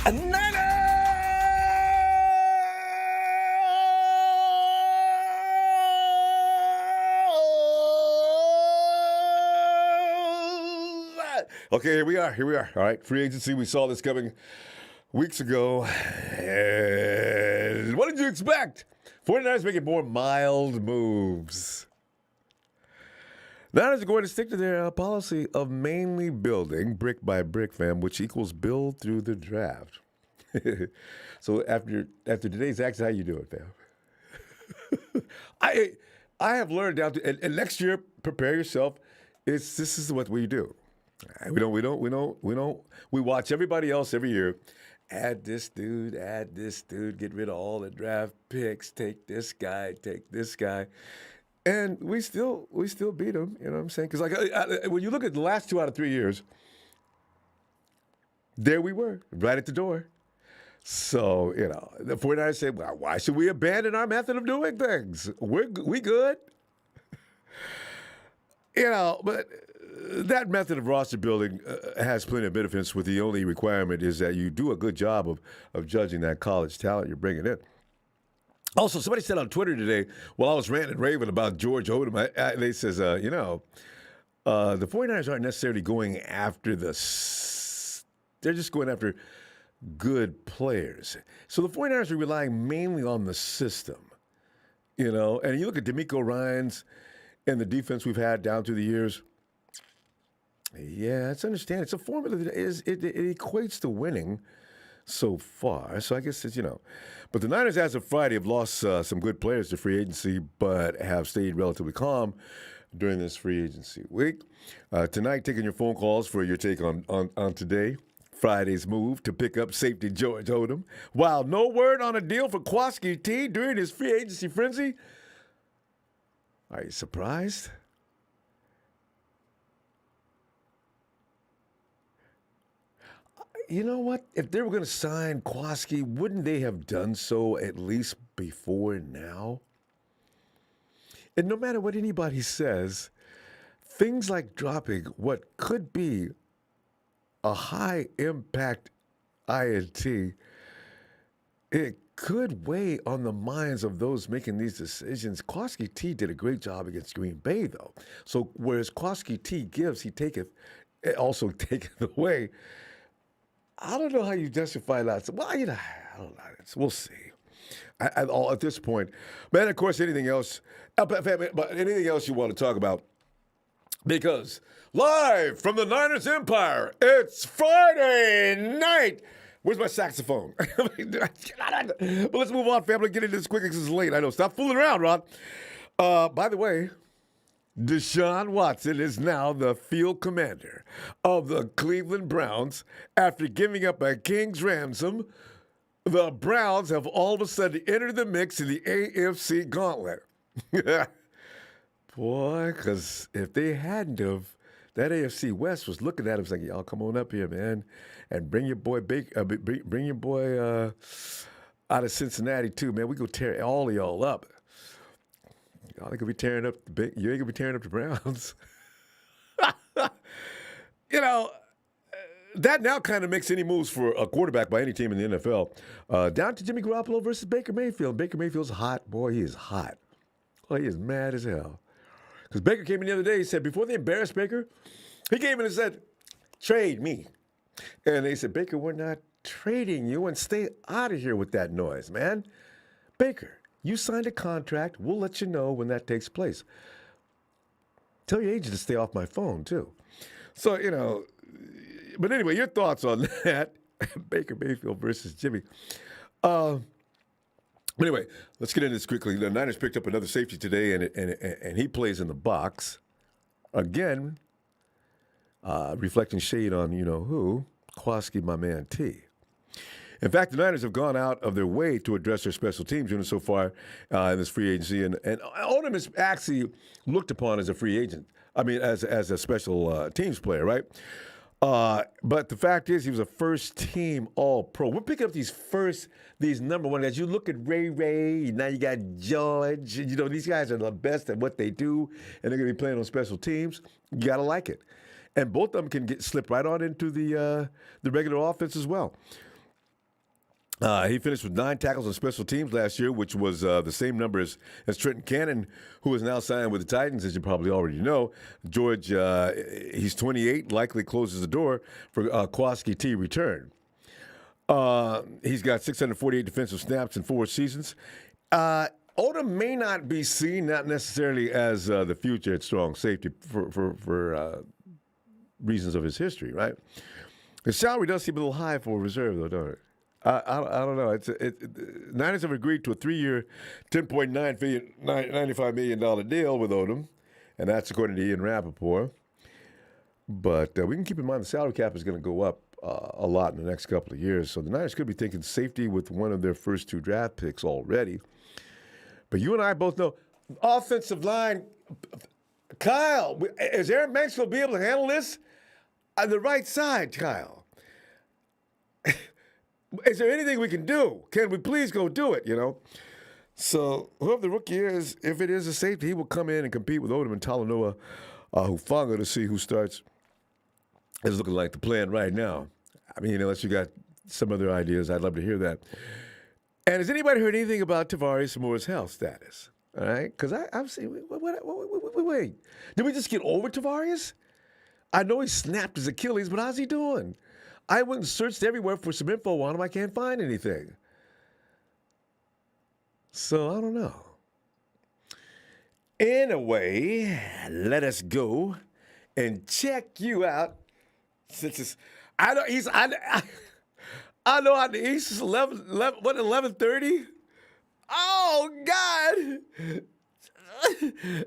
Okay, here we are. All right, free agency. We saw this coming weeks ago. And what did you expect? 49ers making more mild moves. Niners are going to stick to their policy of mainly building brick by brick, fam, which equals build through the draft. So after today's action, how you doing, fam? I have learned down to and next year, prepare yourself. This is what we do. We watch everybody else every year. Add this dude, get rid of all the draft picks, take this guy. And we still beat them, you know what I'm saying? Because when you look at the last 2 out of 3 years, there we were, right at the door. So, the 49ers said, well, why should we abandon our method of doing things? We good. But that method of roster building has plenty of benefits, with the only requirement is that you do a good job of judging that college talent you're bringing in. Also, somebody said on Twitter today, while I was ranting and raving about George Odom, they says, the 49ers aren't necessarily going after they're just going after good players. So the 49ers are relying mainly on the system, and you look at D'Amico Ryans and the defense we've had down through the years. Yeah, it's understandable. It's a formula that it equates to winning so far. So I guess it's, But the Niners, as of Friday, have lost some good players to free agency, but have stayed relatively calm during this free agency week. Tonight, taking your phone calls for your take on today, Friday's move to pick up safety George Odom. While no word on a deal for Jaquiski Tartt during his free agency frenzy. Are you surprised? You know what? If they were going to sign Jaquiski, wouldn't they have done so at least before now? And no matter what anybody says, things like dropping what could be a high-impact INT, it could weigh on the minds of those making these decisions. Jaquiski Tartt did a great job against Green Bay, though. So whereas Jaquiski Tartt gives, he also taketh away. I don't know how you justify that. Well, I don't know. We'll see. At this point, man. Of course, anything else? But anything else you want to talk about? Because live from the Niners Empire, it's Friday night. Where's my saxophone? But let's move on, family. Get into this quick because it's late. I know. Stop fooling around, Ron. By the way, Deshaun Watson is now the field commander of the Cleveland Browns after giving up a king's ransom. The Browns have all of a sudden entered the mix in the AFC gauntlet. Boy, because if they hadn't have, that AFC West was looking at him saying, y'all come on up here, man, and bring your boy bring your boy out of Cincinnati too, man. We go tear all of y'all up. Y'all ain't gonna be tearing up you ain't gonna be tearing up the Browns. That now kind of makes any moves for a quarterback by any team in the NFL. Down to Jimmy Garoppolo versus Baker Mayfield. Baker Mayfield's hot. Boy, he is hot. Oh, he is mad as hell. Because Baker came in the other day, he said, before they embarrassed Baker, he came in and said, trade me. And they said, Baker, we're not trading you, and stay out of here with that noise, man. Baker, you signed a contract. We'll let you know when that takes place. Tell your agent to stay off my phone, too. So, but anyway, your thoughts on that. Baker Mayfield versus Jimmy. Anyway, let's get into this quickly. The Niners picked up another safety today, and he plays in the box. Again, reflecting shade on, who? Jaquiski, my man, T. In fact, the Niners have gone out of their way to address their special teams unit so far in this free agency. And Odom is actually looked upon as a free agent. I mean, as a special teams player, right? But the fact is, he was a first-team All-Pro. We're picking up these number one. As you look at Ray, now you got George. These guys are the best at what they do, and they're going to be playing on special teams. You got to like it. And both of them can slip right on into the regular offense as well. He finished with 9 tackles on special teams last year, which was the same number as Trenton Cannon, who is now signed with the Titans, as you probably already know. George, he's 28, likely closes the door for Jaquiski Tartt return. He's got 648 defensive snaps in 4 seasons. Odom may not be seen, not necessarily as the future at strong safety for reasons of his history, right? His salary does seem a little high for a reserve, though, don't it? I don't know. Niners have agreed to a 3-year, $10.95 million deal with Odom, and that's according to Ian Rappaport. But we can keep in mind the salary cap is going to go up a lot in the next couple of years. So the Niners could be thinking safety with one of their first 2 draft picks already. But you and I both know offensive line. Kyle, is Aaron Banks going to be able to handle this? On the right side, Kyle. Is there anything we can do? Can we please go do it, So whoever the rookie is, if it is a safety, he will come in and compete with Odom and Talanoa Hufanga to see who starts. It's looking like the plan right now. I mean, unless you got some other ideas, I'd love to hear that. And has anybody heard anything about Tavares Moore's health status? All right? Because I've seen, wait. Did we just get over Tavares? I know he snapped his Achilles, but how's he doing? I went and searched everywhere for some info on him. I can't find anything. So I don't know. Anyway, let us go and check you out. Since it's, I know he's, I know out the East is 11:30. Oh God,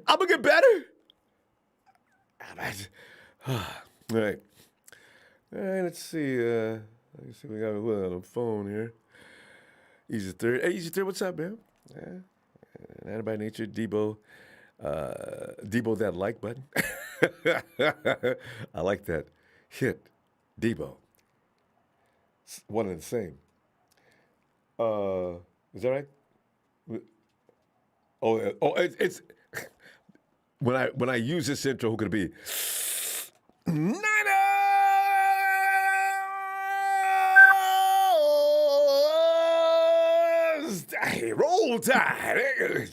I'm gonna get better. All right. All right, let's see. We got on the phone here. Easy Third. Hey, Easy Third, what's up, man? Anybody nature, Debo. Debo that like button. I like that. Hit Debo. It's one and the same. Is that right? It's when I use this intro, who could it be? Niners! Hey, roll tide.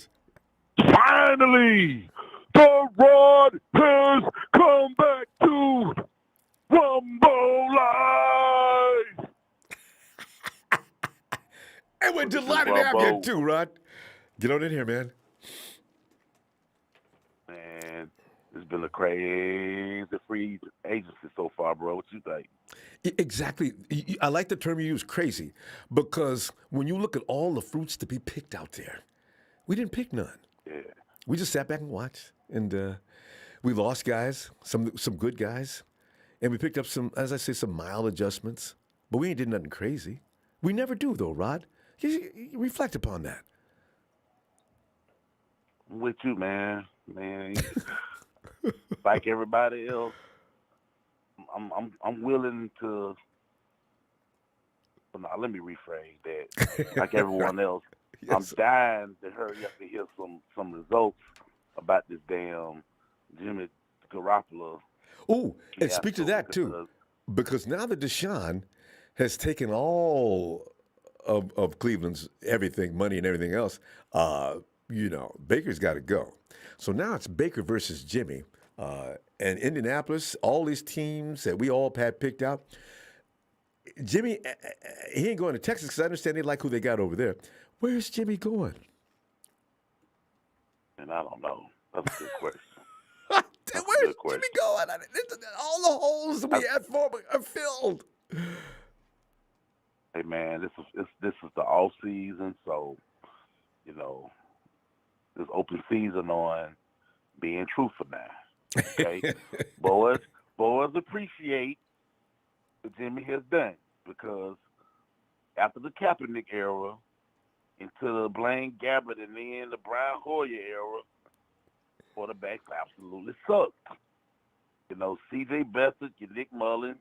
Finally, the rod has come back to Ronbo Live. And we're delighted to have you too, Rod. Get on in here, man. Man, it's been a crazy free agency so far, bro. What you think? Exactly. I like the term you use, crazy, because when you look at all the fruits to be picked out there, we didn't pick none. Yeah. We just sat back and watched, and we lost guys, some good guys, and we picked up some, as I say, some mild adjustments, but we ain't did nothing crazy. We never do, though, Rod. You reflect upon that. I'm with you, man. Like everybody else, I'm willing to. Well, no, let me rephrase that. Like everyone else, yes. I'm dying to hurry up to hear some results about this damn Jimmy Garoppolo. Oh, and speak to that too, because now that Deshaun has taken all of Cleveland's everything, money and everything else, Baker's got to go. So now it's Baker versus Jimmy. And Indianapolis, all these teams that we all had picked out, Jimmy, he ain't going to Texas because I understand they like who they got over there. Where's Jimmy going? And I don't know. That's a good question. Where's Jimmy going? All the holes that we had for him are filled. Hey man, this is the off season, so this open season on being truthful now. Okay, boys appreciate what Jimmy has done, because after the Kaepernick era into the Blaine Gabbert and then the Brian Hoyer era, quarterbacks absolutely sucked. C.J. Beathard, your Nick Mullins,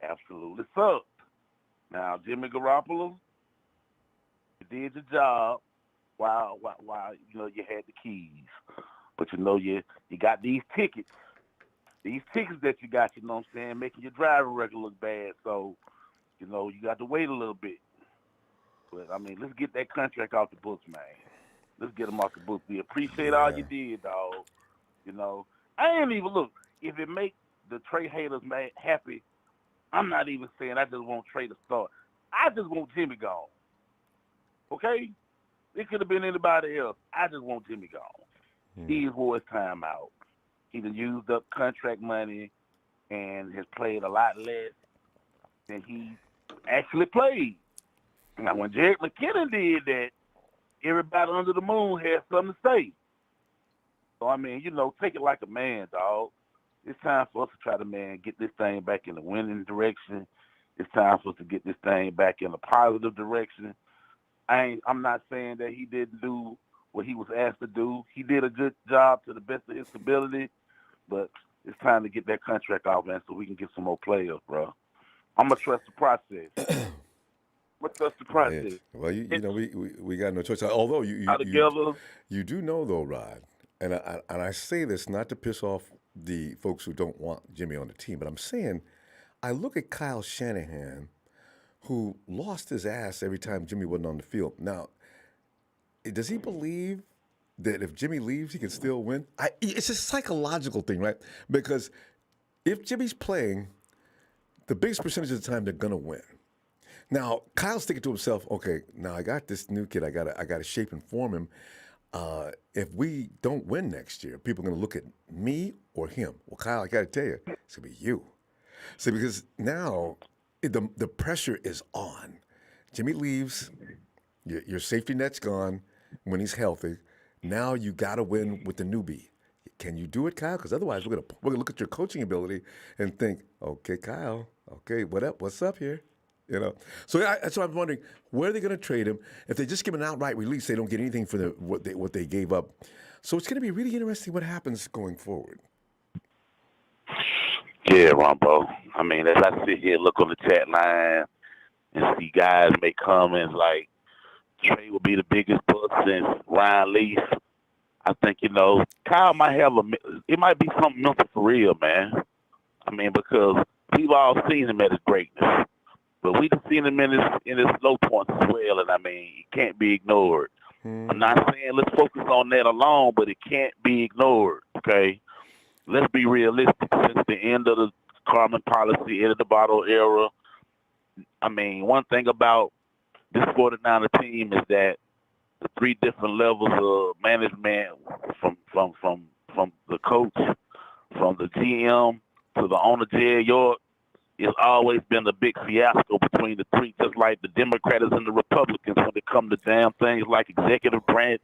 absolutely sucked. Now, Jimmy Garoppolo, you did your job while you had the keys. But you got these tickets. These tickets that you got, you know what I'm saying, making your driving record look bad. So, you got to wait a little bit. But I mean, let's get that contract off the books, man. Let's get him off the books. We appreciate all you did, dog. You know, I ain't even look. If it make the Trey haters happy, I'm not even saying I just want Trey to start. I just want Jimmy gone. Okay? It could have been anybody else. I just want Jimmy gone. He's wore his time out. He done used up contract money and has played a lot less than he actually played. Now, when Jerick McKinnon did that, everybody under the moon had something to say. So, I mean, you know, take it like a man, dog. It's time for us to try to, man, get this thing back in the winning direction. It's time for us to get this thing back in a positive direction. I'm not saying that he didn't do what he was asked to do. He did a good job to the best of his ability, but it's time to get that contract off, man, so we can get some more players, bro. I'm going to trust the process. What's the process? Well, you know, we got no choice. Although you do know, though, Rod, and I say this not to piss off the folks who don't want Jimmy on the team, but I'm saying I look at Kyle Shanahan, who lost his ass every time Jimmy wasn't on the field. Now, does he believe that if Jimmy leaves, he can still win? It's a psychological thing, right? Because if Jimmy's playing, the biggest percentage of the time they're gonna win. Now, Kyle's thinking to himself, okay, now I got this new kid. I gotta shape and form him. If we don't win next year, people are gonna look at me or him. Well, Kyle, I gotta tell you, it's gonna be you. See, because now the pressure is on. Jimmy leaves, your safety net's gone when he's healthy. Now you gotta win with the newbie. Can you do it, Kyle? Because otherwise, we're gonna look at your coaching ability and think, okay, Kyle, okay, what's up here? You know, so I'm wondering where are they going to trade him? If they just give him an outright release, they don't get anything for what they gave up. So it's going to be really interesting what happens going forward. Yeah, Ronbo. I mean, as I sit here, look on the chat line and see guys make comments like Trey will be the biggest bust since Ryan Leaf. I think, you know, Kyle might have it might be something mental for real, man. I mean, because we've all seen him at his greatness. But we've seen him in his low points as well, and I mean, it can't be ignored. I'm not saying let's focus on that alone, but it can't be ignored, okay? Let's be realistic. Since the end of the Carmen policy, end of the bottle era, I mean, one thing about this 49er team is that the three different levels of management from the coach, from the GM to the owner, Jed York, it's always been a big fiasco between the three, just like the Democrats and the Republicans when it comes to damn things like executive branch,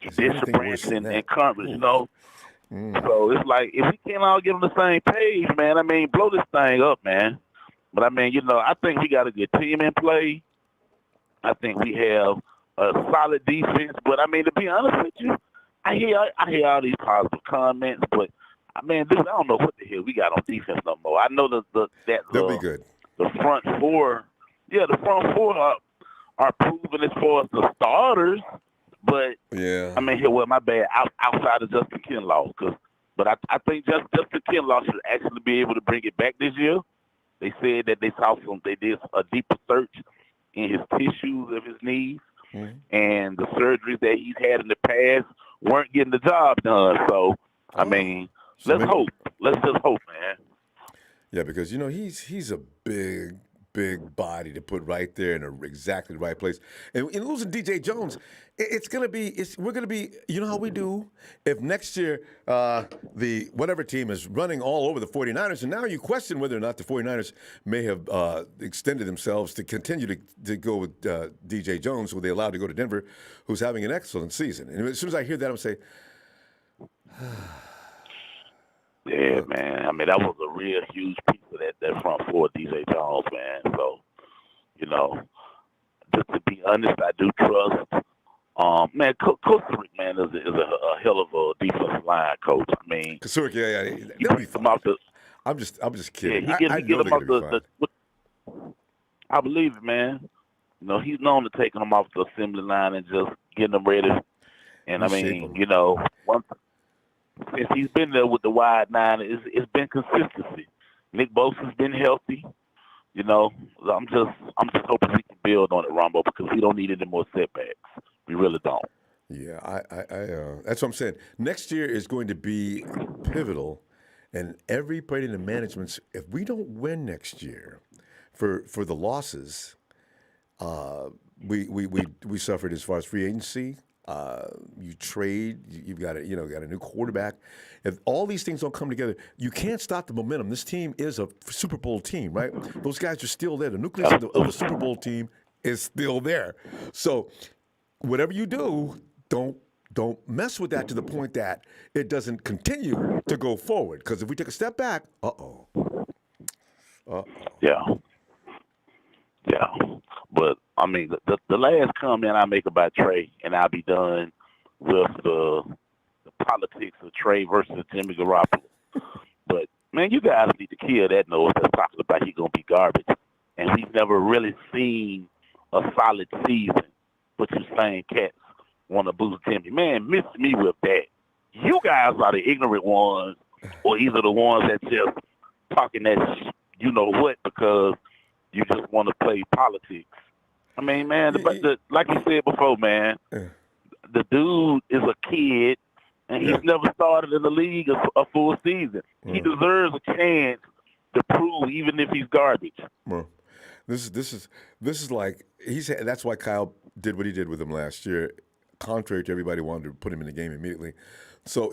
judicial branch, and Congress, you know? So it's like, if we can't all get on the same page, man, I mean, blow this thing up, man. But, I mean, you know, I think we got a good team in play. I think we have a solid defense. But, I mean, to be honest with you, I hear all these positive comments, but I mean, I don't know what the hell we got on defense no more. I know They'll be good. The front four are proven as far as the starters, but yeah, I mean, my bad. Outside of Justin Kinlaw, but I think Justin Kinlaw should actually be able to bring it back this year. They said that they did a deeper search in his tissues of his knees, and the surgeries that he's had in the past weren't getting the job done. So, I mean. Let's hope. Let's just hope, man. Yeah, because, you know, he's a big body to put right there in exactly the right place. And in losing DJ Jones, we're going to be, you know how we do? If next year the whatever team is running all over the 49ers, and now you question whether or not the 49ers may have extended themselves to continue to go with DJ Jones, who they allowed to go to Denver, who's having an excellent season. And as soon as I hear that, I'm saying, yeah, man. I mean, that was a real huge piece of that front four, DJ Jones, man. So, you know, just to be honest, I do trust. Man, Coach Rick, man, is a hell of a defensive line coach. I mean, Kasuric, yeah, they'll be fine. I'm just kidding. Yeah, he get him off I believe it, man. You know, he's known to taking them off the assembly line and just getting them ready. And I mean, you know, since he's been there with the wide nine, it's been consistency. Nick Bosa's been healthy. You know, I'm just hoping he can build on it, Ronbo, because we don't need any more setbacks. We really don't. Yeah, that's what I'm saying. Next year is going to be pivotal, and everybody in the management's. If we don't win next year, for the losses, we suffered as far as free agency. You trade. You've got got a new quarterback. If all these things don't come together, you can't stop the momentum. This team is a Super Bowl team, right? Those guys are still there. The nucleus of the Super Bowl team is still there. So, whatever you do, don't mess with that to the point that it doesn't continue to go forward. Because if we take a step back, Yeah. But I mean, the last comment I make about Trey, and I'll be done with the politics of Trey versus Jimmy Garoppolo. But man, you guys need to kill that nose that's talking about he's gonna be garbage, and we've never really seen a solid season. But you saying cats want to boost Jimmy. Man, miss me with that. You guys are the ignorant ones, or either the ones that just talking that you know what, because you just want to play politics. I mean, man, like you said before, man, the dude is a kid, and he's never started in the league a full season. He deserves a chance to prove, even if he's garbage. Well, this is like that's why Kyle did what he did with him last year. Contrary to everybody wanted to put him in the game immediately. So,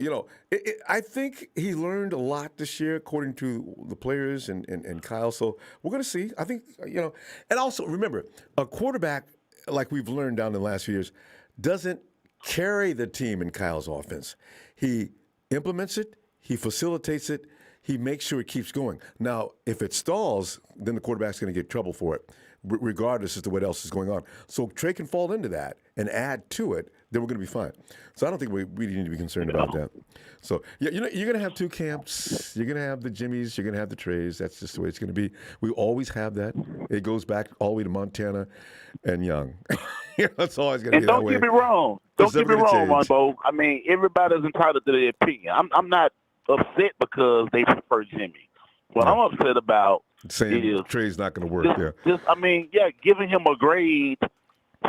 I think he learned a lot this year, according to the players and Kyle. So we're going to see. I think, and also remember, a quarterback, like we've learned down in the last few years, doesn't carry the team in Kyle's offense. He implements it, he facilitates it, he makes sure it keeps going. Now, if it stalls, then the quarterback's going to get trouble for it, regardless as to what else is going on. So Trey can fall into that and add to it, then we're going to be fine. So I don't think we really need to be concerned about that. So, yeah, you're going to have two camps. You're going to have the Jimmies. You're going to have the Treys. That's just the way it's going to be. We always have that. It goes back all the way to Montana and Young. That's always going to be that way. And don't get me wrong. Don't get me wrong, Ronbo. I mean, everybody's entitled to their opinion. I'm not upset because they prefer Jimmy. What I'm upset about saying Trey's not going to work. Giving him a grade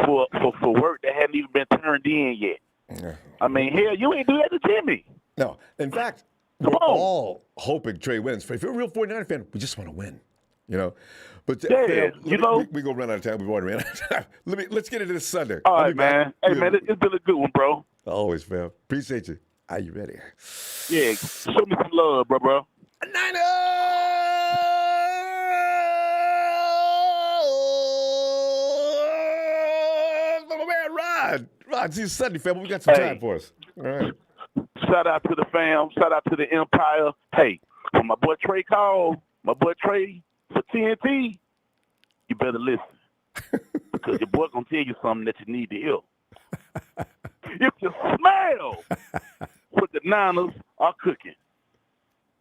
for work that hadn't even been turned in yet. Yeah. I mean, hell, you ain't do that to Jimmy. No. In fact, we're all hoping Trey wins. If you're a real 49er fan, we just want to win. But we go run out of time. We've already ran out of time. Let's get into this Sunday. All right, man. Hey, man, it's been a good one, bro. Always, fam. Appreciate you. Are you ready? Yeah, show me some love, bro. Niners! My man, Rod, see you Sunday, fam. We got some time for us. All right. Shout out to the fam. Shout out to the Empire. Hey, when my boy Trey called, for TNT, you better listen. Because your boy going to tell you something that you need to hear. You can smell what the Niners are cooking.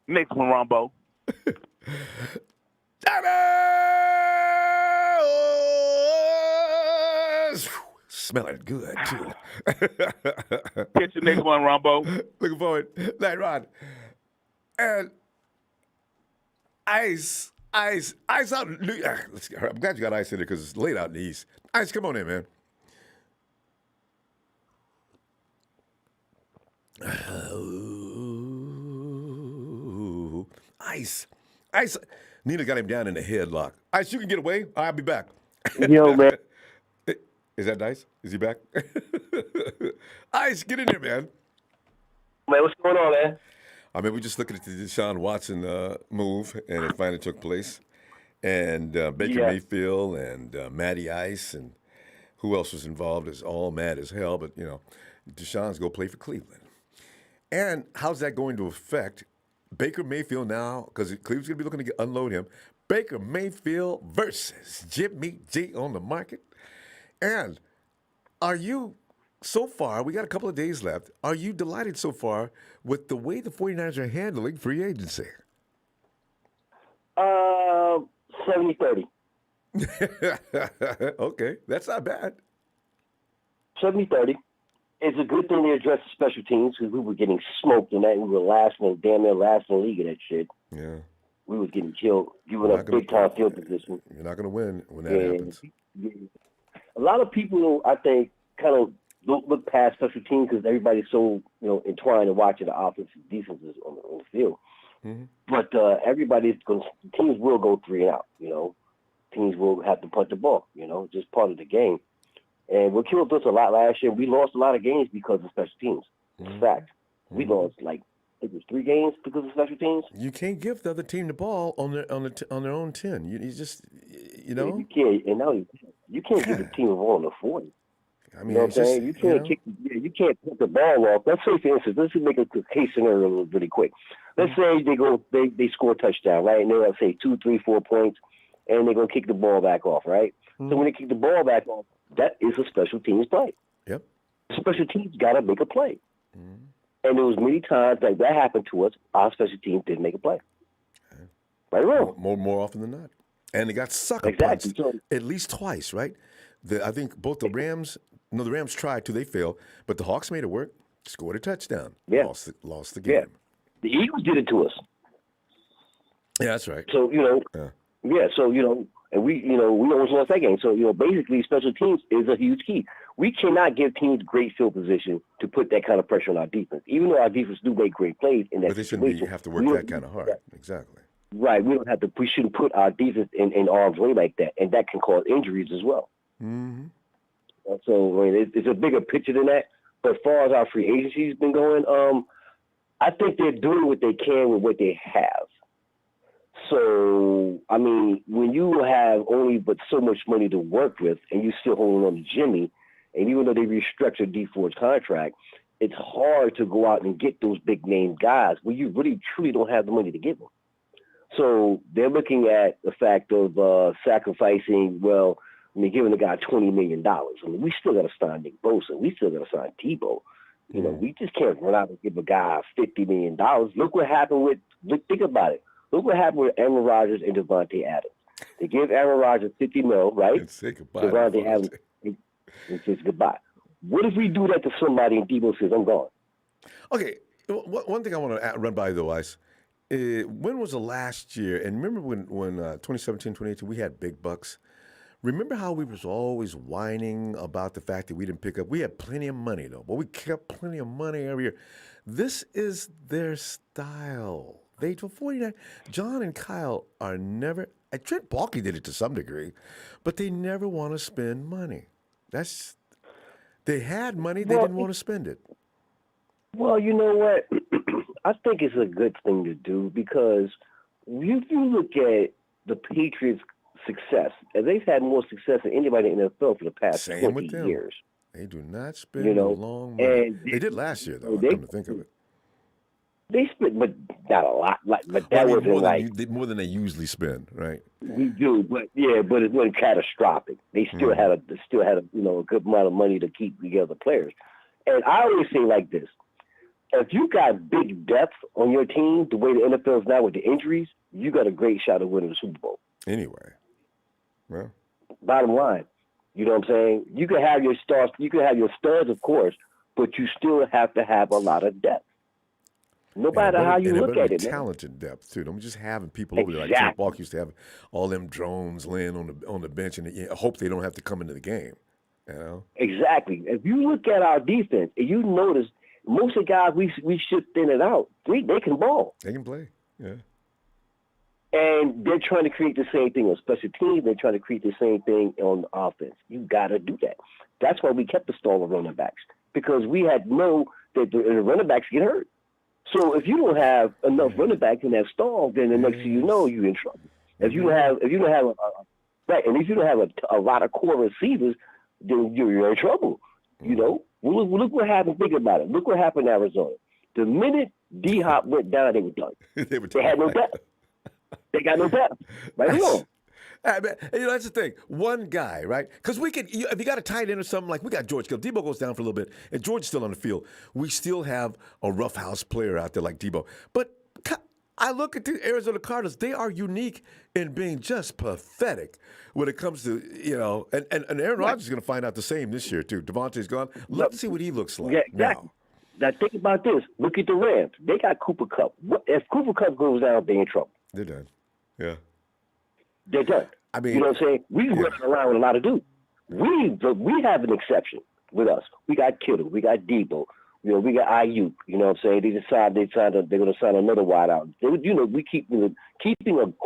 Next one, Ronbo. Smelling good, too. Catch you next one, Ronbo. Looking forward. Night, Rod. And ice out. I'm glad you got ice in there because it's late out in the East. Ice, come on in, man. Ice. Nina got him down in the headlock. Ice, you can get away. I'll be back. Yo, man. Is that Dice? Is he back? Ice, get in there, man. Man, what's going on, man? I mean, we're just looking at the Deshaun Watson move, and it finally took place. And Baker Mayfield and Matty Ice and who else was involved is all mad as hell. But, Deshaun's going to play for Cleveland. And how's that going to affect Baker Mayfield now? Because Cleveland's going to be looking to unload him. Baker Mayfield versus Jimmy G on the market. And are you, so far, we got a couple of days left, are you delighted so far with the way the 49ers are handling free agency? 70-30. Okay, that's not bad. 70-30. It's a good thing they addressed the special teams because we were getting smoked in that. We were damn near last in the league in that shit. Yeah. we was getting killed, giving up big time field position. You're not going to win when that happens. A lot of people, I think, kind of don't look past special teams because everybody's so entwined in watching the offense and defenses on the field. Mm-hmm. But teams will go 3 and out. Teams will have to punt the ball. Just part of the game. And what killed us a lot last year, we lost a lot of games because of special teams. Mm-hmm. In fact, we lost it was 3 games because of special teams. You can't give the other team the ball on their own 10. You just you can't, and now you can't give the team the ball on the 40. I mean, you know what I'm saying? You can't you can't put the ball off. Let's say, for instance, let's make a case scenario really quick. Let's say they score a touchdown, right? And they'll say 2, 3, 4 points, and they're gonna kick the ball back off, right? Mm-hmm. So when they kick the ball back off, that is a special teams play. Yep. Special teams gotta make a play. Mm-hmm. And there was many times like that happened to us. Our special team didn't make a play. Okay. Right or wrong? More often than not. And they got sucker punched at least twice, right? I think both the Rams tried to, they failed, but the Hawks made it work, scored a touchdown, lost the game. Yeah. The Eagles did it to us. Yeah, that's right. So, and we almost lost that game. So, basically special teams is a huge key. We cannot give teams great field position to put that kind of pressure on our defense, even though our defense do make great plays in that situation. But they have to work that kind of hard. Exactly. Right. We shouldn't put our defense in harm's way like that, and that can cause injuries as well. Mm-hmm. So, it's a bigger picture than that. But as far as our free agency has been going, I think they're doing what they can with what they have. So, when you have only but so much money to work with and you still holding on to Jimmy, and even though they restructured D Ford's contract, it's hard to go out and get those big-name guys where you really, truly don't have the money to give them. So they're looking at the fact of sacrificing, giving the guy $20 million. We still got to sign Nick Bosa. We still got to sign Tebow. We just can't run out and give a guy $50 million. Look what happened think about it. Look what happened with Aaron Rodgers and Devontae Adams. They give Aaron Rodgers $50 million, right? And say goodbye. Devontae Adams and says goodbye. What if we do that to somebody and Tebow says, I'm gone? Okay, one thing I want to run by, though, Ice. When was the last year? And remember when 2017, 2018, we had big bucks? Remember how we was always whining about the fact that we didn't pick up? We had plenty of money, though, but we kept plenty of money every year. This is their style. They told 49. John and Kyle are never. Trent Baalke did it to some degree, but they never want to spend money. They had money, they didn't want to spend it. Well, you know what? I think it's a good thing to do because if you look at the Patriots' success, and they've had more success than anybody in the NFL for the past 20 years. They do not spend long money. They did last year, though, come to think of it. They spent, but not a lot. But that wasn't more than they usually spend, right? We do, but it wasn't catastrophic. They still had a good amount of money to keep together players. And I always say like this: if you got big depth on your team, the way the NFL is now with the injuries, you got a great shot of winning the Super Bowl. Anyway, well, bottom line, you know what I'm saying? You can have your stars, you can have your studs, of course, but you still have to have a lot of depth. No matter how you look at it, talented depth too. Don't just having people over there like Trent Baalke used to have all them drones laying on the bench and hope they don't have to come into the game. Exactly. If you look at our defense, and you notice most of the guys we shipped in and out, they can ball. They can play. Yeah. And they're trying to create the same thing on special teams. They're trying to create the same thing on offense. You got to do that. That's why we kept the stall of running backs because we had know that the running backs get hurt. So if you don't have enough running backs in that stall, then the next thing you know, you're in trouble. If you don't have a lot of core receivers, then you're in trouble. Look what happened. Think about it. Look what happened in Arizona. The minute D-Hop went down, they were done. They had no depth. They got no depth. Right or wrong? That's the thing. One guy, right? Because we could, if you got a tight end or something, like we got George. Debo goes down for a little bit, and George is still on the field. We still have a roughhouse player out there like Debo. But I look at the Arizona Cardinals. They are unique in being just pathetic when it comes to, and Aaron Rodgers is going to find out the same this year, too. Devontae's gone. Love to see what he looks like exactly. now. Now, think about this. Look at the Rams. They got Cooper Kupp. If Cooper Kupp goes down, they're in trouble. They're done. Yeah. They're done. I mean, You know what I'm saying? We run around with a lot of dudes. We have an exception with us. We got Kittle. We got Debo. You know, we got Ayuk. You know what I'm saying? They're going to sign another wideout. You know, we keeping a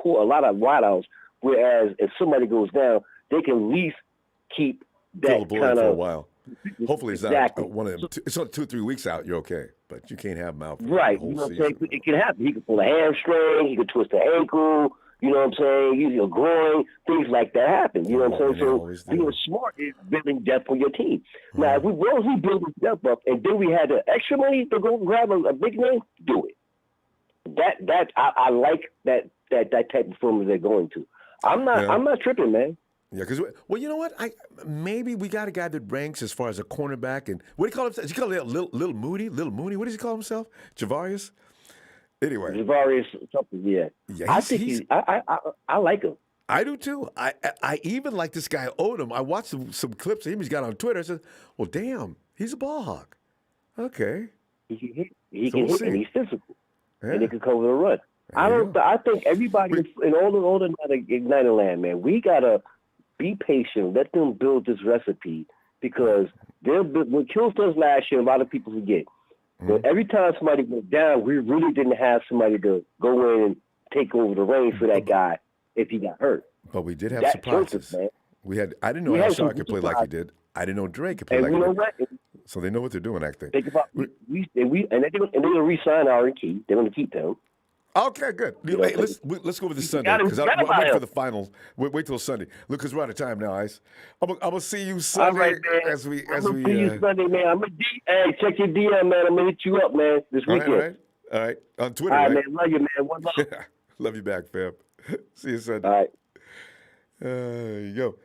lot of wideouts. Whereas if somebody goes down, they can at least keep that kind for a of while. Hopefully, it's not one of them. It's only 2 or 3 weeks out. You're okay, but you can't have them out for the right. whole You know what I'm season. saying? It can happen. He can pull a hamstring. He can twist an ankle. You know what I'm saying? You're groin, things like that happen. You know what I'm saying? So being smart is building depth on your team. Now, if we build depth up, and then we had the extra money to go grab a big name, do it. I like that type of performance they're going to. I'm not tripping, man. Yeah, because you know what? Maybe we got a guy that ranks as far as a cornerback, and what do you call him? Does he call it Little Mooney? Little Mooney? What does he call himself? Javarius? Anyway, Javarius something, yeah. I think I like him. I do too. I even like this guy Odom. I watched some clips of him he's got on Twitter. I said, "Well, damn, he's a ball hawk." Okay, he can hit, and he's physical, and he can cover the run. There I think everybody in all the Ignited land, man, we gotta be patient. Let them build this recipe because what killed us last year, a lot of people forget. But every time somebody went down, we really didn't have somebody to go in and take over the reins for that guy if he got hurt. But we did have surprises. Man. I didn't know Alshon could play like he did. I didn't know Drake could play like he did. What? So they know what they're doing, I think. Think about they're gonna re-sign R&T. They're gonna keep them. Okay, good. Hey, let's go over this Sunday because I'm waiting for the finals. Wait till Sunday. Look, because we're out of time now, Ice. I'm gonna see you Sunday. All right, man. As we see you Sunday, man. Hey, check your DM, man. I'm gonna hit you up, man, this weekend. All right. On Twitter, all right, right? Man. Love you, man. One love. Love you back, fam. See you Sunday. All right. Yo,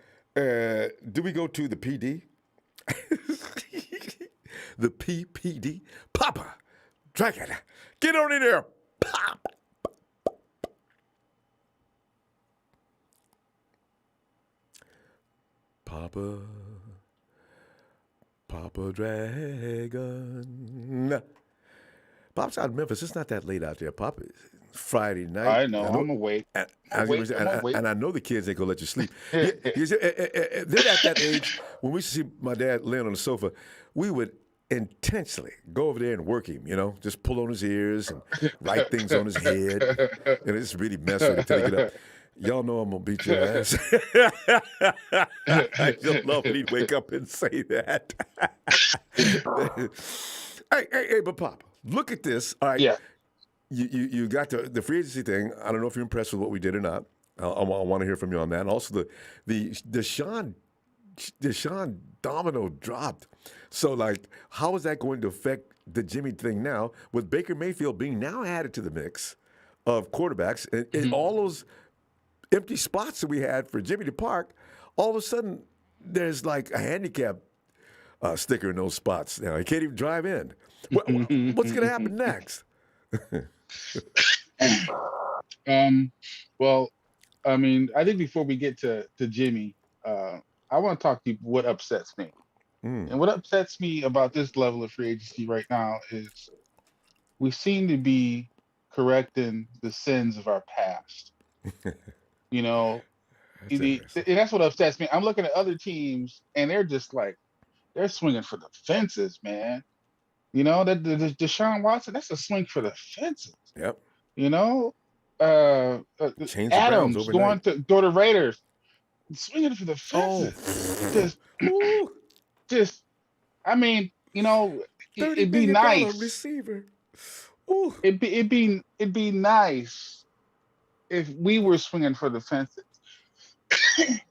do we go to the PD? The PPD? Papa, drag it. Get on in there. Pop. Papa Dragon. Pop's out of Memphis. It's not that late out there. Pop, Friday night. I know. I'm awake. And I know the kids ain't gonna let you sleep. They're at that age when we used to see my dad laying on the sofa, we would intentionally go over there and work him. You know, just pull on his ears and write things on his head, and it's really mess with him until he get up. Y'all know I'm gonna beat your ass. I just love when he'd wake up and say that. hey, but Pop, look at this. All right. Yeah. You got the free agency thing. I don't know if you're impressed with what we did or not. I want to hear from you on that. And also the Deshaun domino dropped. So like, how is that going to affect the Jimmy thing now with Baker Mayfield being now added to the mix of quarterbacks and all those empty spots that we had for Jimmy to park? All of a sudden, there's like a handicap sticker in those spots now. He can't even drive in. What's going to happen next? Well, I mean, I think before we get to Jimmy, I want to talk to you what upsets me. And what upsets me about this level of free agency right now is we seem to be correcting the sins of our past. You know, that's what upsets me. I'm looking at other teams and they're just like, they're swinging for the fences, man. You know, the Deshaun Watson, that's a swing for the fences. Yep. You know, Adams going to Raiders, swinging for the fences. Just, I mean, you know, it'd be nice. Receiver. It'd be nice if we were swinging for the fences.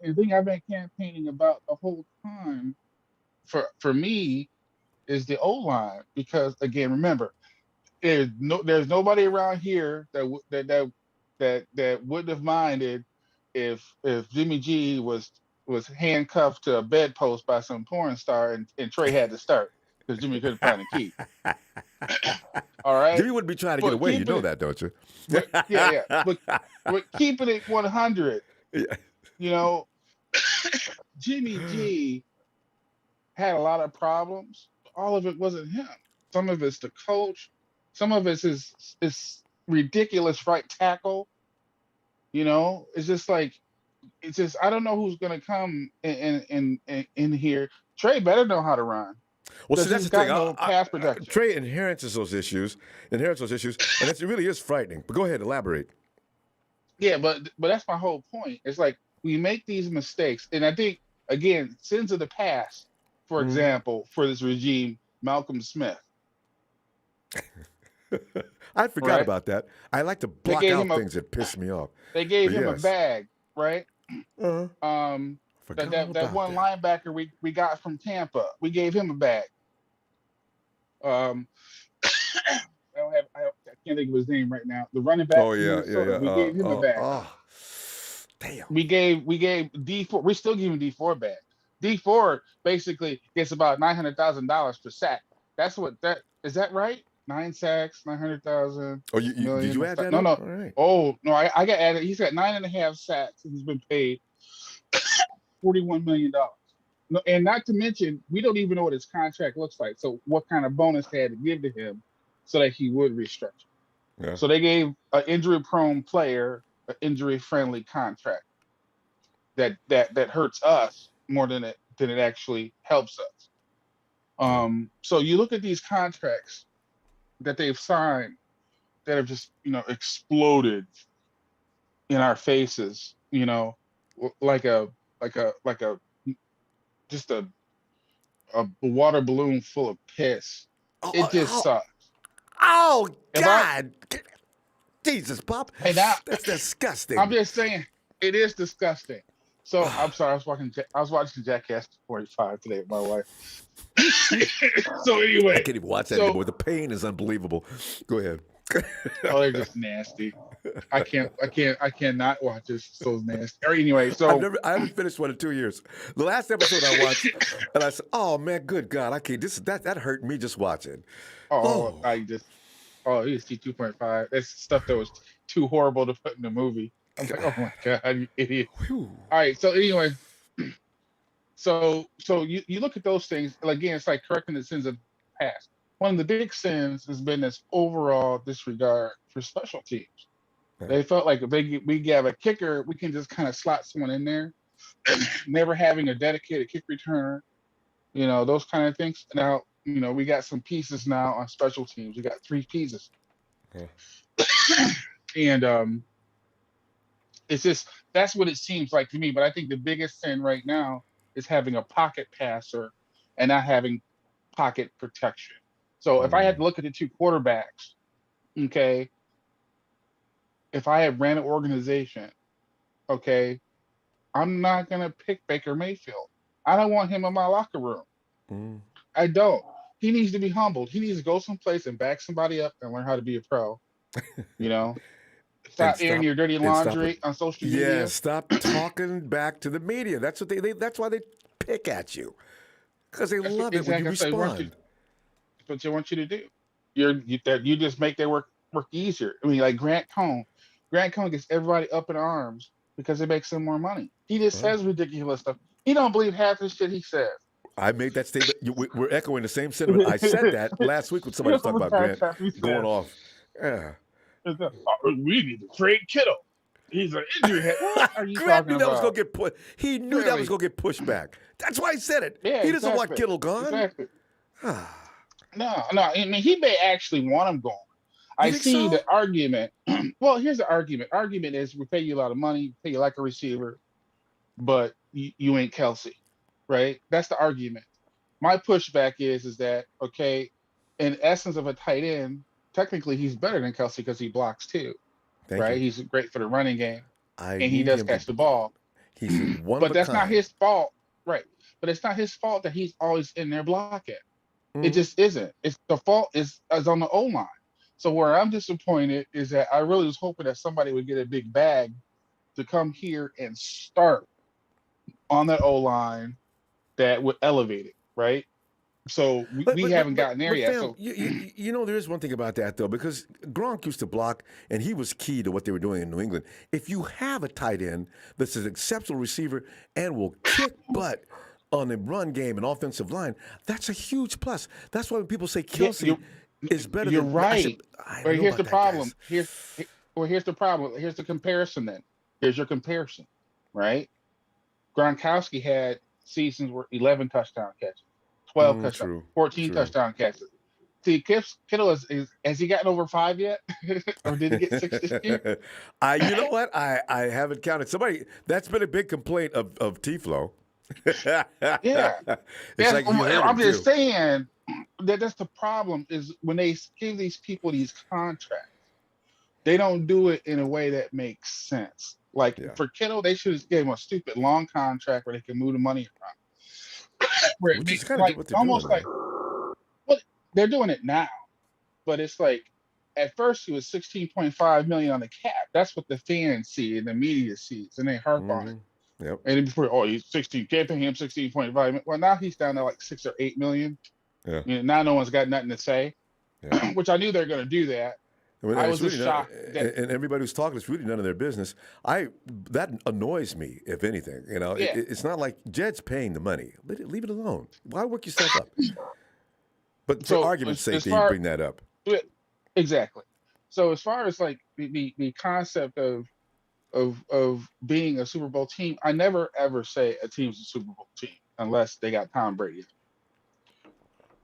The thing I've been campaigning about the whole time, for me, is the O-line, because again, remember, there's nobody around here that wouldn't have minded if Jimmy G was handcuffed to a bedpost by some porn star and Trey had to start because Jimmy couldn't find a key. All right, Jimmy wouldn't be trying to get away. You know that, don't you? Yeah. But keeping it 100, you know, Jimmy G had a lot of problems. All of it wasn't him. Some of it's the coach. Some of it's his ridiculous right tackle It's just like I don't know who's gonna come in here. Trey better know how to run Well, see, because that's he's the thing. got no pass protection. Trey inherits those issues, and it really is frightening. But go ahead, elaborate. Yeah, but that's my whole point. It's like we make these mistakes, and I think again, sins of the past. For example, for this regime, Malcolm Smith. I forgot Right? about that. I like to They block gave out him things that piss me off. They gave But him a yes. bag, right? Forgot all That about one that. linebacker we got from Tampa, we gave him a bag. I can't think of his name right now. The running back Oh from yeah, yeah, Minnesota, yeah. we gave him a bag. Damn. We gave D4. We still give him D4 bag. D4 basically gets about $900,000 per sack. That's what that is. That right? 9 sacks, 900,000 Oh, did million. you add that No, up? no. All right. Oh no, I got added. He's got 9.5 sacks, and he's been paid $41 million. No, and not to mention, we don't even know what his contract looks like. So what kind of bonus they had to give to him so that he would restructure? Yeah. So they gave an injury-prone player an injury-friendly contract that hurts us more than it actually helps us. So you look at these contracts that they've signed that have just exploded in our faces. Like a just a water balloon full of piss. It just sucks. Oh God! Jesus, Pop. And now, That's disgusting. I'm just saying, it is disgusting. So I'm sorry. I was watching Jackass 45 today with my wife. So anyway, I can't even watch that anymore. The pain is unbelievable. Go ahead. Oh, they're just nasty. I cannot watch this. So nasty. Or anyway, so I haven't finished one in 2 years. The last episode I watched, and I said, "Oh man, good God, I can't." That hurt me just watching. EST 2.5. That's stuff that was too horrible to put in the movie. I'm like, oh my God, you idiot. Whew. All right, so anyway, so you look at those things, and again, it's like correcting the sins of the past. One of the big sins has been this overall disregard for special teams. Yeah. They felt like if we have a kicker, we can just kind of slot someone in there, never having a dedicated kick returner, those kind of things. Now, we got some pieces now on special teams. We got 3 pieces. Yeah. And it's just, that's what it seems like to me. But I think the biggest sin right now is having a pocket passer and not having pocket protection. So if I had to look at the 2 quarterbacks, okay, if I had ran an organization, okay, I'm not going to pick Baker Mayfield. I don't want him in my locker room. I don't. He needs to be humbled. He needs to go someplace and back somebody up and learn how to be a pro. Stop airing your dirty laundry on social media. Yeah, stop talking back to the media. That's what that's why they pick at you, because they love it when you respond. That's what they want you to do. You just make their work easier. I mean, like Grant Cohn gets everybody up in arms because it makes them more money. He just says ridiculous stuff. He don't believe half the shit he says. I made that statement. We're echoing the same sentiment. I said that last week when somebody was talking about Grant going off. Yeah. We need to trade Kittle. He's an injury head. What are you Grant talking knew that was about? going to get put. He knew that was going to get pushed back. That's why he said it. Yeah, he doesn't want Kittle gone. Exactly. No. I mean, he may actually want him gone. I see the argument. Well, here's the argument. Argument is we pay you a lot of money, pay you like a receiver, but you ain't Kelsey, right? That's the argument. My pushback is that, okay, in essence of a tight end, technically he's better than Kelsey because he blocks too, right? He's great for the running game, and he does catch the ball. He's one but that's not his fault, right? But it's not his fault that he's always in there blocking. It just isn't. It's the fault is on the O-line. So where I'm disappointed is that I really was hoping that somebody would get a big bag to come here and start on that O-line that would elevate it, right? So we haven't gotten there yet. Fam, so there is one thing about that though, because Gronk used to block, and he was key to what they were doing in New England. If you have a tight end that's an exceptional receiver and will kick butt on the run game and offensive line, that's a huge plus. That's why when people say Kelsey is better. You're than right. But here's the problem. Here's Here's the problem. Here's the comparison then. Here's your comparison, right? Gronkowski had seasons where 11 touchdown catches, 12 touchdown, True. 14 True. touchdown catches. See, Kittle has he gotten over 5 yet? Or did he get 6 this year? You know what? I haven't counted. That's been a big complaint of T-Flow. Yeah. It's like you heard I'm him just too. saying that's the problem is when they give these people these contracts, they don't do it in a way that makes sense. Like Yeah. for Kittle, they should have gave him a stupid long contract where they can move the money around. Where it Which is makes kind of like what they're almost doing, like man. well, they're doing it now, but it's like at first it was 16.5 million on the cap. That's what the fans see and the media sees, and they harp on it. Yep. And then before, oh, he's 16, can't pay him 16.5. Well, now he's down to like 6 or 8 million. Yeah. Now no one's got nothing to say, Yeah. which I knew they're going to do that. I was just shocked that, and everybody who's talking, it's really none of their business. That annoys me, if anything. yeah. It's not like Jed's paying the money. Leave it alone. Why work yourself up? But for So, argument's as sake, they far- bring that up. Exactly. So as far as like the concept of being a Super Bowl team, I never ever say a team's a Super Bowl team unless they got Tom Brady.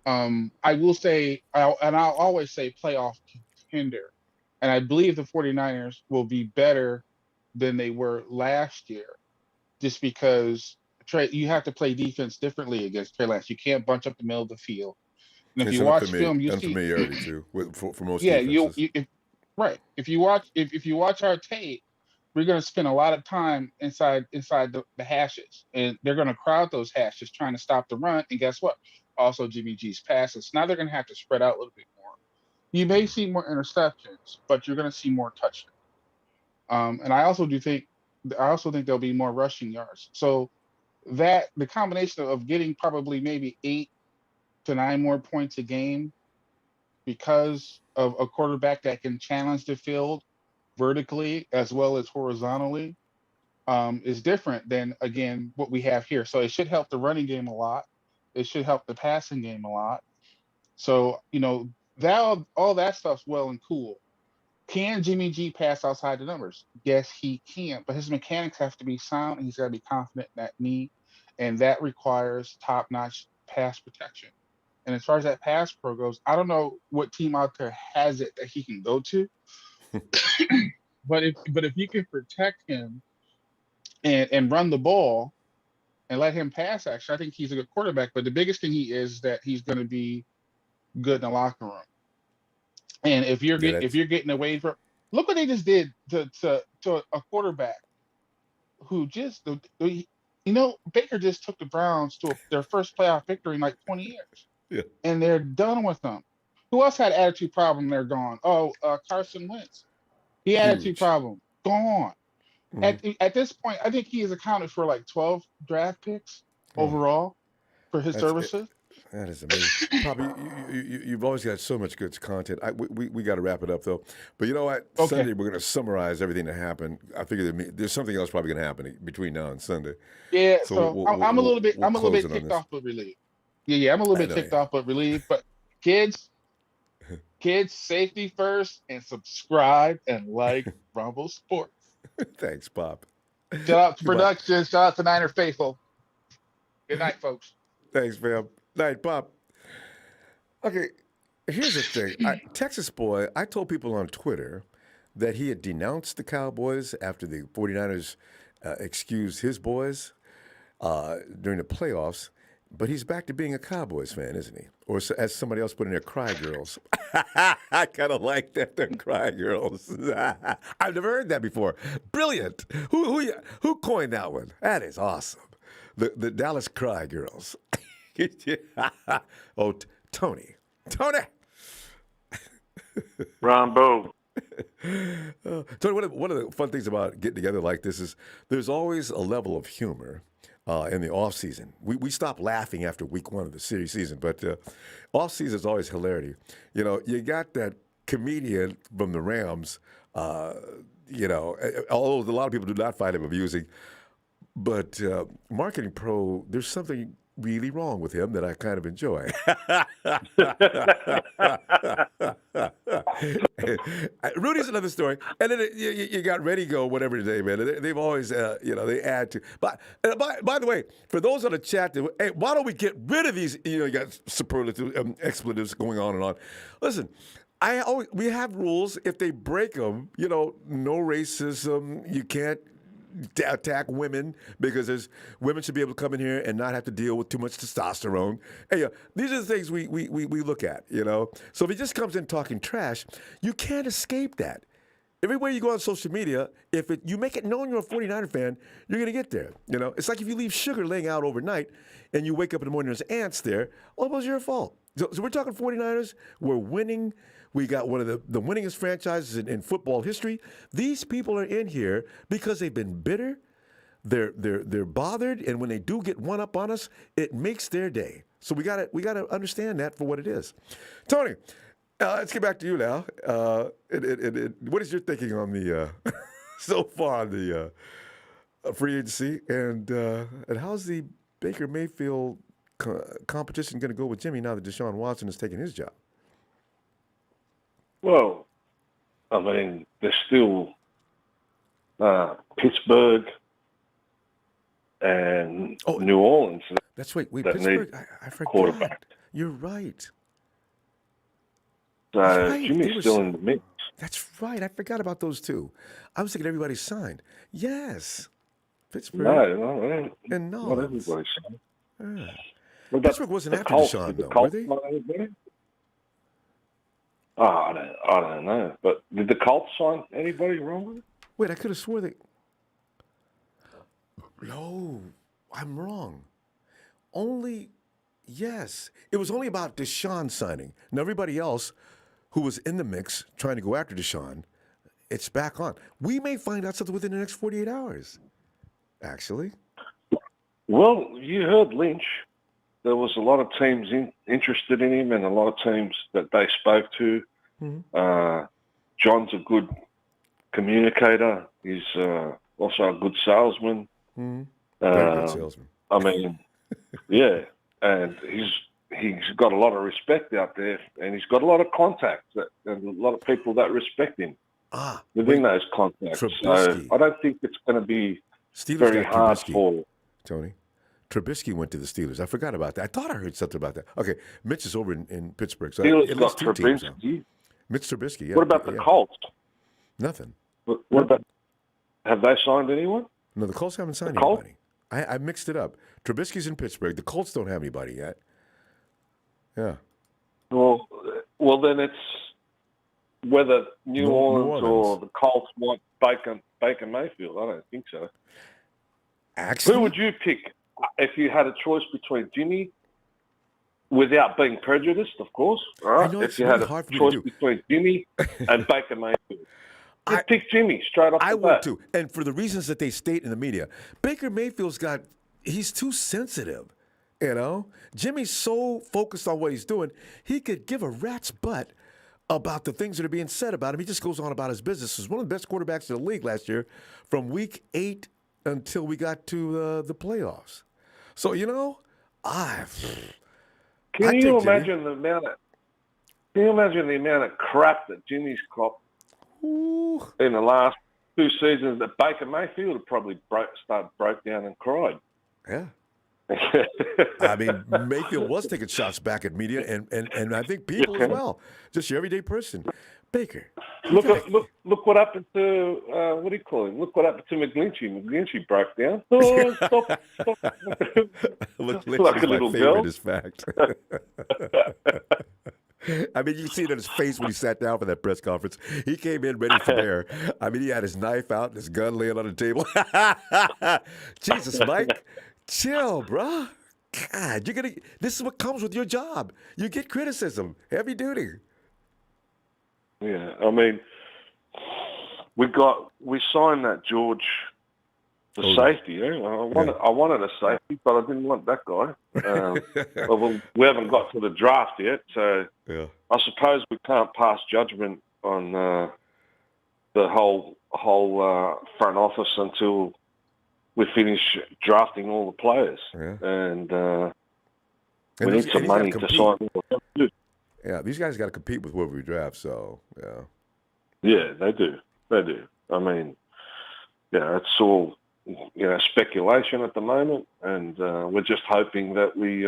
I will say, I'll always say playoff contender. And I believe the 49ers will be better than they were last year just because you have to play defense differently against Trey Lance. You can't bunch up the middle of the field. And if It's you watch film, you see unfamiliarity too for most yeah, defenses. right. If you watch our tape, we're going to spend a lot of time inside the hashes, and they're going to crowd those hashes trying to stop the run. And guess what? Also, Jimmy G's passes. Now they're going to have to spread out a little bit more. You may see more interceptions, but you're going to see more touchdowns. And I also think there'll be more rushing yards. So that the combination of getting probably maybe 8 to 9 more points a game because of a quarterback that can challenge the field vertically as well as horizontally is different than, again, what we have here. So it should help the running game a lot. It should help the passing game a lot. So, that all that stuff's well and cool. Can Jimmy G pass outside the numbers? Yes, he can, but his mechanics have to be sound and he's got to be confident in that knee. And that requires top-notch pass protection. And as far as that pass pro goes, I don't know what team out there has it that he can go to. But if you can protect him and run the ball and let him pass action, I think he's a good quarterback. But the biggest thing he is that he's going to be good in the locker room. And if you're getting away from, look what they just did to a quarterback who just Baker just took the Browns to their first playoff victory in like 20 years. Yeah. And they're done with them. Who else had attitude problem? They're gone. Oh, Carson Wentz. He had attitude problem. Gone. Mm-hmm. At this point, I think he has accounted for like 12 draft picks overall for his services. That is amazing. Poppy, you've always got so much good content. We got to wrap it up, though. But you know what? Okay. Sunday, we're going to summarize everything that happened. I figure there's something else probably going to happen between now and Sunday. Yeah, so I'm a little bit ticked off but relieved. Yeah, I'm a little bit ticked off but relieved. But kids, safety first, and subscribe and like Ronbo Sports. Thanks, Pop. Shout out to production. Shout out to Niner Faithful. Good night, folks. Thanks, fam. Night, Pop. Okay, here's the thing. Texas boy, I told people on Twitter that he had denounced the Cowboys after the 49ers excused his boys during the playoffs, but he's back to being a Cowboys fan, isn't he? Or as somebody else put in there, cry girls. I kind of like that, they're cry girls. I've never heard that before. Brilliant. Who coined that one? That is awesome. The Dallas Cry Girls. Oh, Tony. Ronbo. Tony, one of the fun things about getting together like this is there's always a level of humor in the off season. We stop laughing after week 1 of the series season, but off season is always hilarity. You got that comedian from the Rams. Although a lot of people do not find him amusing, but Marketing Pro, there's something really wrong with him that I kind of enjoy. Rudy's another story, and then you got Ready Go, whatever today, man. They've always, they add to. But by the way, for those on the chat, hey, why don't we get rid of these? You got superlatives, expletives going on and on. Listen. We have rules. If they break them, no racism. You can't attack women because women should be able to come in here and not have to deal with too much testosterone. Hey, these are the things we look at, So if he just comes in talking trash, you can't escape that. Everywhere you go on social media, if you make it known you're a 49er fan, you're going to get there. It's like if you leave sugar laying out overnight and you wake up in the morning and there's ants there, well, it was your fault. So we're talking 49ers. We're winning. We got one of the winningest franchises in football history. These people are in here because they've been bitter. They're bothered, and when they do get one up on us, it makes their day. So we gotta understand that for what it is. Tony, let's get back to you now. What is your thinking on the so far on the free agency, and how's the Baker Mayfield competition going to go with Jimmy now that Deshaun Watson has taken his job? Well, I mean, there's still Pittsburgh and New Orleans. That's right. Wait, that Pittsburgh? I forgot. Quarterback. You're right. So right. Jimmy's still in the mix. That's right. I forgot about those two. I was thinking everybody signed. Yes. Pittsburgh. No. And no. Not everybody signed. Well, Pittsburgh wasn't after Deshaun, though, were they? Oh, I don't know. But did the Colts sign anybody wrong with it? Wait, I could have swore they... No, I'm wrong. Yes. It was only about Deshaun signing. Now, everybody else who was in the mix trying to go after Deshaun, it's back on. We may find out something within the next 48 hours, actually. Well, you heard Lynch. There was a lot of teams interested in him and a lot of teams that they spoke to. Mm-hmm. John's a good communicator. He's also a good salesman. Mm-hmm. Very good salesman. I mean, yeah. And he's got a lot of respect out there, and he's got a lot of contacts and a lot of people that respect him within those contacts. Trubisky. So I don't think it's going to be Steelers very got hard Trubisky, for Tony. Trubisky went to the Steelers. I forgot about that. I thought I heard something about that. Okay, Mitch is over in Pittsburgh. So Steelers at got least two teams now. Trubisky. Mitch Trubisky, yeah. What about the Colts? Nothing. What about? Have they signed anyone? No, the Colts haven't signed anybody. I mixed it up. Trubisky's in Pittsburgh. The Colts don't have anybody yet. Yeah. Well, then it's whether New Orleans or the Colts want Baker Mayfield. I don't think so. Actually, who would you pick if you had a choice between Jimmy, without being prejudiced, of course? All right. If you had a choice between Jimmy and Baker Mayfield. I pick Jimmy straight off the bat. I would too, and for the reasons that they state in the media. Baker Mayfield's he's too sensitive, Jimmy's so focused on what he's doing, he could give a rat's butt about the things that are being said about him. He just goes on about his business. He was one of the best quarterbacks in the league last year from week 8 until we got to the playoffs. So, Can you imagine the amount of crap that Jimmy's copped in the last 2 seasons that Baker Mayfield had probably broke down and cried? Yeah. I mean, Mayfield was taking shots back at media and I think people as well. Just your everyday person. Baker. Look what happened to what do you call him? Look what happened to McGlinchey. McGlinchey broke down. Oh, stop. McGlinchey's like a my little favorite girl. is fact. I mean, you see it on his face when he sat down for that press conference. He came in ready for air. I mean, he had his knife out and his gun laying on the table. Jesus, Mike, chill, bro. God, this is what comes with your job. You get criticism, heavy duty. Yeah, I mean, we signed that George, the safety. I wanted a safety, but I didn't want that guy. We haven't got to the draft yet, so I suppose we can't pass judgment on the whole front office until we finish drafting all the players. Yeah. And We need some money to sign more. Yeah, these guys got to compete with whoever we draft. So yeah. Yeah, they do. They do. I mean, yeah, it's all speculation at the moment, and we're just hoping that we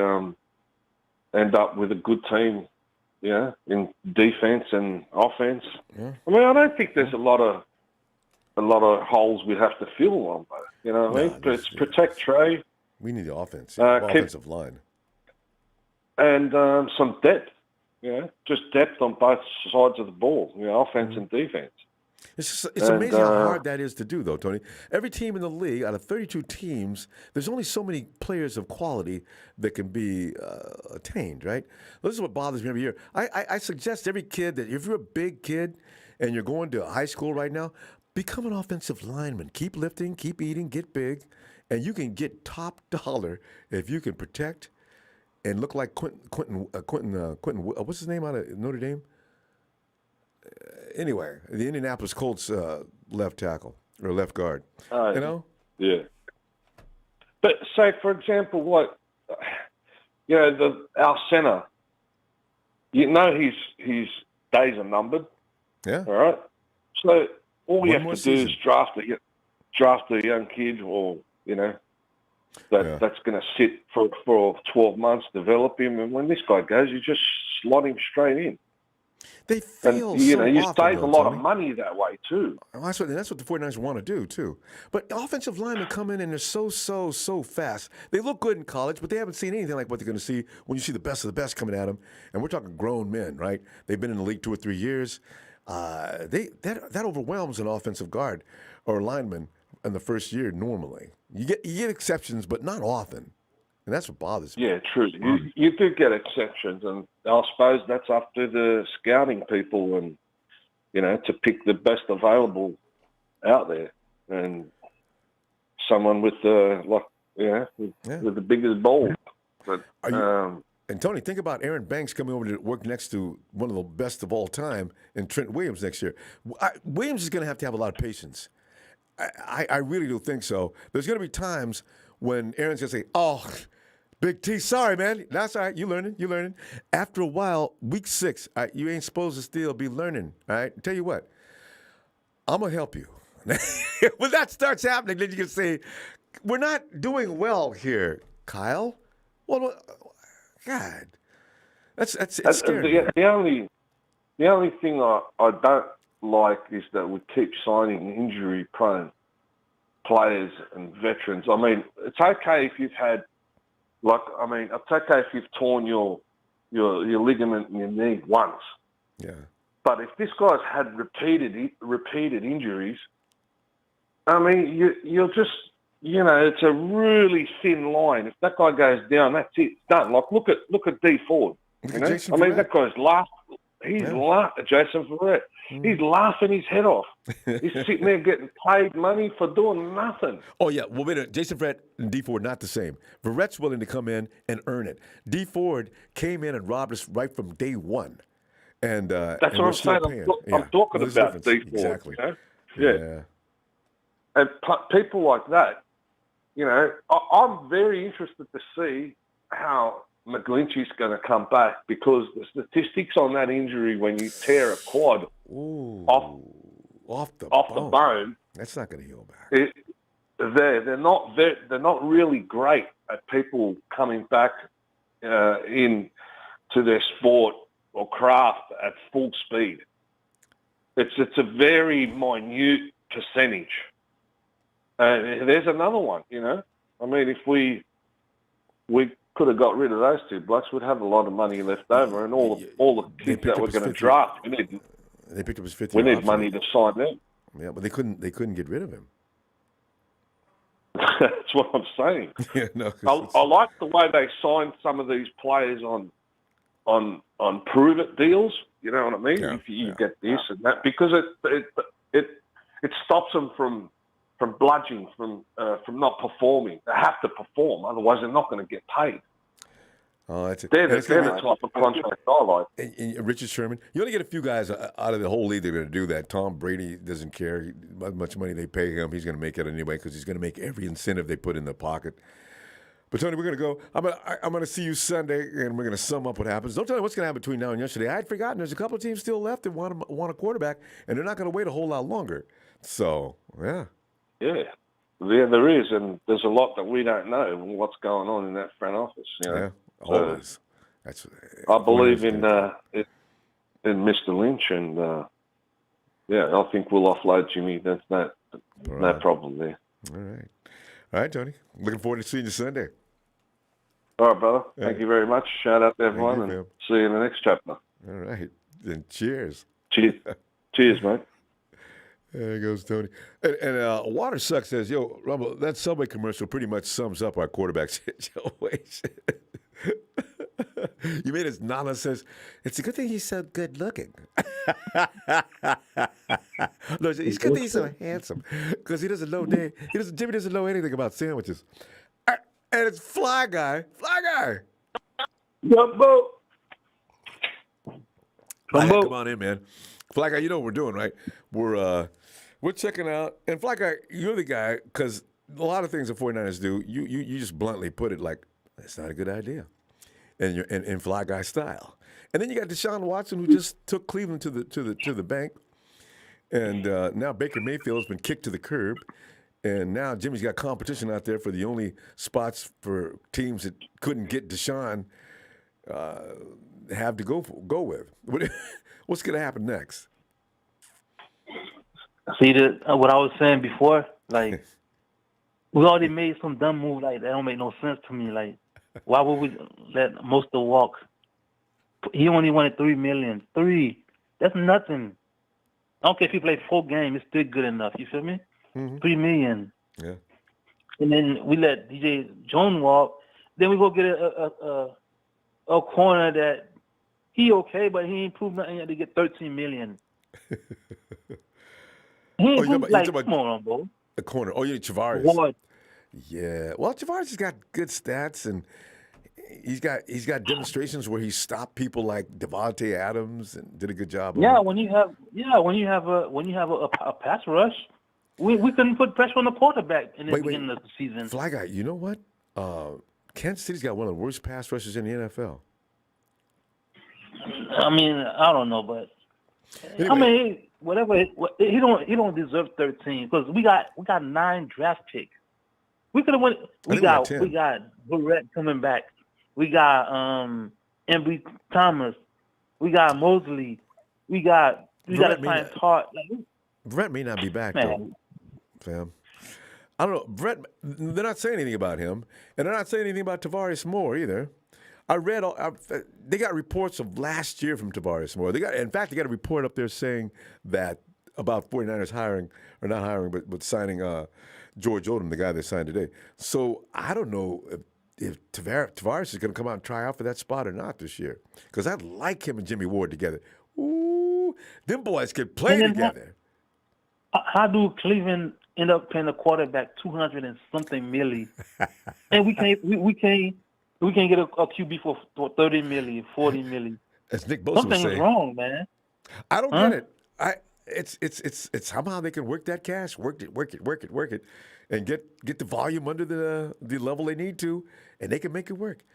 end up with a good team. Yeah, in defense and offense. Yeah. I mean, I don't think there's a lot of holes we have to fill on. You know what I mean? It's protect Trey. We need the offense, offensive line, and some depth. Yeah, just depth on both sides of the ball. Offense and defense. It's amazing how hard that is to do, though, Tony. Every team in the league, out of 32 teams, there's only so many players of quality that can be attained, right? This is what bothers me every year. I suggest every kid that if you're a big kid and you're going to high school right now, become an offensive lineman. Keep lifting, keep eating, get big, and you can get top dollar if you can protect and look like Quentin. What's his name out of Notre Dame? Anyway, the Indianapolis Colts left tackle or left guard. Yeah. But say, for example, our center. His days are numbered. Yeah. All right. So all you have to do is draft a young kid, or that's going to sit for 12 months, develop him, and when this guy goes, you just slot him straight in. They fail you often, save a lot Tony. of money that way too. That's what the 49ers want to do too. But offensive linemen come in and they're so fast. They look good in college, but they haven't seen anything like what they're going to see when you see the best of the best coming at them. And we're talking grown men, right? They've been in the league 2 or 3 years. That overwhelms an offensive guard or lineman in the first year normally. You get exceptions, but not often. And that's what bothers me. Yeah, true. You do get exceptions, and I suppose that's up to the scouting people and, to pick the best available out there. And someone with with the biggest ball. But, and Tony, think about Aaron Banks coming over to work next to one of the best of all time and Trent Williams next year. Williams is going to have a lot of patience. I really do think so. There's going to be times when Aaron's going to say, "Oh, Big T, sorry, man. That's all right. You learning. After a while, week 6, you ain't supposed to still be learning, all right? Tell you what, I'm going to help you." When that starts happening, then you can say, "We're not doing well here, Kyle." Well, God, that's scary. The only thing I don't like is that we keep signing injury-prone players and veterans. I mean, it's okay if you've had, it's okay if you've torn your ligament in your knee once. Yeah. But if this guy's had repeated injuries, I mean, you're just, it's a really thin line. If that guy goes down, that's it. It's done. Like, look at D Ford. That guy's laughing. He's laughing. Jason Verrett. He's laughing his head off. He's sitting there getting paid money for doing nothing. Oh, yeah. Well, wait a minute. Jason Verrett and D Ford, not the same. Verrett's willing to come in and earn it. D Ford came in and robbed us right from day one. And that's what I'm saying. I'm talking about D Ford. Exactly. Yeah. And people like that, I'm very interested to see how McGlinchey's going to come back, because the statistics on that injury, when you tear a quad off the bone, that's not going to heal back. They're not really great at people coming back into their sport or craft at full speed. It's a very minute percentage. And there's another one, I mean, if we could have got rid of those two blokes, we'd have a lot of money left over, and all the kids that we're going to draft, they picked up his 50. We need money to sign them. Yeah, but they couldn't get rid of him. That's what I'm saying. Yeah, no, I like the way they signed some of these players on prove it deals. You know what I mean? Yeah, if you get this and that, because it stops them from bludging, from not performing. They have to perform, otherwise they're not going to get paid. Oh, that's it. They're the type of contract I like. And Richard Sherman, you only get a few guys out of the whole league that are going to do that. Tom Brady doesn't care how much money they pay him. He's going to make it anyway, because he's going to make every incentive they put in the pocket. But Tony, we're gonna go. I'm gonna see you Sunday, and we're gonna sum up what happens. Don't tell me what's gonna happen between now and yesterday. I had forgotten. There's a couple of teams still left that want a quarterback, and they're not gonna wait a whole lot longer. So yeah. Yeah, there is, and there's a lot that we don't know what's going on in that front office. Yeah, always. I believe in Mr. Lynch, and I think we'll offload Jimmy. That's no problem there. All right, Tony. Looking forward to seeing you Sunday. All right, brother. Thank you very much. Shout out to everyone, and see you in the next chapter. All right, and cheers. Cheers, mate. There goes Tony. And Water Suck says, yo, Ronbo, that Subway commercial pretty much sums up our quarterback situation. You made his nonsense. It's a good thing he's so good looking. No, it's a good thing he's so handsome because Jimmy doesn't know anything about sandwiches. And it's Fly Guy. Ronbo. Come on in, man. Fly Guy, you know what we're doing, right? We're checking out, and Fly Guy, you're the guy, because a lot of things the 49ers do, you just bluntly put it like, that's not a good idea, and you're in Fly Guy style. And then you got Deshaun Watson, who just took Cleveland to the bank, and now Baker Mayfield's been kicked to the curb, and now Jimmy's got competition out there for the only spots for teams that couldn't get Deshaun have to go with. What's going to happen next? See, what I was saying before, like, we already made some dumb move like that. Don't make no sense to me. Like, why would we let Mostert walk? He only wanted $3 million. That's nothing. I don't care if he played 4 games. It's still good enough. You feel me? Mm-hmm. $3 million. Yeah. And then we let DJ Jones walk. Then we go get a corner that he okay, but he ain't proved nothing yet to get $13 million. He ain't proved, come on, bro. The corner. Oh, yeah, Tavares. What? Yeah. Well, Tavares has got good stats, and he's got demonstrations where he stopped people like Devontae Adams and did a good job. When you have a pass rush, we couldn't put pressure on the quarterback in the beginning of the season. Fly Guy, you know what? Kansas City's got one of the worst pass rushes in the NFL. I mean, I don't know, but anyway. I mean, whatever. He don't deserve 13 because we got 9 draft picks. We could have won. We got Barrett coming back. We got Embry Thomas. We got Mosley. We got Jaquiski Tartt. Brett may not be back though, fam. I don't know. Brett. They're not saying anything about him, and they're not saying anything about Tavares Moore either. I read they got reports of last year from Tavares Moore. In fact, they got a report up there saying that about 49ers but signing George Odom, the guy they signed today. So I don't know if Tavares is going to come out and try out for that spot or not this year, because I like him and Jimmy Ward together. Ooh, them boys could play together. How do Cleveland end up paying the quarterback $200 and something million, and we can't get a QB for $30 million, $40 million? As Nick Bosa was saying, something's wrong, man. I don't get it. It's somehow they can work that cash, work it, and get the volume under the level they need to, and they can make it work.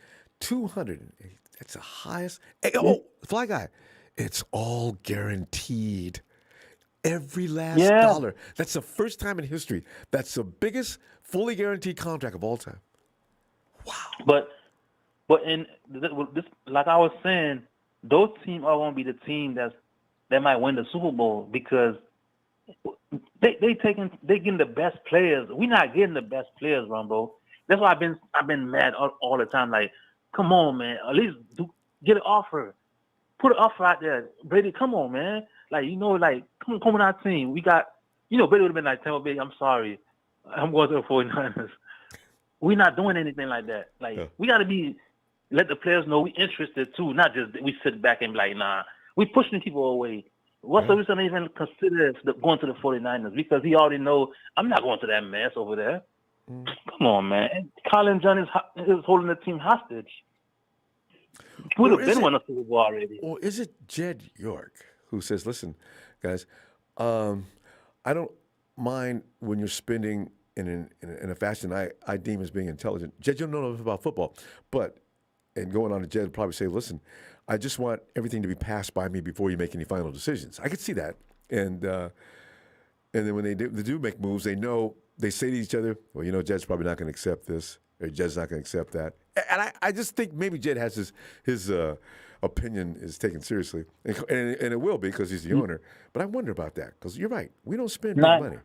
208. That's the highest. Hey, Fly Guy, it's all guaranteed. Every last dollar. That's the first time in history. That's the biggest fully guaranteed contract of all time. Wow. But in this, like I was saying, those teams are going to be the team that might win the Super Bowl because they getting the best players. We're not getting the best players, Ronbo. That's why I've been mad all the time. Like, come on, man. At least get an offer. Put an offer out there. Brady, come on, man. Like, come on our team. We got, Brady would have been like, tell Brady, I'm sorry. I'm going to the 49ers. We're not doing anything like that. Like, we got to let the players know we interested too, not just we sit back and be like, nah. We pushing people away. What's the reason to even consider going to the 49ers? Because he already know I'm not going to that mess over there. Come on, man. And Colin John is holding the team hostage. Would have been won a Super Bowl already. Or is it Jed York who says, listen, guys, I don't mind when you're spending in a fashion I deem as being intelligent. Jed, you don't know enough about football, and going on to Jed would probably say, listen, I just want everything to be passed by me before you make any final decisions. I could see that. And then when they do make moves, they say to each other, well, Jed's probably not going to accept this, or Jed's not going to accept that. And I just think maybe Jed has his opinion is taken seriously, and it will be because he's the owner. But I wonder about that because you're right. We don't spend big money.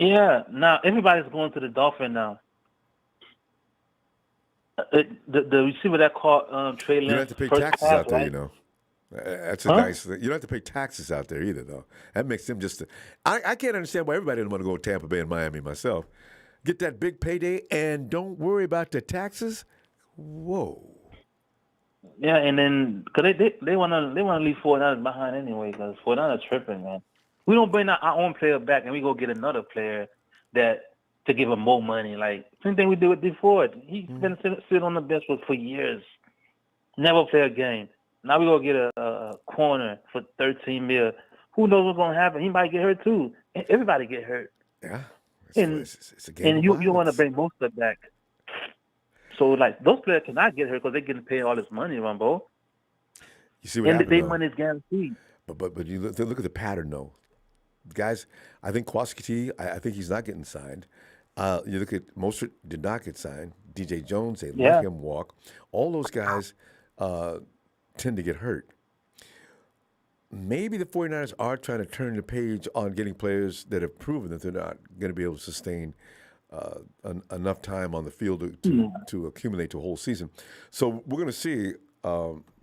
Yeah, now everybody's going to the Dolphin now. The receiver that caught Trey Lance. You don't have to pay taxes out there, right? That's a nice thing. You don't have to pay taxes out there either, though. That makes them just. I can't understand why everybody doesn't want to go to Tampa Bay and Miami. Myself, get that big payday and don't worry about the taxes. Whoa. Yeah, and then because they want to leave 49ers behind anyway because 49ers tripping, man. We don't bring our own player back and we go get another player to give him more money. Like same thing we did with DeFord. He's been sitting on the bench for years, never play a game. Now we gonna get a corner for $13 million. Who knows what's gonna happen? He might get hurt too. Everybody get hurt. Yeah, it's a game. And you want to bring most of it back. So like those players cannot get hurt because they're getting paid all this money, Ronbo. You see what happened? And their money is guaranteed. But you look at the pattern though. Guys, I think Jaquiski Tartt, I think he's not getting signed. You look at Mostert did not get signed. DJ Jones, they let him walk. All those guys tend to get hurt. Maybe the 49ers are trying to turn the page on getting players that have proven that they're not going to be able to sustain enough time on the field to accumulate to a whole season. So we're going to see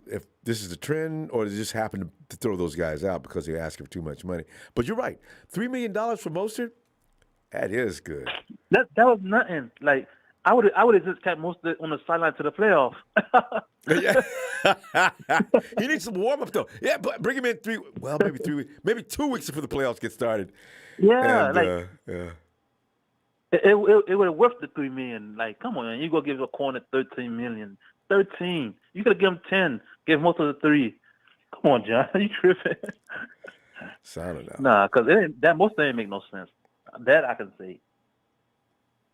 if this is a trend or they just happen to throw those guys out because they're asking for too much money. But you're right. $3 million for Mostert, that is good. That was nothing. Like I would have just kept Mostert on the sideline to the playoff. He needs some warm up though. Yeah, but bring him in maybe 3 weeks, maybe 2 weeks before the playoffs get started. Yeah, It would have worth the $3 million. Like, come on, man, you go give a corner $13 million. 13. You could have given him 10. Give most of the 3. Come on, John, you tripping? Sounded out. Nah, because that most didn't make no sense. That I can say.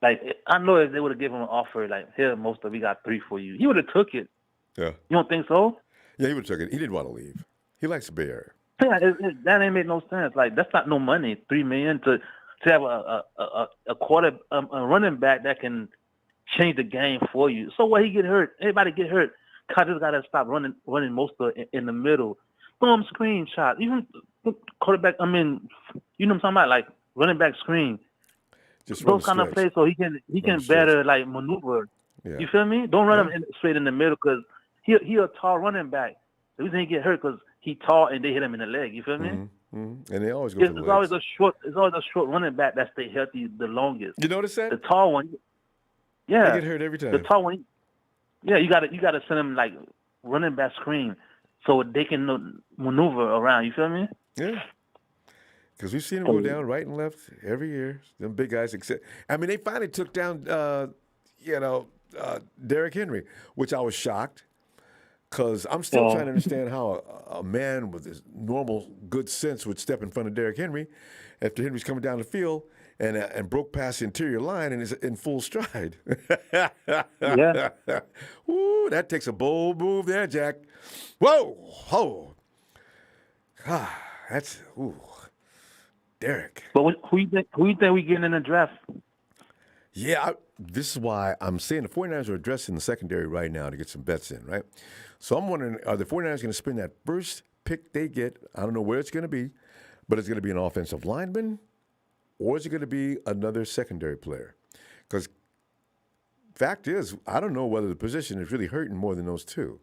Like, I know if they would have given him an offer, like, here, most of we got 3 for you. He would have took it. Yeah. You don't think so? Yeah, he would have took it. He didn't want to leave. He likes the Bay Area. Yeah, that ain't make no sense. Like, that's not no money. $3 million to have a running back that can change the game for you. So what? He get hurt. Everybody get hurt. Kyle just gotta stop running most of it in the middle. Throw him screen shot. Even quarterback. I mean, you know what I'm talking about? Like running back screen. Just those kind of plays so he can better like maneuver. Yeah. You feel me? Don't run him straight in the middle because he a tall running back. The reason he get hurt because he tall and they hit him in the leg. You feel me? Mm-hmm. Mm-hmm. And they always go. It's always a short running back that stay healthy the longest. You notice that? The tall one. Yeah. They get hurt every time. The tall one. Yeah, you gotta send them like running back screen so they can maneuver around. You feel me? Yeah. Because we've seen them go down right and left every year. Them big guys, they finally took down, Derrick Henry, which I was shocked. Because I'm still trying to understand how a man with his normal good sense would step in front of Derrick Henry after Henry's coming down the field and broke past the interior line and is in full stride. Yeah. Ooh, that takes a bold move there, Jack. Whoa. Derrick. But who you think we getting in the draft? Yeah, this is why I'm saying the 49ers are addressing the secondary right now to get some bets in, right? So I'm wondering, are the 49ers going to spend that first pick they get? I don't know where it's going to be, but it's going to be an offensive lineman, or is it going to be another secondary player? Because fact is, I don't know whether the position is really hurting more than those two.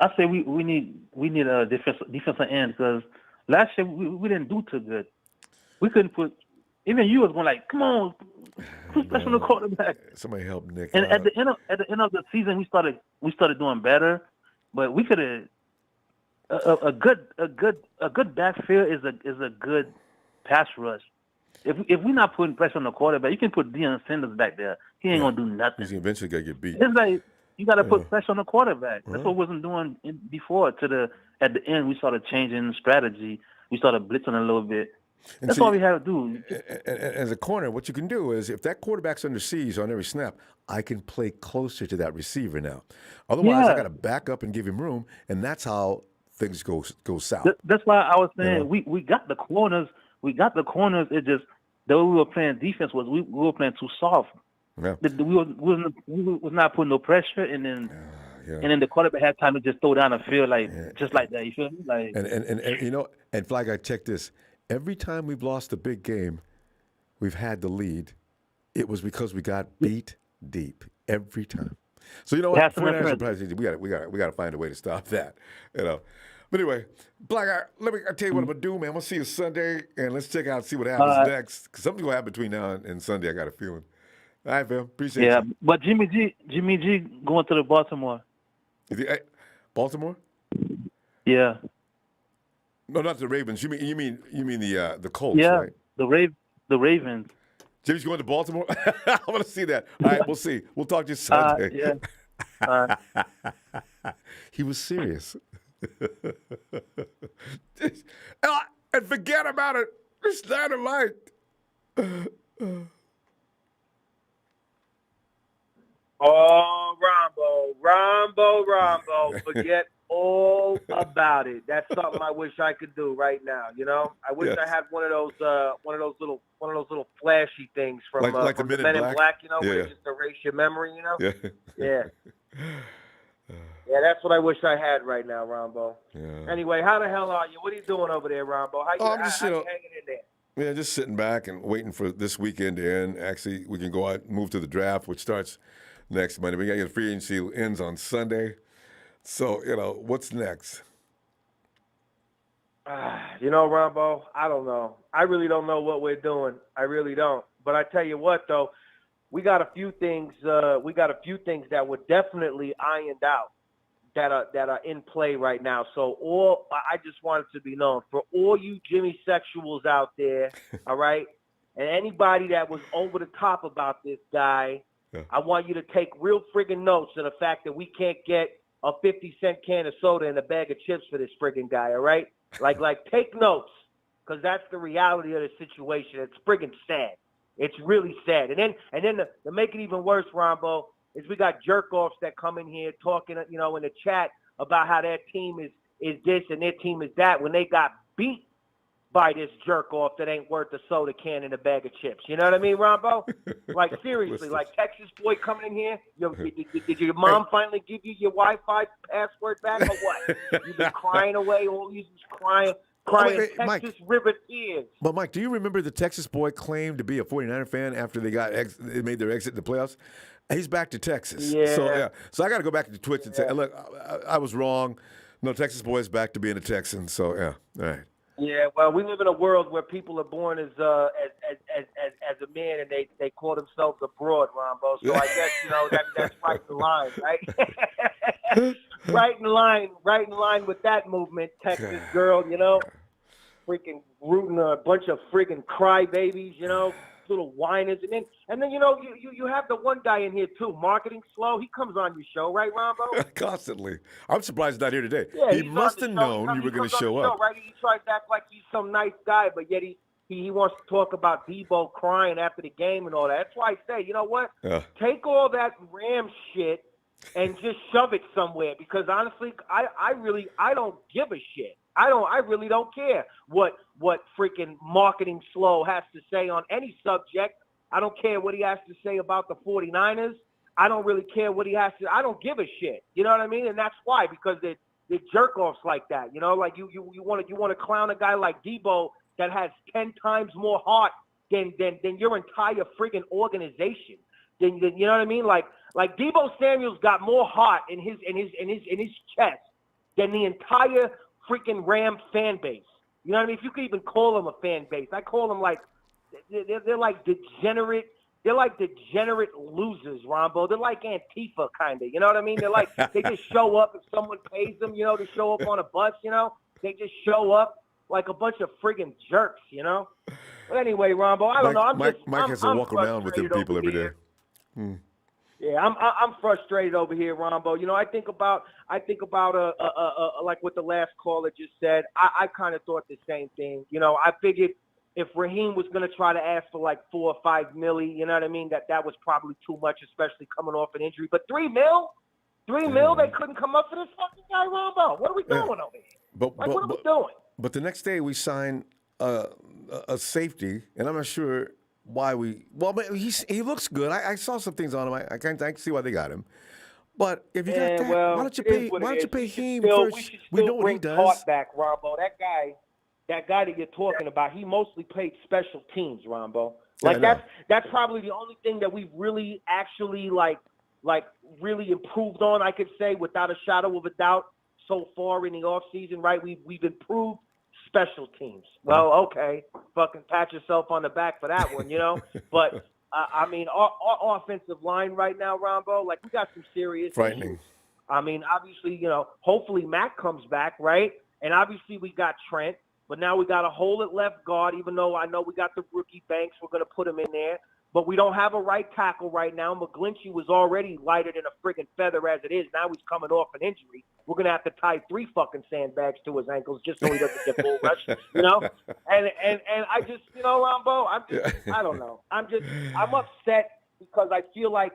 I say we need a defensive end because last year we didn't do too good. We couldn't put. Even you was going like, come on, who's special quarterback? Somebody help Nick. And at the end of the season, we started doing better, but we could have a good backfield is a good pass rush. If we're not putting pressure on the quarterback, you can put Deion Sanders back there. He ain't gonna do nothing. He's eventually gonna get beat. It's like you got to put pressure on the quarterback. That's what we wasn't doing before. At the end, we started changing strategy. We started blitzing a little bit. And That's see, all we have to do. as a corner, what you can do is if that quarterback's under siege on every snap, I can play closer to that receiver now. Otherwise, I got Yeah. to back up and give him room, and that's how things go south. That's why I was You saying know? we got the corners. We got the corners. It just the way we were playing defense was we were playing too soft. Yeah. We was not putting no pressure, and then Yeah. and then the quarterback had time to just throw down the field just like that. You feel me? Like And you know, and Fly Guy, check this. Every time we've lost a big game, we've had the lead. It was because we got beat deep every time. So you know what? Pass interference. 49ers surprise. We got to find a way to stop that. You know. But anyway, Black Guy, I'll tell you what I'm gonna do, man. I'm gonna see you Sunday, and let's check out, see what happens next. Because something's gonna happen between now and Sunday. I got a feeling. All right, Phil. Appreciate yeah, you. but Jimmy G going to the Baltimore. Baltimore? Yeah. No, not the Ravens. You mean the Colts, Yeah, right? the Ravens. Jimmy's going to Baltimore. I want to see that. All right, we'll see. We'll talk to you Sunday. Yeah. He was serious. And forget about it. It's dynamite. Oh, Ronbo. Forget all about it. That's something I wish I could do right now. You know, I wish I had one of those little flashy things from like from the Men in Black. You know, where Yeah. you just erase your memory. You know. Yeah. Yeah. Yeah, that's what I wish I had right now, Ronbo. Yeah. Anyway, how the hell are you? What are you doing over there, Ronbo? How you, I'm just, how you hanging in there? Yeah, just sitting back and waiting for this weekend to end. Actually, we can go out and move to the draft, which starts next Monday. We got the free agency ends on Sunday. So, what's next? You know, Ronbo, I don't know. I really don't know what we're doing. I really don't. But I tell you what, though, we got a few things. That were definitely ironed out that are in play right now. So I just want it to be known for all you Jimmy sexuals out there, all right, and anybody that was over the top about this guy. Yeah. I want you to take real friggin' notes on the fact that we can't get a 50-cent can of soda and a bag of chips for this friggin' guy, all right? Like take notes, because that's the reality of the situation. It's friggin' sad. It's really sad. And then to make it even worse, Ronbo, is we got jerk-offs that come in here talking, in the chat about how their team is this and their team is that when they got beat by this jerk-off that ain't worth a soda can and a bag of chips. You know what I mean, Ronbo? Like, seriously, like Texas boy coming in here, did your mom finally give you your Wi-Fi password back or what? You've been crying away, all you just crying Texas Mike, River tears. But, Mike, do you remember the Texas boy claimed to be a 49er fan after they made their exit in the playoffs? He's back to Texas. Yeah. So I got to go back to Twitch and say, look, I was wrong. No, Texas boy is back to being a Texan. So, yeah, all right. Yeah, well, we live in a world where people are born as a man and they call themselves a broad, Ronbo. So I guess that's right in line, right? right in line with that movement, Texas girl. Freaking rooting a bunch of friggin' crybabies, little whiners, and then you have the one guy in here too, Marketing Slow. He comes on your show, right, Ronbo? Constantly. I'm surprised he's not here today. Yeah, he must have known you were going to show up. Right? He tries to act like he's some nice guy, but yet he wants to talk about Debo crying after the game and all that. That's why I say, you know what? Yeah. Take all that Ram shit and just shove it somewhere, because honestly, I don't give a shit. I really don't care what freaking Marketing Slow has to say on any subject. I don't care what he has to say about the 49ers. I don't really care what he has to. I don't give a shit. You know what I mean? And that's why, because they're jerk-offs like that. Like you want to clown a guy like Debo that has 10 times more heart than your entire friggin' organization. Then you know what I mean? Like Debo Samuel's got more heart in his chest than the entire freaking Ram fan base. You know what I mean? If you could even call them a fan base, I call them like they're like degenerate. They're like degenerate losers, Ronbo. They're like Antifa, kind of. You know what I mean? They're like they just show up if someone pays them, to show up on a bus. They just show up like a bunch of friggin' jerks. But anyway, Ronbo, I don't know. Mike has to walk around with them people every day. Yeah, I'm frustrated over here, Ronbo. I think about like what the last caller just said. I kind of thought the same thing. I figured if Raheem was going to try to ask for like $4 or $5 million, you know what I mean? That was probably too much, especially coming off an injury. But $3 million, they couldn't come up for this fucking guy, Ronbo. What are we doing over here? What are we doing? But the next day we signed a safety, and I'm not sure why we. Well, but he looks good. I saw some things on him. I can see why they got him. But if you got that, why don't you pay him first? We know what he does. Tartt back, Ronbo. That guy that you're talking about, he mostly played special teams, Ronbo. Like that's probably the only thing that we've really actually like really improved on, I could say, without a shadow of a doubt so far in the offseason, right? We've improved special teams. Well, okay, fucking pat yourself on the back for that one, you know? But I mean, our offensive line right now, Ronbo, like we got some serious frightening issues. I mean, obviously, you know, hopefully Mac comes back, right? And obviously we got Trent, but now we got a hole at left guard, even though I know we got the rookie Banks. We're going to put him in there. But we don't have a right tackle right now. McGlinchey was already lighter than a friggin' feather as it is. Now he's coming off an injury. We're going to have to tie 3 fucking sandbags to his ankles just so he doesn't get bull rushed, you know? And I just, you know, Ronbo, I don't know. I'm upset because I feel like,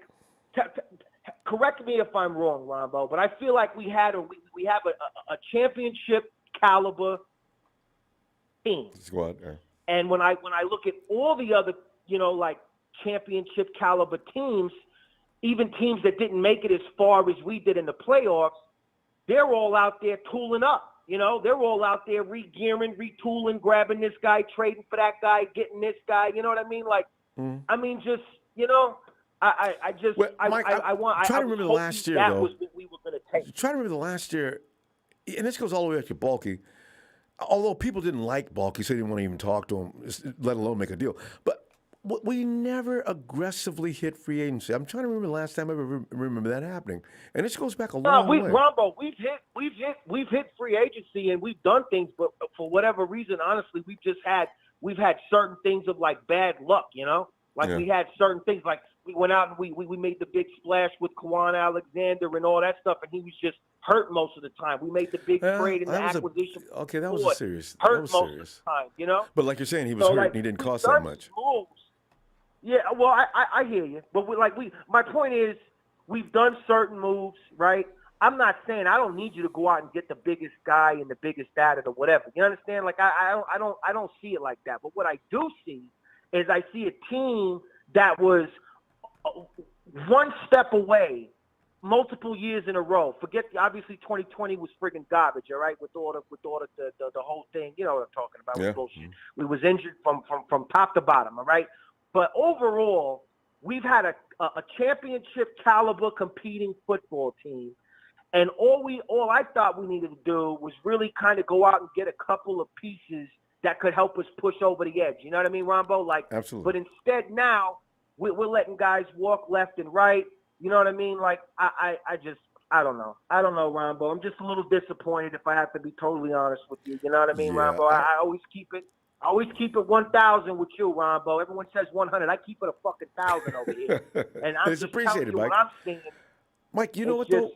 correct me if I'm wrong, Ronbo, but I feel like we have a championship caliber team. Squad, yeah. And when I look at all the other, you know, like championship caliber teams, even teams that didn't make it as far as we did in the playoffs, they're all out there tooling up. You know, they're all out there re-gearing, retooling, grabbing this guy, trading for that guy, getting this guy. You know what I mean? Like, I mean, just, you know, I was remember the last year, that though. was what we were going to take. Try to remember the last year, and this goes all the way back to Balky. Although people didn't like Balky, so they didn't want to even talk to him, let alone make a deal. But we never aggressively hit free agency. I'm trying to remember the last time I ever remember that happening, and this goes back a long way. Ronbo, we've hit free agency and we've done things, but for whatever reason, honestly, we've had certain things of like bad luck, you know. Like we had certain things, like we went out and we made the big splash with Kwan Alexander and all that stuff, and he was just hurt most of the time. We made the big trade in the acquisition. That was a serious. Hurt most of the time, you know. But like you're saying, he was hurt and he didn't cost that much. Moves. Yeah, well, I hear you, but my point is, we've done certain moves, right? I'm not saying I don't need you to go out and get the biggest guy and the biggest data or whatever. You understand? Like I don't see it like that. But what I do see is I see a team that was one step away multiple years in a row. Forget obviously 2020 was friggin' garbage, all right, with all the whole thing. You know what I'm talking about? Yeah. Bullshit. We was injured from top to bottom, all right? But overall, we've had a championship caliber competing football team. And all I thought we needed to do was really kind of go out and get a couple of pieces that could help us push over the edge. You know what I mean, Ronbo? Like, absolutely. But instead now we're letting guys walk left and right. You know what I mean? Like, I don't know. I don't know, Ronbo. I'm just a little disappointed if I have to be totally honest with you. You know what I mean, yeah, Ronbo? I always keep it 1,000 with you, Ronbo. Everyone says 100. I keep it a fucking 1,000 over here. And I'm it's just appreciated, telling you Mike. what I'm seeing. Mike, you know what though?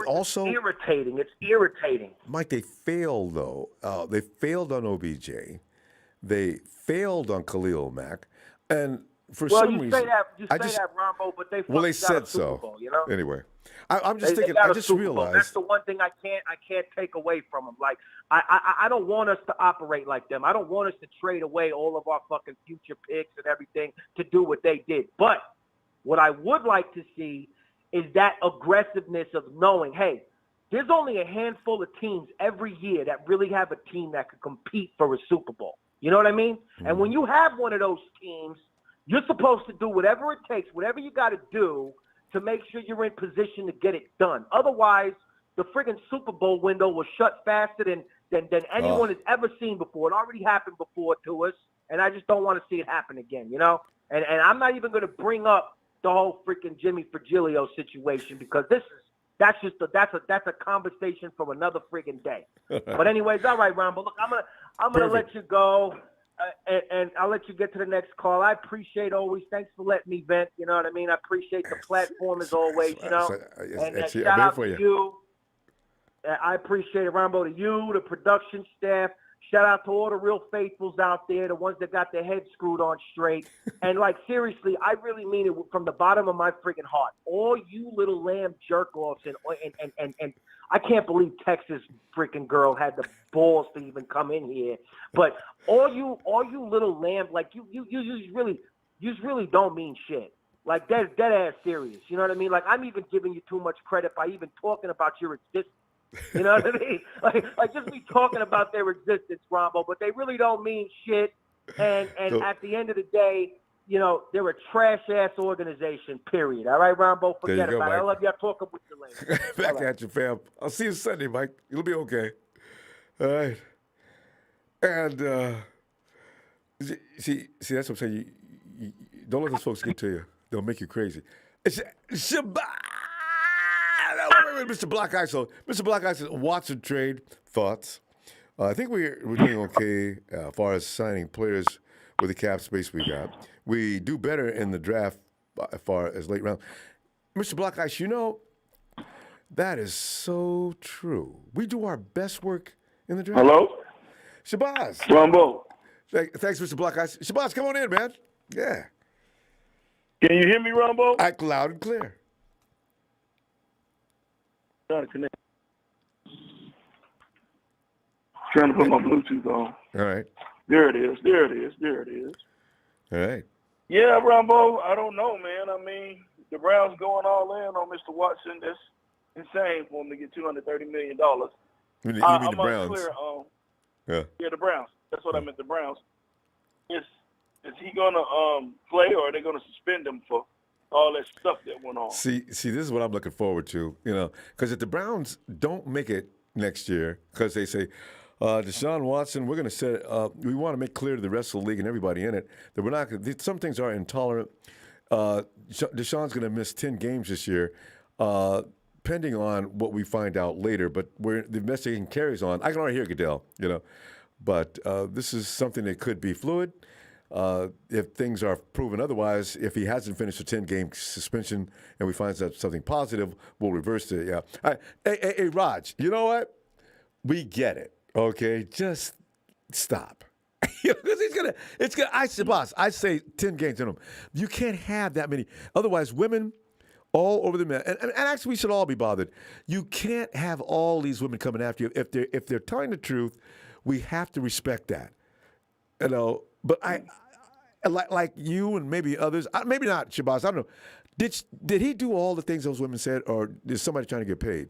Also irritating. It's irritating. Mike, they failed though. They failed on OBJ. They failed on Khalil Mack, and for some reason, you say that, Ronbo, but they said so. Bowl, you know? Anyway, I'm just thinking. I just realized that's the one thing I can't take away from them. Like I don't want us to operate like them. I don't want us to trade away all of our fucking future picks and everything to do what they did. But what I would like to see is that aggressiveness of knowing, hey, there's only a handful of teams every year that really have a team that could compete for a Super Bowl. You know what I mean? Mm-hmm. And when you have one of those teams, you're supposed to do whatever it takes, whatever you got to do to make sure you're in position to get it done. Otherwise, the friggin' Super Bowl window will shut faster than anyone has ever seen before. It already happened before to us, and I just don't want to see it happen again, you know? And I'm not even going to bring up the whole freaking Jimmy Frigilio situation because that's a conversation from another friggin' day. But anyways, all right, Ronbo. Look, I'm gonna let you go, and I'll let you get to the next call. I appreciate always. Thanks for letting me vent. You know what I mean? I appreciate the platform as always. You know, and shout out to you. I appreciate it, Ronbo, to you, the production staff, Shout out to all the real faithfuls out there, the ones that got their heads screwed on straight. And, like, seriously, I really mean it from the bottom of my freaking heart. All you little lamb jerk-offs and I can't believe Texas freaking girl had the balls to even come in here. But all you little lamb, like, you really don't mean shit. Like, dead ass serious. You know what I mean? Like, I'm even giving you too much credit by even talking about your existence. You know what I mean? Like just me talking about their existence, Ronbo, but they really don't mean shit. And So- at the end of the day, you know, they're a trash-ass organization, period. All right, Ronbo? There you Forget go, about it. I Mike. love y'all talking with you later. Back All right. at you, fam. I'll see you Sunday, Mike. You'll be okay. All right. And see, that's what I'm saying. You don't let those folks get to you. They'll make you crazy. It's Shabbat. Mr. Black Ice. So, Mr. Black Ice, Watson trade thoughts. I think we're doing okay as far as signing players with the cap space we got. We do better in the draft as far as late round. Mr. Black Ice, you know, that is so true. We do our best work in the draft. Hello? Shabazz. Ronbo. Thanks, Mr. Black Ice. Shabazz, come on in, man. Yeah. Can you hear me, Ronbo? Act loud and clear. Trying to connect. Trying to put my Bluetooth on. All right. There it is. All right. Yeah, Ronbo, I don't know, man. I mean, the Browns going all in on Mr. Watson. That's insane for him to get $230 million. You mean I'm the Browns. unclear on. Yeah. Yeah, the Browns. That's what I meant, the Browns. Is he going to play, or are they going to suspend him for all that stuff that went on? See, this is what I'm looking forward to, you know, because if the Browns don't make it next year, because they say, Deshaun Watson, we're going to set we want to make clear to the rest of the league and everybody in it that we're not going to, some things are intolerant. Deshaun's going to miss 10 games this year, pending on what we find out later, but the investigation carries on. I can already hear Goodell, you know, but this is something that could be fluid. If things are proven otherwise, if he hasn't finished a 10-game suspension and we find out something positive, we'll reverse it. Yeah. All right. Hey, Raj, you know what? We get it. Okay, just stop. Because I say 10 games in him. You can't have that many. Otherwise, women all over the map, and actually we should all be bothered. You can't have all these women coming after you. If they're telling the truth, we have to respect that. You know, but I like you and maybe others, maybe not Shabazz, I don't know. Did he do all the things those women said, or is somebody trying to get paid?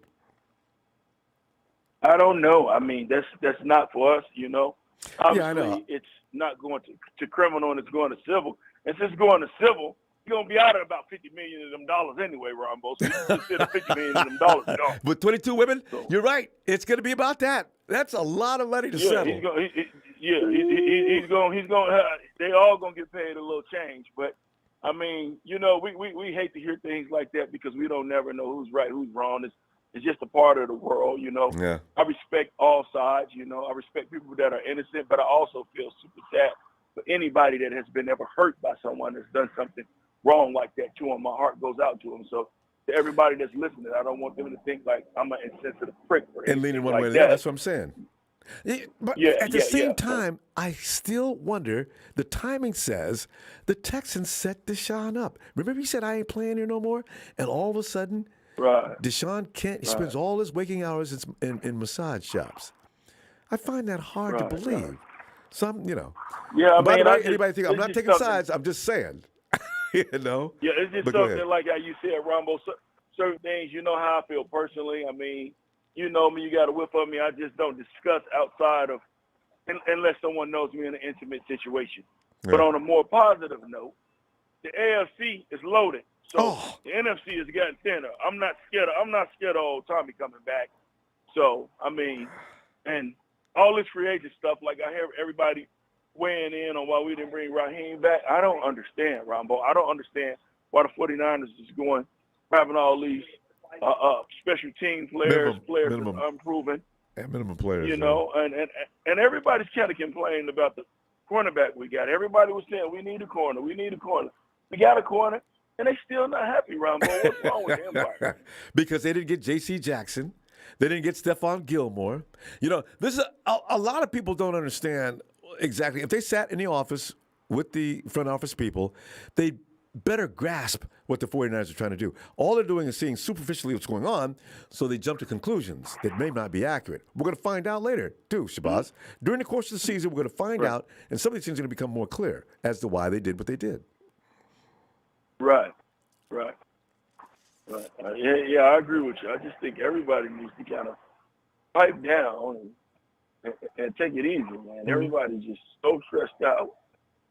I don't know. I mean, that's not for us, you know. Obviously, Yeah, I know. It's not going to criminal and it's going to civil. And since it's going to civil, you're going to be out of about $50 million of them dollars anyway, Ronbo. So you consider $50 million of them dollars gone. With 22 women, So- you're right. It's going to be about that. That's a lot of money to Yeah, settle. he's going. He's going. They all going to get paid a little change. But I mean, you know, we hate to hear things like that because we don't never know who's right, who's wrong. It's just a part of the world, you know. Yeah. I respect all sides, you know. I respect people that are innocent, but I also feel super sad for anybody that has been ever hurt by someone that's done something wrong like that to them. My heart goes out to them. So to everybody that's listening, I don't want them to think like I'm an insensitive prick or And leaning one like way or the that. other. That's what I'm saying. But Yeah, at the same yeah. time, I still wonder, the timing says the Texans set Deshaun up. Remember he said, I ain't playing here no more? And all of a sudden, Right. Deshaun can't. He spends all his waking hours in massage shops. I find that hard to Right, believe. right. Some, you know. Yeah, I By mean, the way, I just- anybody think I'm it's not just taking something- sides? I'm just saying. You know. Yeah, it's just But go something ahead. like how you said, Ronbo. Certain things, you know how I feel personally. I mean, you know me. You got a whip on me. I just don't discuss outside of, unless someone knows me in an intimate situation. Yeah. But on a more positive note, the AFC is loaded. So Oh. the NFC has gotten thinner. I'm not scared of old Tommy coming back. So I mean, and all this free agent stuff, like I hear everybody weighing in on why we didn't bring Raheem back. I don't understand, Ronbo. I don't understand why the 49ers is having all these special team players Minimum. that's unproven, At minimum players. you know, and everybody's kind of complaining about the cornerback we got. Everybody was saying we need a corner. We got a corner. And they still not happy, Ronbo. What's wrong with them? Because they didn't get J.C. Jackson. They didn't get Stephon Gilmore. You know, this is a lot of people don't understand exactly. If they sat in the office with the front office people, they'd better grasp what the 49ers are trying to do. All they're doing is seeing superficially what's going on, so they jump to conclusions that may not be accurate. We're going to find out later, too, Shabazz. During the course of the season, we're going to find out, and some of these things are going to become more clear as to why they did what they did. Right. Yeah, I agree with you. I just think everybody needs to kind of pipe down and take it easy, man. Everybody's just so stressed out,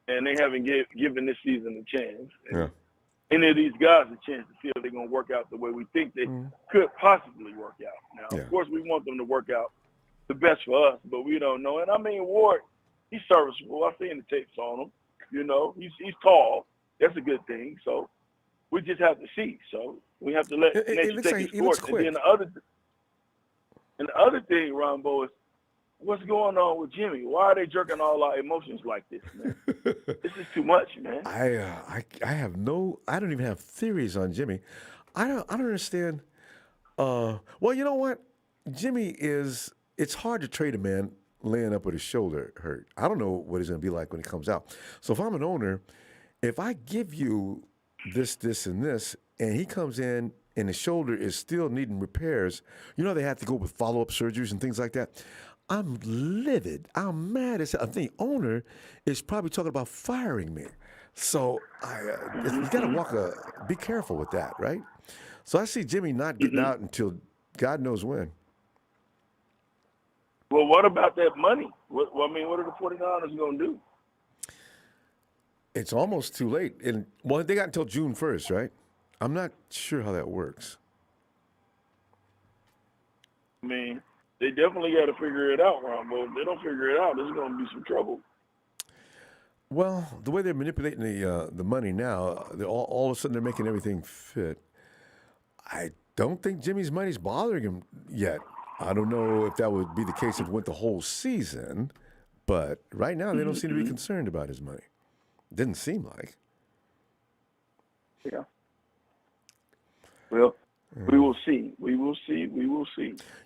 and they haven't given this season a chance. And any of these guys a chance to see if they're going to work out the way we think they could possibly work out. Now, of course, we want them to work out the best for us, but we don't know. And, I mean, Ward, he's serviceable. I've seen the tapes on him. You know, he's tall. That's a good thing. So we just have to see. So we have to let nature take its course. And then the other thing, Ronbo, is what's going on with Jimmy? Why are they jerking all our emotions like this, man? This is too much, man. I don't even have theories on Jimmy. I don't understand. Well, you know what? Jimmy it's hard to trade a man laying up with his shoulder hurt. I don't know what he's going to be like when he comes out. So if I'm an owner, if I give you this, and this, and he comes in and his shoulder is still needing repairs, you know they have to go with follow-up surgeries and things like that. I'm livid. I'm mad as hell. The owner is probably talking about firing me. So you got to be careful with that, right? So I see Jimmy not getting out until God knows when. Well, what about that money? What are the 49ers going to do? It's almost too late. They got until June 1st, right? I'm not sure how that works. I mean, they definitely got to figure it out, Ronbo. If they don't figure it out, there's going to be some trouble. Well, the way they're manipulating the money now, all of a sudden they're making everything fit. I don't think Jimmy's money's bothering him yet. I don't know if that would be the case if it went the whole season, but right now they don't seem to be concerned about his money. Didn't seem like. Yeah. Well, we will see. We will see.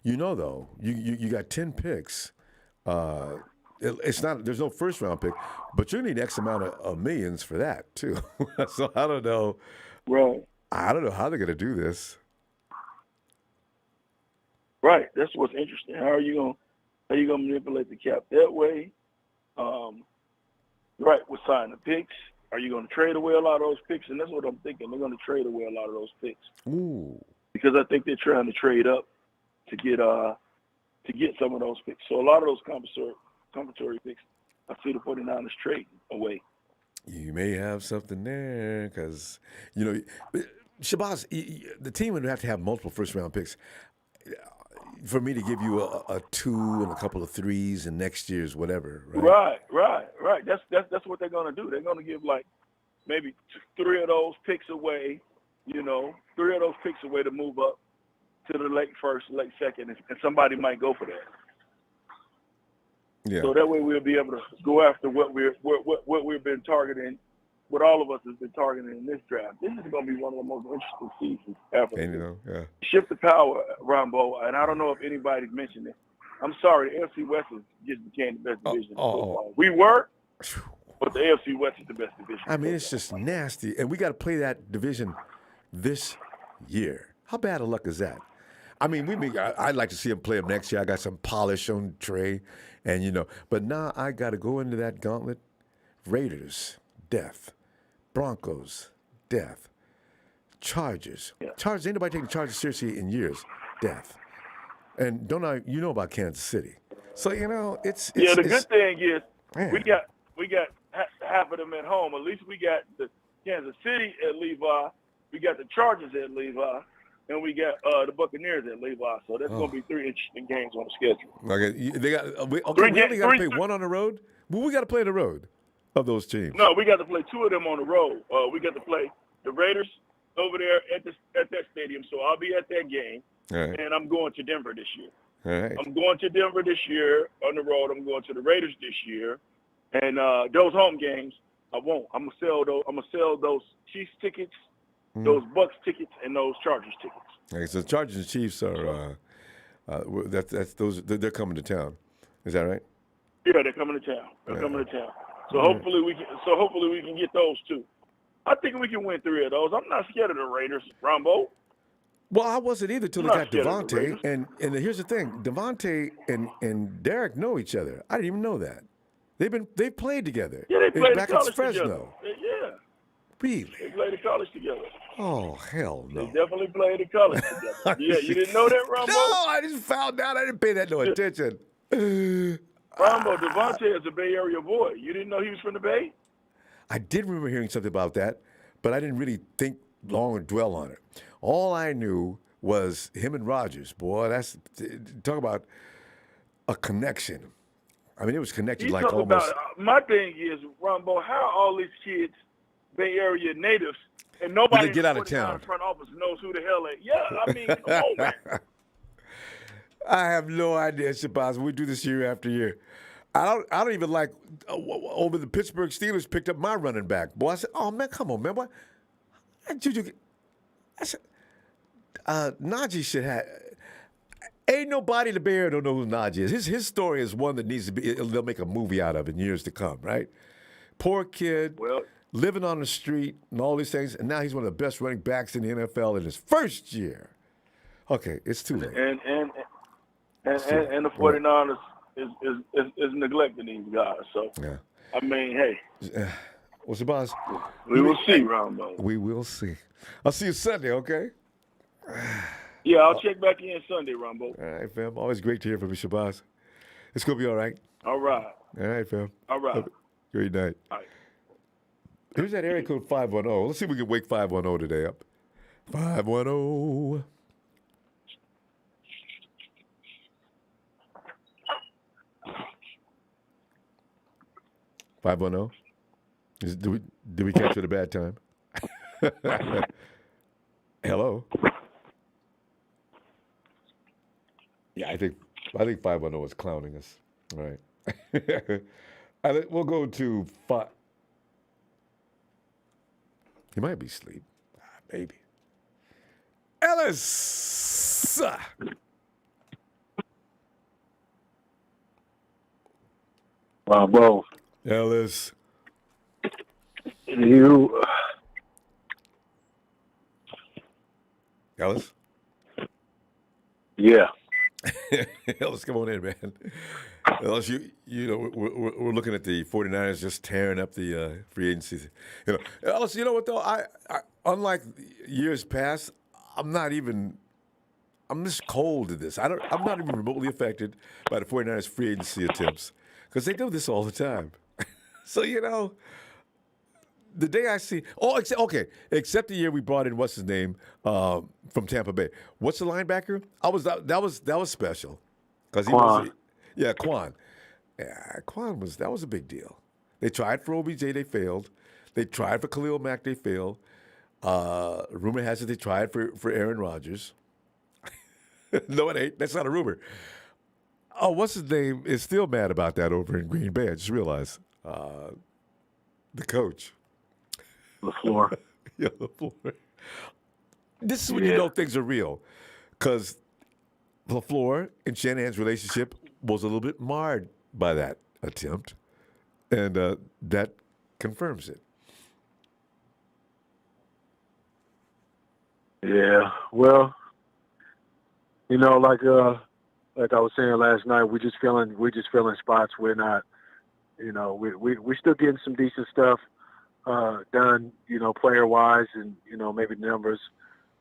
You know, though, you got 10 picks. It's not. There's no first round pick, but you need X amount of millions for that too. So I don't know. Right. I don't know how they're going to do this. Right. That's what's interesting. How are you gonna manipulate the cap that way? Right. With signing the picks. Are you going to trade away a lot of those picks? And that's what I'm thinking. They're going to trade away a lot of those picks. Ooh. Because I think they're trying to trade up to get some of those picks. So a lot of those compensatory picks, I see the 49ers trading away. You may have something there because, you know, Shabazz, the team would have to have multiple first-round picks. For me to give you a 2 and a couple of 3s and next year's whatever, right? Right. That's what they're going to do. They're going to give like maybe 3 of those picks away, 3 of those picks away to move up to the late first, late second, and somebody might go for that. Yeah. So that way we'll be able to go after what we've been targeting, what all of us has been targeting in this draft. This is going to be one of the most interesting seasons ever. Yeah. Shift the power, Ronbo, and I don't know if anybody's mentioned it. I'm sorry, the AFC West just became the best division in football. We were, but the AFC West is the best division. I mean, it's just nasty, and we got to play that division this year. How bad of luck is that? I mean, I'd like to see him play him next year. I got some polish on Trey, and but now I got to go into that gauntlet. Raiders, death. Broncos, death. Chargers. Yeah. Chargers, ain't nobody taking the Chargers seriously in years. Death. And you know about Kansas City. So, it's the good thing is man. we got half of them at home. At least we got the Kansas City at Levi. We got the Chargers at Levi. And we got the Buccaneers at Levi. So that's going to be 3 interesting games on the schedule. Okay, we only got to play one on the road? Well, we got to play the road of those teams. No, we got to play 2 of them on the road. We got to play the Raiders over there at that stadium. So I'll be at that game. All right. And I'm going to Denver this year. All right. I'm going to Denver this year on the road. I'm going to the Raiders this year. And those home games, I won't. I'm gonna sell those Chiefs tickets, those Bucks tickets, and those Chargers tickets. Okay, so Chargers and Chiefs are That's those. They're coming to town. Is that right? Yeah, they're coming to town. They're coming to town. So hopefully we can get those two. I think we can win 3 of those. I'm not scared of the Raiders, Ronbo. Well, I wasn't either till they I'm got not scared of the Devontae. Raiders. And here's the thing: Devontae and Derek know each other. I didn't even know that. They've played together. Yeah, they played back in college at Fresno. together. Yeah, Really? they played in college together. Oh hell They no! definitely played in college together. Yeah, you didn't know that, Ronbo? No, I just found out. I didn't pay that no attention. Ronbo, Devontae is a Bay Area boy. You didn't know he was from the Bay? I did remember hearing something about that, but I didn't really think long or dwell on it. All I knew was him and Rogers. Boy, that's talk about a connection. I mean, it was connected You like talk almost. about, my thing is, Ronbo, how all these kids, Bay Area natives, and nobody Did they get out of in the town? front office knows who the hell they. Yeah, I mean, come on, man. I have no idea, Shabazz. We do this year after year. I don't even like over the Pittsburgh Steelers picked up my running back. Boy, I said, "Oh man, come on, man! What? I said, Najee should have. Ain't nobody in the Bay Area don't know who Najee is. His story is one that needs to be. They'll make a movie out of in years to come, right? Poor kid, Well, living on the street and all these things, and now he's one of the best running backs in the NFL in his first year. Okay, it's too late. and the 49ers is neglecting these guys. So, Yeah. I mean, hey, What's the boss? we will see, Ronbo. We will see. I'll see you Sunday, okay? Yeah, I'll check back in Sunday, Ronbo. All right, fam. Always great to hear from you, Shabazz. It's going to be all right. All right. All right, fam. All right. Have a great night. All right. Here's that area code 510. Let's see if we can wake 510 today up. 510. Did we catch you at a bad time? Hello. Yeah, I think 510 is clowning us. All right. We'll go to 5. He might be asleep. Maybe. Ellis. Ronbo, Ellis. you. Ellis. Yeah. Ellis, come on in, man. Ellis, you know, we're looking at the 49ers just tearing up the free agency. You know, Ellis, you know what, though? I unlike years past, I'm just cold to this. I'm not even remotely affected by the 49ers free agency attempts because they do this all the time. So, you know, the day I see, except the year we brought in what's his name from Tampa Bay. What's the linebacker? That was special because he was, Quan. Yeah, Quan was a big deal. They tried for OBJ, they failed. They tried for Khalil Mack, they failed. Rumor has it they tried for Aaron Rodgers. No, it ain't. That's not a rumor. Oh, what's his name is still mad about that over in Green Bay. I just realized the coach. LaFleur. Yeah, LaFleur. This is when you know things are real. Because LaFleur and Shanahan's relationship was a little bit marred by that attempt. And that confirms it. Yeah. Well, you know, like I was saying last night, we're just filling spots. We're not, you know, we're still getting some decent stuff done, you know, player wise, and you know, maybe numbers,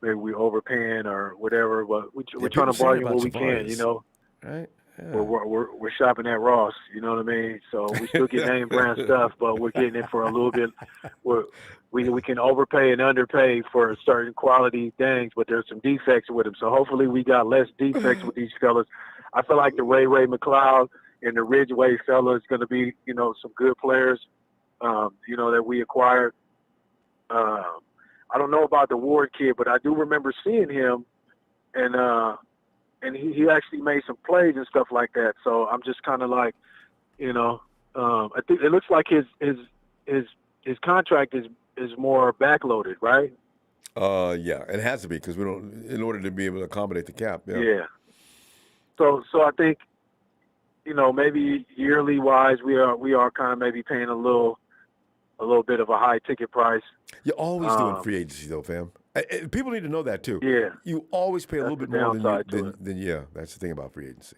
maybe we overpaying or whatever. But we're trying to bargain what we can, you know. Right. Yeah. We're shopping at Ross, you know what I mean? So we still get name brand stuff, but we're getting it for a little bit. We can overpay and underpay for certain quality things, but there's some defects with them. So hopefully we got less defects with these fellas. I feel like the Ray McLeod and the Ridgeway fella is going to be, you know, some good players, you know, that we acquired. I don't know about the Ward kid, but I do remember seeing him, and he actually made some plays and stuff like that. So I'm just kind of like, you know, I think it looks like his contract is more backloaded, right? Yeah, it has to be because we don't, in order to be able to accommodate the cap. Yeah. So I think, maybe yearly wise, we are kind of maybe paying a little bit of a high ticket price. You're always doing free agency though, fam. People need to know that too. Yeah. You always pay a little bit the more downside than yeah. That's the thing about free agency.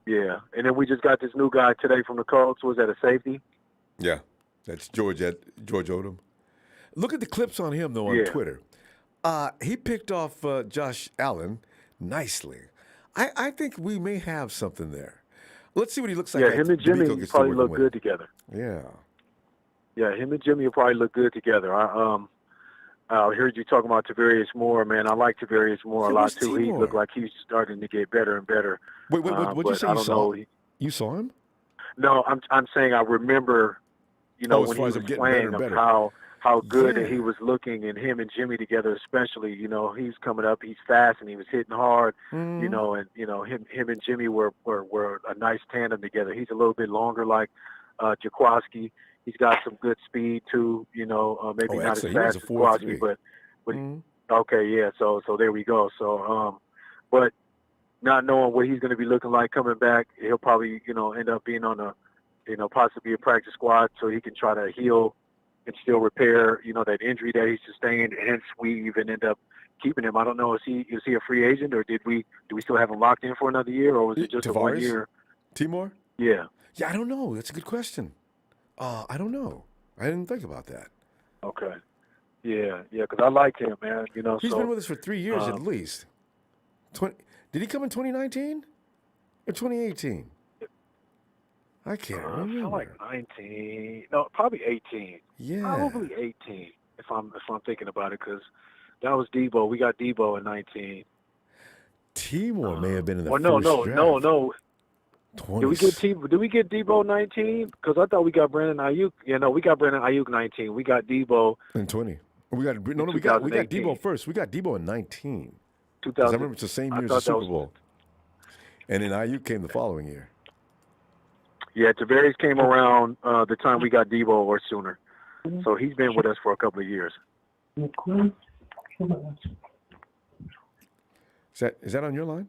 Yeah, and then we just got this new guy today from the Colts. Was that a safety? Yeah, that's George Odom. Look at the clips on him though on Twitter. He picked off Josh Allen nicely. I think we may have something there. Let's see what he looks like. Yeah, him and Jimmy probably look good together. Yeah. Yeah, him and Jimmy will probably look good together. I heard you talking about Tavarius Moore, man. I like Tavarius Moore a lot too. He looked like he's starting to get better and better. Wait, what did you say you saw? You saw him? No, I'm saying I remember, when he was playing of how good he was looking, and him and Jimmy together especially. He's coming up, he's fast, and he was hitting hard. Mm-hmm. Him and Jimmy were a nice tandem together. He's a little bit longer, like Jaquiski. He's got some good speed too. Maybe not as fast as Jaquiski, but okay, yeah. So there we go. So but not knowing what he's going to be looking like coming back, he'll probably end up being on possibly a practice squad so he can try to heal and still repair that injury that he sustained. Hence, we even end up keeping him. I don't know, is he a free agent, or do we still have him locked in for another year, or was it just a 1 year? Timor? Yeah. Yeah, I don't know. That's a good question. I don't know. I didn't think about that. Okay. Yeah, because I like him, man. He's been with us for 3 years at least. Did he come in 2019 or 2018? I can't remember. I feel like 19. No, probably 18. Yeah. Probably 18 if I'm thinking about it, because that was Debo. We got Debo in 19. Timor may have been in the first draft. No. 20. Did we get Debo 19? Because I thought we got Brandon Ayuk. Yeah, no, we got Brandon Ayuk 19. We got Debo in 20. We got Debo first. We got Debo in 19. 2000. I remember it's the same year as the Super Bowl. And then Ayuk came the following year. Yeah, Tavarius came around the time we got Debo or sooner. So he's been with us for a couple of years. Is that on your line,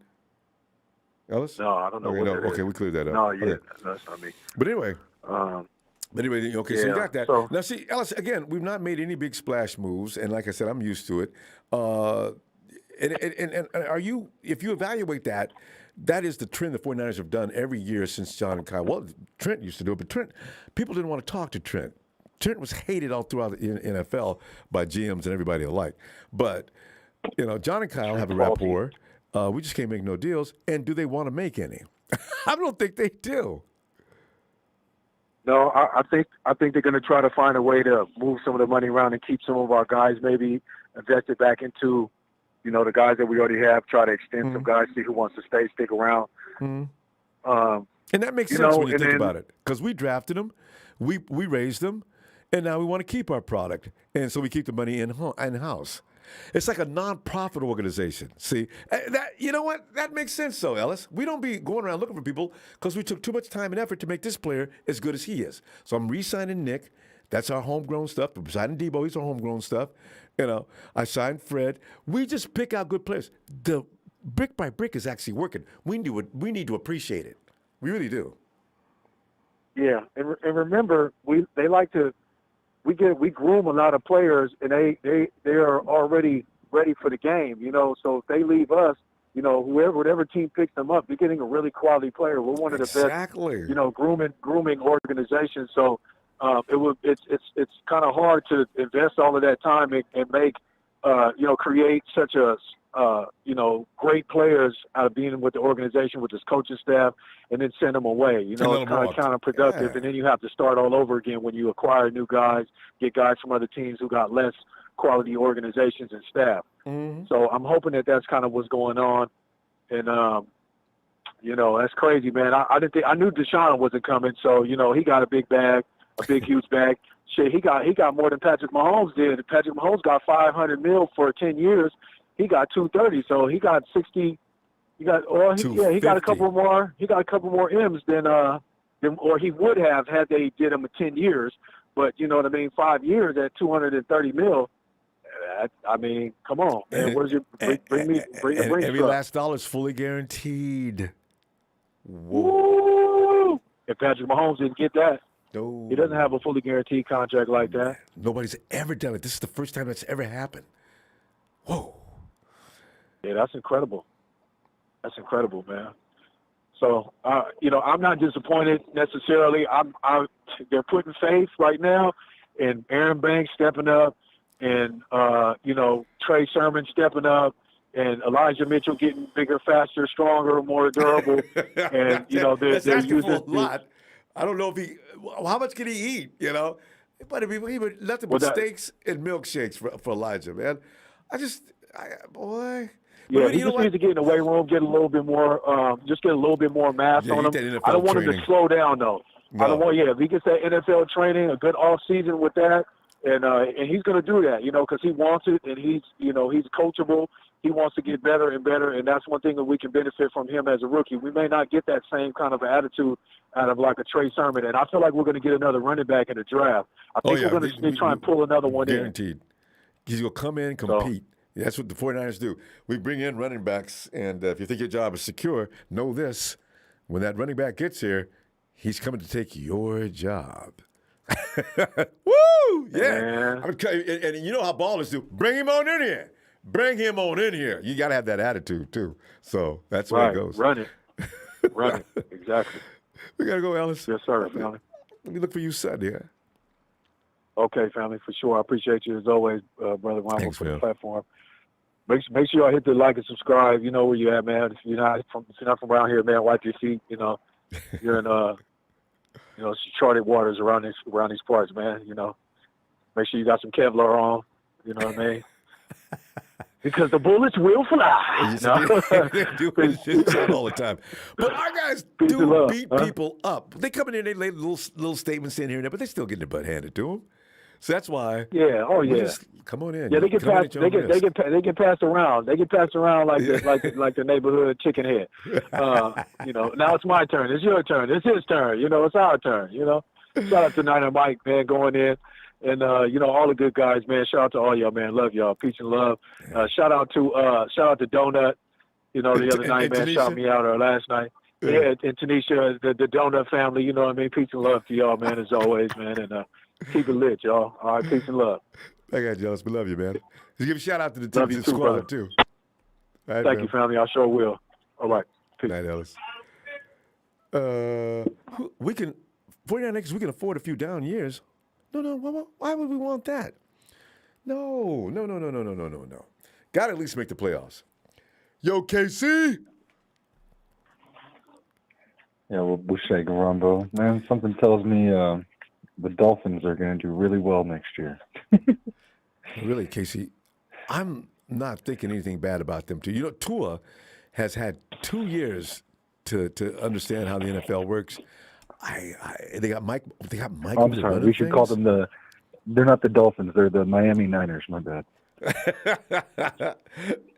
Ellis? No, I don't know. Okay, we cleared that up. No, yeah, okay. That's not me. But anyway. Okay, so you got that. So, now, see, Ellis, again, we've not made any big splash moves, and like I said, I'm used to it. And are you, if you evaluate that, that is the trend the 49ers have done every year since John and Kyle. Well, Trent used to do it, but people didn't want to talk to Trent. Trent was hated all throughout the NFL by GMs and everybody alike. But, John and Kyle have a rapport. We just can't make no deals. And do they want to make any? I don't think they do. No, I think they're going to try to find a way to move some of the money around and keep some of our guys maybe invested back into, the guys that we already have. Try to extend some guys, see who wants to stick around. And that makes sense when you think about it, because we drafted them, we raised them, and now we want to keep our product, and so we keep the money in house. It's like a non-profit organization. See, you know what? That makes sense, though, Ellis. We don't be going around looking for people because we took too much time and effort to make this player as good as he is. So I'm re-signing Nick. That's our homegrown stuff. I'm signing Debo. He's our homegrown stuff. I signed Fred. We just pick out good players. The brick by brick is actually working. We need to appreciate it. We really do. Yeah, and remember, we groom a lot of players, and they are already ready for the game. So if they leave us, whatever team picks them up, they're getting a really quality player. We're one of the best, grooming organizations. So it's kind of hard to invest all of that time and make create such a great players out of being with the organization, with this coaching staff, and then send them away. It's kind of counterproductive, and then you have to start all over again when you acquire new guys, get guys from other teams who got less quality organizations and staff. Mm-hmm. So I'm hoping that that's kind of what's going on, and that's crazy, man. I knew Deshaun wasn't coming, so he got a big bag. A big, huge bag. Shit, he got more than Patrick Mahomes did. Patrick Mahomes got $500 million for 10 years. He got $230, so he got 60. He got a couple more. He got a couple more M's than or he would have had they did him 10 years. But 5 years at $230 million. I mean, come on, man. Where's your bring the bring every truck. last dollar is fully guaranteed. Whoa. Woo! If Patrick Mahomes didn't get that, No. he doesn't have a fully guaranteed contract like that. Nobody's ever done it. This is the first time that's ever happened. Whoa. Yeah, that's incredible. That's incredible, man. So, I'm not disappointed necessarily. They're putting faith right now in Aaron Banks stepping up, and Trey Sermon stepping up, and Elijah Mitchell getting bigger, faster, stronger, more durable. And that's they're asking for using a lot. I don't know if how much can he eat? But if he would nothing but steaks and milkshakes for Elijah, man. Boy. Yeah, But he just needs to get in the weight room, get a little bit more, mass on him. I don't want him to slow down though. No. I don't want. Yeah, if he gets that NFL training, a good off season with that, and he's going to do that, because he wants it, and he's coachable. He wants to get better and better, and that's one thing that we can benefit from him as a rookie. We may not get that same kind of attitude out of like a Trey Sermon, and I feel like we're going to get another running back in the draft. I think we're going to try and pull another one guaranteed. He's going to come in and compete. That's what the 49ers do. We bring in running backs, and if you think your job is secure, know this. When that running back gets here, he's coming to take your job. Woo! Yeah. And you know how ballers do. Bring him on in here. Bring him on in here. You got to have that attitude, too. So that's where it goes. Run it. Exactly. We got to go, Ellis. Yes, sir, family. Let me look for you Sunday. Okay, family, for sure. I appreciate you as always, Brother Ronbo, for the man. platform. Make sure y'all hit the like and subscribe. You know where you at, man. If you're not from around here, man, wipe your feet. You're in charted waters around these parts, man. Make sure you got some Kevlar on. You know what I mean? Because the bullets will fly. Do it all the time. But our guys beat people up. They come in here and they lay little statements in here and there, but they still getting their butt handed to them. So that's why. Yeah. Oh yeah. Come on in. Yeah, they get passed. They get passed around. They get passed around like the neighborhood chicken head. Now it's my turn. It's your turn. It's his turn. It's our turn. Shout out to Niner Mike, man, going in. And all the good guys, man. Shout out to all y'all, man. Love y'all. Peace and love. Shout out to Donut. The other night, man, shouted me out last night. Yeah, and Tanisha, the Donut family. You know what I mean. Peace and love to y'all, man. As always, man. And keep it lit, y'all. All right, peace and love. I got jealous. We love you, man. Just give a shout out to the team squad brother. too. Right, Thank you, family. I sure will. All right. Peace. Night, Ellis. We can 49ers. We can afford a few down years. No. Why would we want that? No. Got to at least make the playoffs. Yo, KC. Yeah, well, Boucher Ronbo. Man, something tells me the Dolphins are going to do really well next year. Really, Casey, I'm not thinking anything bad about them too. Tua has had 2 years to understand how the NFL works. They got Mike. I'm sorry. We should call them they're not the Dolphins. They're the Miami Niners. My bad. The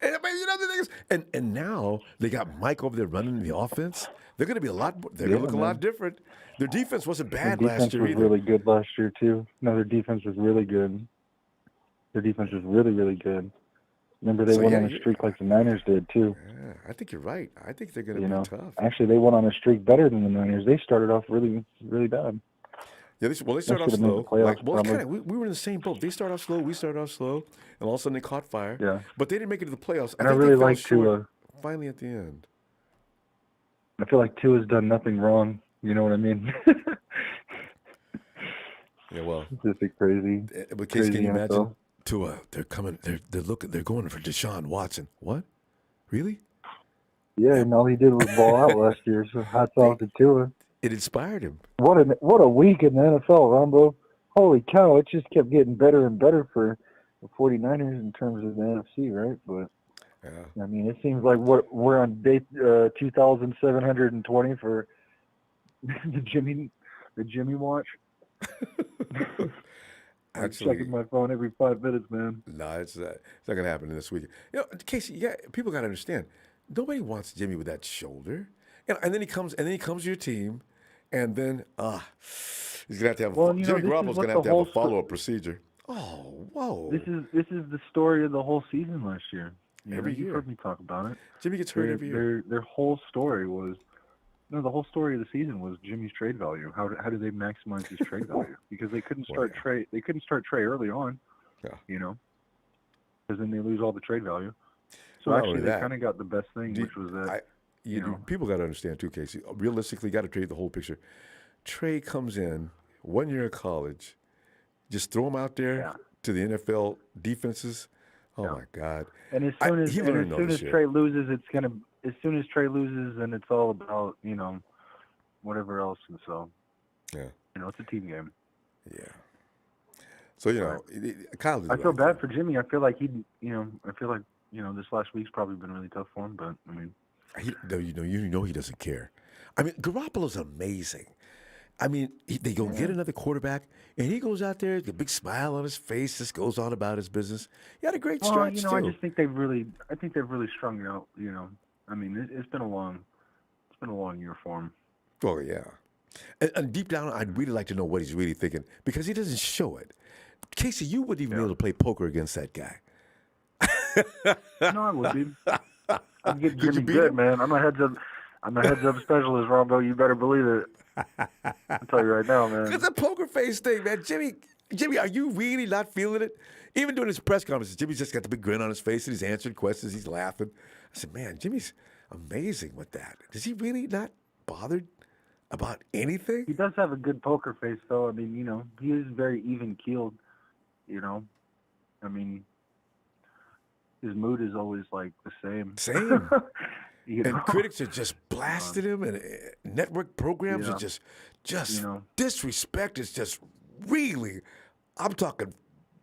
thing is, and now they got Mike over there running the offense. They're going to be a lot. They're going to look a lot different. Their defense wasn't bad last year either. Their defense was really good last year too. No, their defense was really good. Their defense was really, really good. Remember, they went on a streak like the Niners did too. Yeah, I think you're right. I think they're going to be tough. Actually, they went on a streak better than the Niners. They started off really, really bad. Yeah, they started off slow. We were in the same boat. They started off slow. We started off slow, and all of a sudden they caught fire. Yeah. But they didn't make it to the playoffs. And I really like Tua. Finally, at the end. I feel like Tua's done nothing wrong. You know what I mean? Yeah, well, it's just crazy. But Case, can you imagine Tua? They're coming. They're going for Deshaun Watson. What? Really? Yeah, and all he did was ball out last year. So hats off to Tua. It inspired him. What a week in the NFL, Ronbo. Holy cow! It just kept getting better and better for the 49ers in terms of the NFC, right? But I mean, it seems like we're on day 2,720 for the Jimmy watch. I'm checking my phone every 5 minutes, man. No, it's not going to happen this weekend. Casey, people got to understand. Nobody wants Jimmy with that shoulder. And then he comes to your team, and then he's going to have to have Jimmy Garoppolo's going to have a follow-up procedure. Oh, whoa. This is the story of the whole season last year. Every You've year. heard me talk about it. Jimmy gets hurt every year. Their whole story was the whole story of the season was Jimmy's trade value. How do they maximize his trade value? Because they couldn't start Trey. They couldn't start Trey early on. Yeah. Because then they lose all the trade value. So Well, actually, they kind of got the best thing, which was that. People got to understand too, Casey. Realistically, got to trade the whole picture. Trey comes in 1 year of college, just throw him out there to the NFL defenses. Oh my God! And as soon as Trey loses, then it's all about whatever else. And so it's a team game. Yeah. So Kyle. I feel bad for Jimmy. I feel like this last week's probably been really tough for him. But I mean, he doesn't care. I mean, Garoppolo's amazing. I mean, they go get another quarterback, and he goes out there with a big smile on his face, just goes on about his business. He had a great stretch too. I just think they've really strung it out. I mean, it's been a long year for him. Oh yeah, and deep down, I'd really like to know what he's really thinking because he doesn't show it. Casey, you wouldn't even be able to play poker against that guy. No, I would be. I'm getting Jimmy good, man. I'm a heads up specialist, Ronbo. You better believe it. I'll tell you right now, man. It's a poker face thing, man. Jimmy, are you really not feeling it? Even during his press conferences, Jimmy's just got the big grin on his face and he's answering questions. He's laughing. I said, man, Jimmy's amazing with that. Is he really not bothered about anything? He does have a good poker face, though. I mean, he is very even-keeled, I mean, his mood is always, like, the same. Same. And critics are just blasting him, and network programs are just disrespect is just really, I'm talking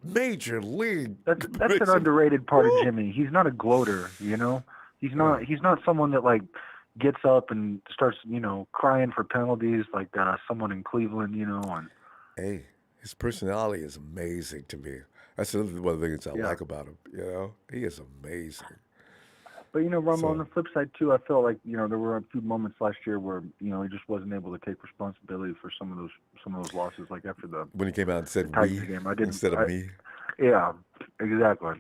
major league. That's an underrated part of Jimmy. He's not a gloater, He's not someone that like gets up and starts, crying for penalties like someone in Cleveland, And hey, his personality is amazing to me. That's one of the things I like about him. He is amazing. But Ronbo, on the flip side too, I felt like there were a few moments last year where he just wasn't able to take responsibility for some of those losses, like after when he came out and said we game. Instead of me. Yeah, exactly.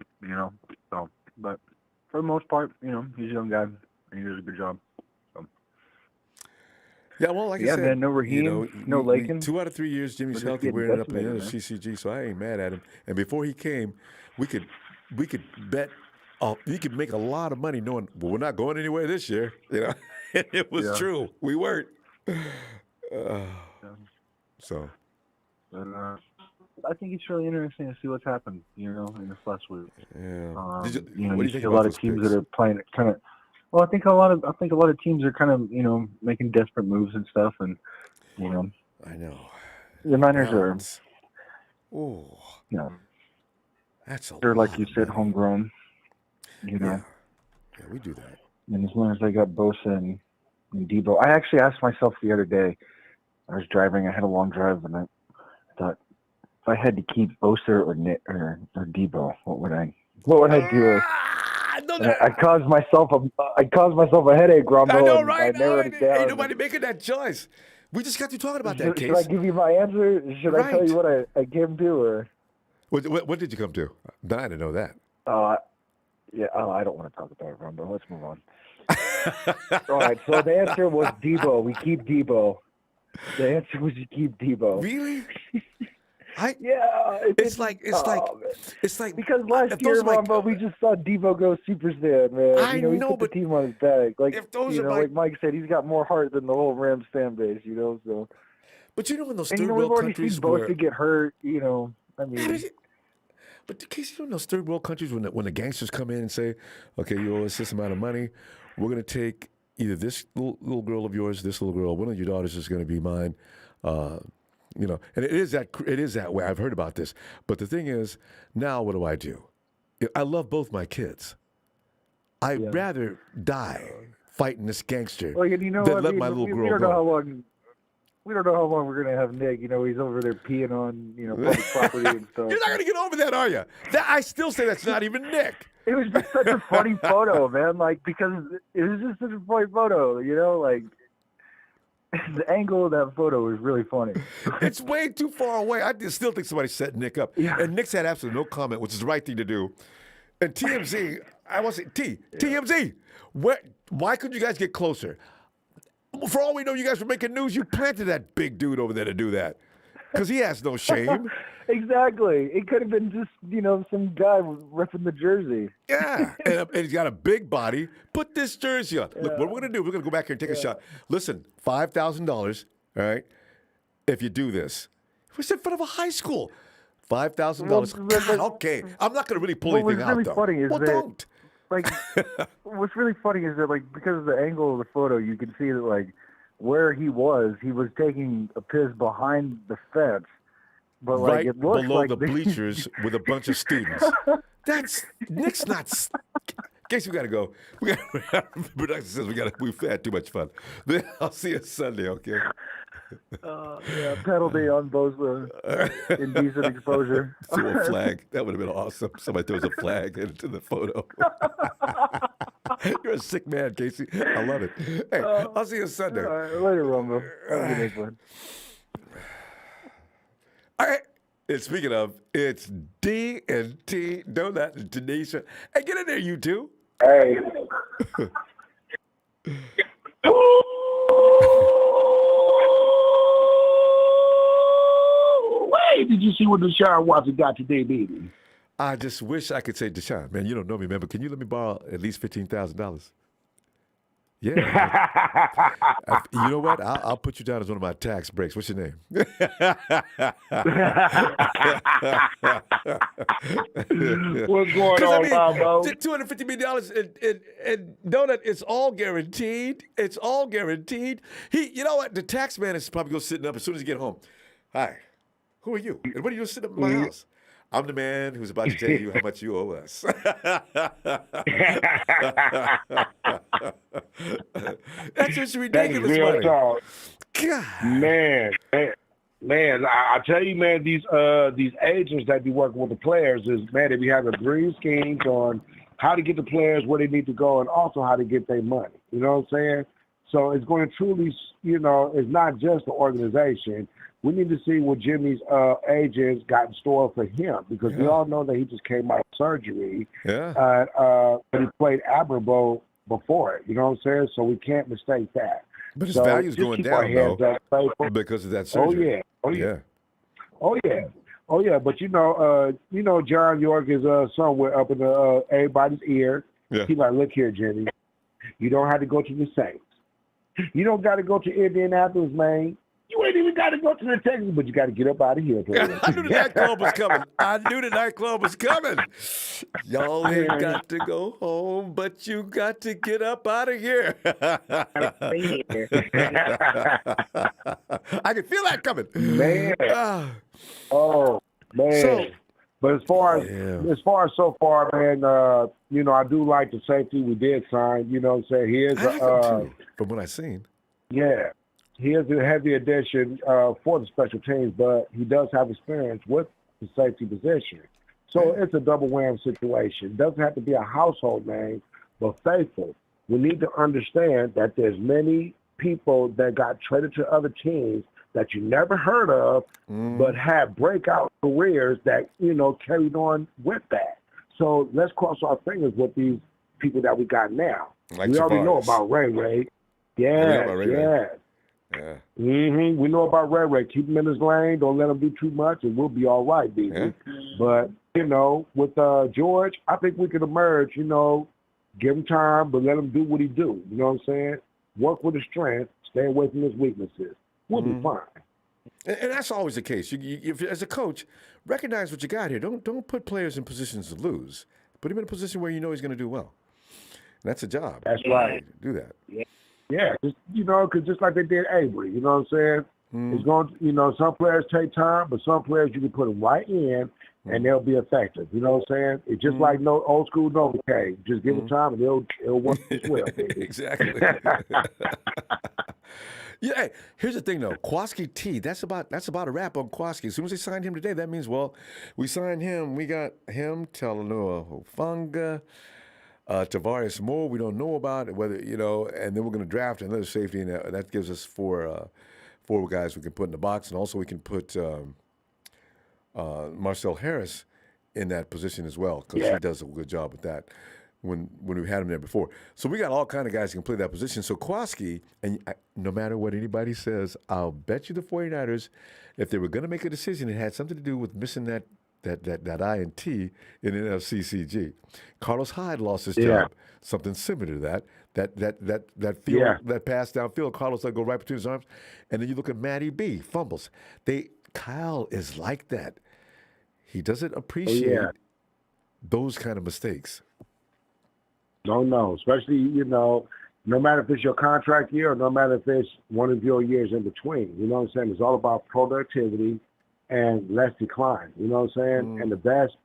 So, but for the most part, he's a young guy and he does a good job. So. Yeah, well, like I said, man, no Raheem, no Lakin. 2 out of 3 years, Jimmy's healthy. We're ended up in the CCG, so I ain't mad at him. And before he came, we could bet. Oh, you could make a lot of money knowing we're not going anywhere this year. It was true. We weren't. So. But, I think it's really interesting to see what's happened, in this last week. Yeah. What do you think a lot of teams that are playing kind of. Well, I think a lot of teams are kind of making desperate moves and stuff, and I know. The Niners are. Oh. That's a. They're like you said, homegrown. Yeah, we do that. And as long as they got Bosa and Debo, I actually asked myself the other day. I was driving. I had a long drive, and I thought, if I had to keep Bosa or Debo, what would I do? I caused myself a headache, Ronbo. I know, right? I narrowed it down. Ain't nobody making that choice. We just got you talking about that case. Should I give you my answer? Should I tell you what I came to, or what did you come to? I didn't know that. Yeah, I don't want to talk about it, Ronbo. Let's move on. All right, so the answer was Debo. We keep Debo. The answer was you keep Debo. Really? It's like because last year, Ronbo, we just saw Debo go Super Saiyan, man. He put the team on his back. Like like Mike said, he's got more heart than the whole Rams fan base. So. But in those third world countries, we've already seen Bosa get hurt. I mean. But in case in those third world countries, when the gangsters come in and say, "Okay, you owe us this amount of money, we're going to take either this little girl of yours, this little girl, one of your daughters is going to be mine," and it is that way. I've heard about this, but the thing is, now what do? I love both my kids. I'd rather die fighting this gangster than let my little girl go. We don't know how long we're going to have Nick. He's over there peeing on, public property and stuff. You're not going to get over that, are you? I still say that's not even Nick. It was just such a funny photo, man. Like, because it was just such a funny photo, the angle of that photo is really funny. It's way too far away. I still think somebody set Nick up. Yeah. And Nick's had absolutely no comment, which is the right thing to do. And TMZ, I want to say, TMZ, why couldn't you guys get closer? For all we know, you guys were making news. You planted that big dude over there to do that. Because he has no shame. Exactly. It could have been just, some guy ripping the jersey. Yeah. And he's got a big body. Put this jersey on. Look, what we're going to do, we're going to go back here and take a shot. Listen, $5,000, all right, if you do this. We're in front of a high school. $5,000. Okay. I'm not going to really pull anything out, though. Funny is well, that, don't. What's really funny is that, because of the angle of the photo, you can see that, where he was taking a piss behind the fence, but right it looks below like the bleachers with a bunch of students. Nick's not. Casey, we gotta go. Production says we've had too much fun. I'll see you Sunday, okay? Penalty on Bosa. Indecent exposure. Throw a flag. That would have been awesome. Somebody throws a flag into the photo. You're a sick man, Casey. I love it. Hey, I'll see you Sunday. All right, later, Ronbo. All right. And speaking of, it's D&T Donut and Tanisha. Hey, get in there, you two. Hey. Hey, did you see what Deshaun Watson got today, baby? I just wish I could say, Deshaun, man, you don't know me, man, but can you let me borrow at least $15,000? Yeah. You know what? I'll put you down as one of my tax breaks. What's your name? What's going on, Ronbo? $250 million in donut. It's all guaranteed. It's all guaranteed. You know what? The tax man is probably going to sitting up as soon as he get home. Hi, who are you? And what are you sitting up in my house? I'm the man who's about to tell you how much you owe us. That's just ridiculous money. Talk. God. Man, I tell you, man, these agents that be working with the players they be having green schemes on how to get the players where they need to go and also how to get their money. You know what I'm saying? So it's going to truly, it's not just the organization. We need to see what Jimmy's agents got in store for him because we all know that he just came out of surgery. Yeah. But he played admirable before it. You know what I'm saying? So we can't mistake that. But his value's going down, though, because of that surgery. Oh, yeah. But, John York is somewhere up in everybody's ear. Yeah. He's like, look here, Jimmy. You don't have to go to the Saints. You don't got to go to Indianapolis, man. You ain't even got to go to the Texas, but you got to get up out of here. I knew the nightclub was coming. Y'all ain't got to go home, but you got to get up out of here. I can feel that coming. Man. Oh, man. So, but as far as so far, man, I do like the safety we did sign. You know what I'm saying? He is from what I've seen. Yeah. He is a heavy addition for the special teams, but he does have experience with the safety position. So it's a double whammy situation. It doesn't have to be a household name, but faithful. We need to understand that there's many people that got traded to other teams that you never heard of, but had breakout careers that, carried on with that. So let's cross our fingers with these people that we got now. We already know about Ray. Yeah. Yeah. We know about Ray. Keep him in his lane. Don't let him do too much, and we'll be all right, baby. Yeah. But, with George, I think we can emerge, give him time, but let him do what he do. You know what I'm saying? Work with his strength, stay away from his weaknesses. We'll be fine. And that's always the case. If as a coach, recognize what you got here. Don't put players in positions to lose. Put him in a position where you know he's going to do well. And that's a job. That's right. Do that. Yeah, just, because just like they did Avery, you know what I'm saying? It's going, some players take time, but some players you can put them right in, and they'll be effective. You know what I'm saying? It's just like no old school Novocaine. Just give them time, and it'll work as well. Exactly. Yeah. Hey, here's the thing, though. Jaquiski Tartt. That's about a wrap on Jaquiski. As soon as they signed him today, that means we signed him. We got him, Talanoa Hufanga. Tavares Moore, we don't know about whether, and then we're going to draft another safety, and that gives us four guys we can put in the box, and also we can put Marcel Harris in that position as well, because he does a good job with that when we had him there before. So we got all kind of guys who can play that position. So Kwaski, and no matter what anybody says, I'll bet you the 49ers, if they were going to make a decision, it had something to do with missing that I and T in NFCCG. Carlos Hyde lost his job. Something similar to that. That field, that pass downfield, Carlos let go right between his arms. And then you look at Matty B, fumbles. Kyle is like that. He doesn't appreciate those kind of mistakes. No, especially, no matter if it's your contract year or no matter if it's one of your years in between. You know what I'm saying? It's all about productivity and less decline. You know what I'm saying? And the best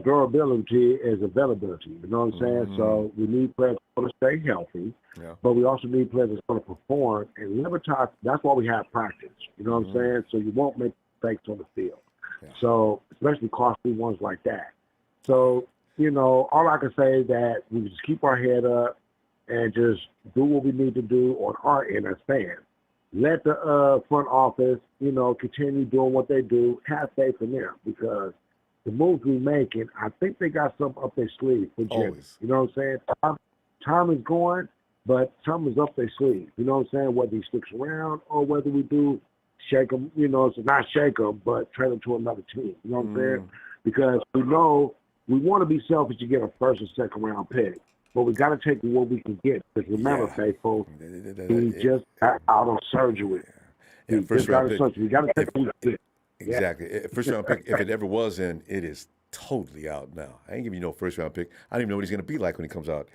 durability is availability. You know what I'm saying? So we need players to stay healthy, but we also need players that's going to perform. And Libertas, that's why we have practice. You know what I'm saying? So you won't make mistakes on the field. So especially costly ones like that. So, all I can say is that we just keep our head up and just do what we need to do on our end as fans. Let the front office, continue doing what they do. Have faith in them, because the moves we're making, I think they got something up their sleeve for Jim. You know what I'm saying? Time is going, but something's up their sleeve. You know what I'm saying? Whether he sticks around or whether we do shake him, so not shake him, but trade him to another team. You know what I'm saying? Because we know we want to be selfish to get a first and second round pick, but we got to take what we can get. Because remember, faithful, he just got out of surgery. He first round pick. We got to take what we get. Exactly. First round pick, if it ever was in, it is totally out now. I ain't giving you no first round pick. I don't even know what he's going to be like when he comes out.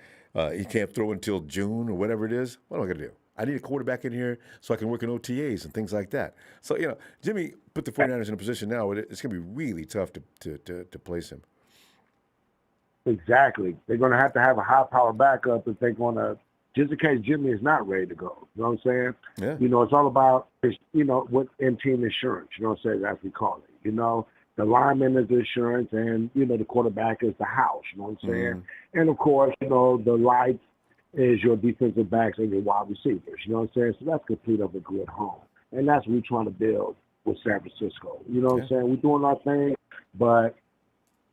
He can't throw until June or whatever it is. What am I going to do? I need a quarterback in here so I can work in OTAs and things like that. So, Jimmy put the 49ers in a position now where it's going to be really tough to place him. Exactly. They're going to have a high-power backup if they're going to, just in case Jimmy is not ready to go. You know what I'm saying? Yeah. It's all about, what in-team insurance, you know what I'm saying, as we call it. The lineman is the insurance, and, the quarterback is the house, you know what I'm saying? And, of course, the lights is your defensive backs and your wide receivers, you know what I'm saying? So that's complete of a good home. And that's what we're trying to build with San Francisco. You know what I'm saying? We're doing our thing, but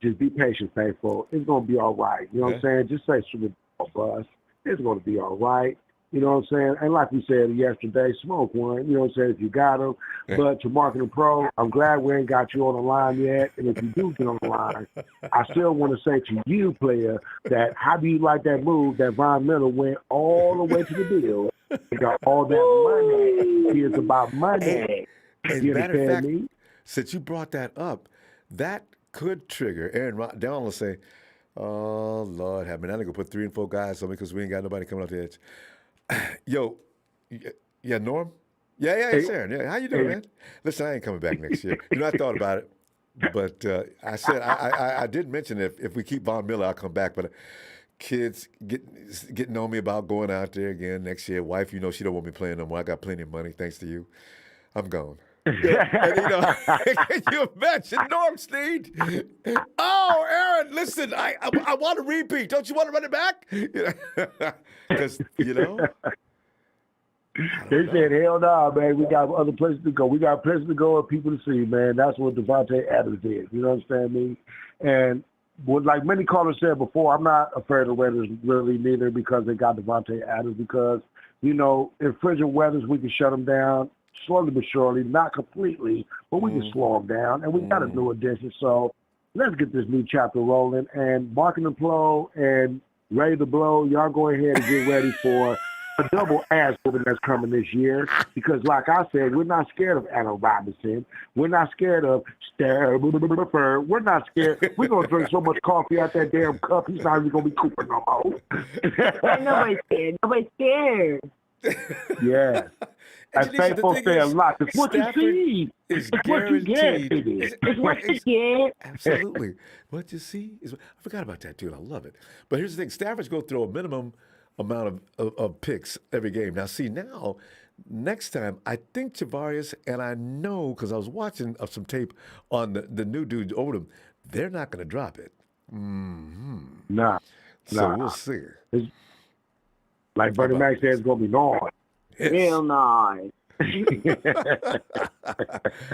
just be patient, faithful. It's going to be all right. You know what I'm saying? Just say Super Bowl bust. It's going to be all right. You know what I'm saying? And like we said yesterday, smoke one. You know what I'm saying? If you got them. But to Marketing Pro, I'm glad we ain't got you on the line yet. And if you do get on the line, I still want to say to you, player, that how do you like that move that Von Miller went all the way to the Bills and got all that money? It's about money. As a matter of fact, since you brought that up, that could trigger Aaron Donald will say, "Oh Lord, have me now gonna put 3 and 4 guys on me because we ain't got nobody coming off the edge." Yo, yeah, Norm, it's Aaron. Yeah, how you doing, man? Listen, I ain't coming back next year. I thought about it, but I said I did mention if we keep Von Miller, I'll come back. But kids getting on me about going out there again next year. Wife, she don't want me playing no more. I got plenty of money, thanks to you. I'm gone. And, can you imagine Norm Snead? Oh, Aaron, listen, I want to repeat. Don't you want to run it back? Because, They said, hell no, man. We got other places to go. We got places to go and people to see, man. That's what Devontae Adams did. You know what I'm saying? And like many callers said before, I'm not afraid of Raiders really neither because they got Devontae Adams because, in frigid weathers, we can shut them down. Slowly but surely, not completely, but we can slow them down, and we got a new addition. So let's get this new chapter rolling. And Marketing Pro and Ready to Blow, y'all go ahead and get ready for a double ass whooping that's coming this year. Because, like I said, we're not scared of Allen Robinson. We're not scared of Stafford. We're not scared. We're going to drink so much coffee out that damn cup, he's not even going to be Cooper no more. Nobody's scared. Nobody's scared. Yeah. As faithful say a lot. It's what you see. It's what you get. It's what you get. Absolutely. What you see is. I forgot about that, dude. I love it. But here's the thing. Stafford's going to throw a minimum amount of picks every game. Now, see, next time, I think Tavares, and I know because I was watching some tape on the new dude, Odom, they're not going to drop it. Nah. So Nah. we'll see. Like Bernie Mac said, it's gonna be nice. Yes. Real nice.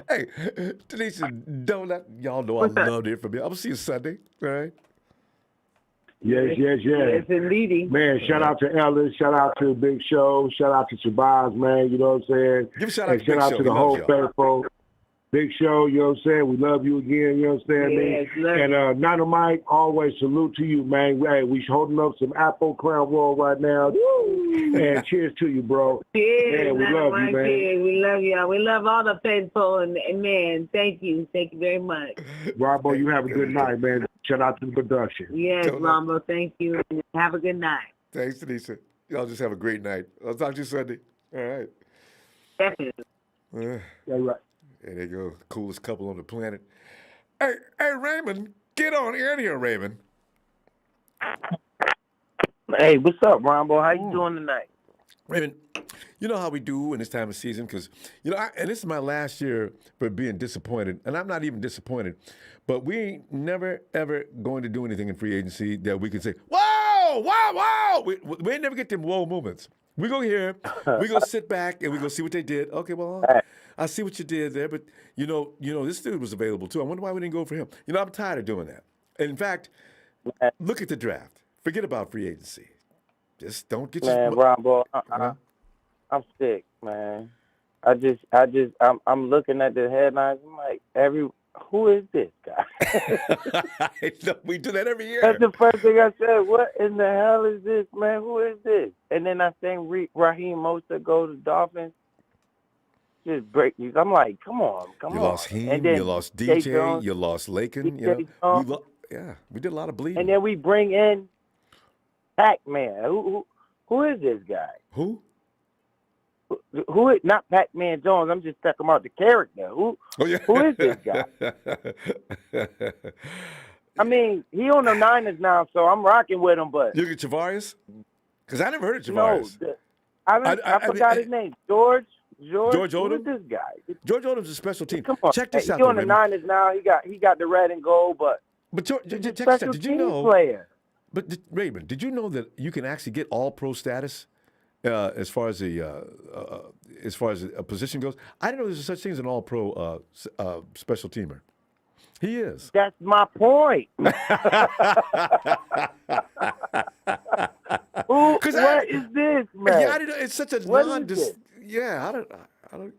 Hey, Tanisha, don't let y'all know I love to hear from you. I'm gonna see you Sunday. All right. Yes. Yes, indeed. Man, shout out to Ellis, shout out to Big Show, shout out to Shabazz, man, you know what I'm saying? Give a shout out to shout Big out Show. to He the loves whole y'all. faithful. Big Show, you know what I'm saying? We love you again, you understand Yes, me? love And Dynamite, always salute to you, man. Hey, we holding up some Apple Crown Royal right now. And cheers to you, bro. Cheers, Man, we love you, man. cheers. We love y'all. We love all the faithful. And man, thank you. Thank you very much. Ronbo, you have a good night, man. Shout out to the production. Yes, Ronbo, thank you. And have a good night. Thanks, Tanisha. Y'all just have a great night. I'll talk to you Sunday. All right. Definitely. Yeah, right. There they go. Coolest couple on the planet. Hey, Raymond, get on in here, Raymond. Hey, what's up, Ronbo? How you doing tonight? Raymond, you know how we do in this time of season? Because, and this is my last year for being disappointed, and I'm not even disappointed, but we ain't never, ever going to do anything in free agency that we can say, whoa, wow, wow. We ain't never get them whoa moments. We go here, we go sit back, and we go see what they did. Okay, well, I see what you did there, but, this dude was available, too. I wonder why we didn't go for him. I'm tired of doing that. And in fact, look at the draft. Forget about free agency. Just don't get Man, Ronbo, I'm sick, man. I'm looking at the headlines. I'm like, who is this guy? We do that every year. That's the first thing I said. What in the hell is this, man? Who is this? And then I think Raheem Mostert go to the Dolphins. Just break you. I'm like, come on. You lost Heem, you lost DJ, you lost Lakin. We did a lot of bleeding. And then we bring in Pac-Man. Who is this guy? Who? Who is not Pac-Man Jones? I'm just talking about the character. Who is this guy? I mean, he on the Niners now, so I'm rocking with him. But you get Javarius? Because I never heard of Javarius. No, I forgot his name. George Odom. Who is this guy? George Odom's a special team. Come on, check this out. He on the Niners now. He got the red and gold, but check this out. Did you know? Player. But Raymond, did you know that you can actually get All-Pro status as far as a position goes? I didn't know there's such thing as an All-Pro special teamer. He is. That's my point. What is this, man? Yeah, it's such a I don't.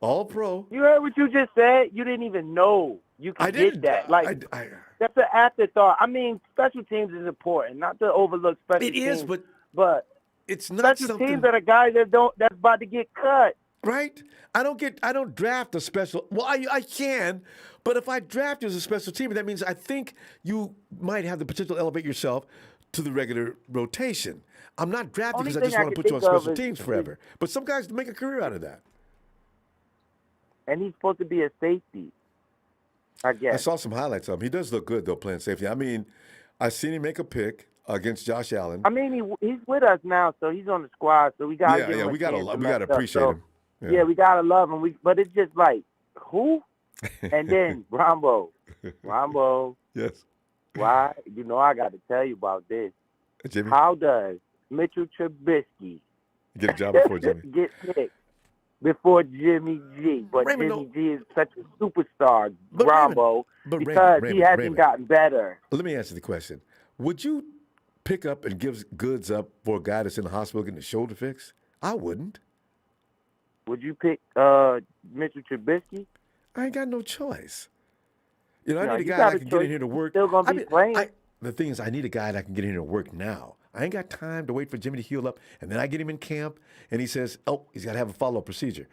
All-Pro. You heard what you just said? You didn't even know you could get that. Like that's an afterthought. I mean, special teams is important, not to overlook special teams. It is, but it's not special teams are the guys that's about to get cut. Right? I don't draft a special. Well, I can, but if I draft you as a special teamer, that means I think you might have the potential to elevate yourself to the regular rotation. I'm not drafting because I just want to put you on special teams forever. But some guys make a career out of that. And he's supposed to be a safety, I guess. I saw some highlights of him. He does look good, though, playing safety. I mean, I seen him make a pick against Josh Allen. I mean, he's with us now, so he's on the squad, so we got to give him we got to appreciate him. Yeah, we got to love him. But it's just like, who? And then Ronbo. Yes. Why? I got to tell you about this. Jimmy? How does Mitchell Trubisky get a job before Jimmy? Get picked before Jimmy G? But Jimmy G is such a superstar, Ronbo, because he hasn't gotten better. Let me answer the question. Would you pick up and give goods up for a guy that's in the hospital getting his shoulder fixed? I wouldn't. Would you pick Mitchell Trubisky? I ain't got no choice. I need a guy that can get in here to work. Still gonna be playing. The thing is, I need a guy that can get in here to work now. I ain't got time to wait for Jimmy to heal up, and then I get him in camp, and he says, he's got to have a follow-up procedure.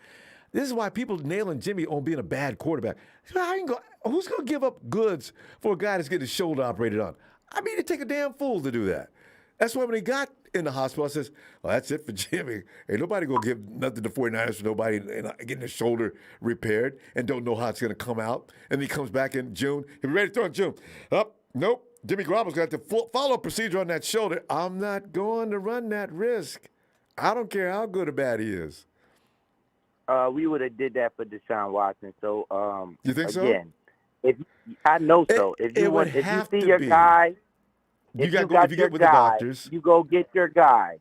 This is why people nailing Jimmy on being a bad quarterback. Who's going to give up goods for a guy that's getting his shoulder operated on? I mean, it take a damn fool to do that. That's why when he got in the hospital, I says, well, that's it for Jimmy. Ain't nobody going to give nothing to 49ers for nobody getting his shoulder repaired and don't know how it's going to come out. And he comes back in June. He'll be ready to throw in June. Nope. Jimmy Garoppolo's got the follow-up procedure on that shoulder. I'm not going to run that risk. I don't care how good or bad he is. We would have did that for Deshaun Watson. So, you think again, I know so. If you see your guy If got you go, got if you your get with the guy, doctors. you go get your guy.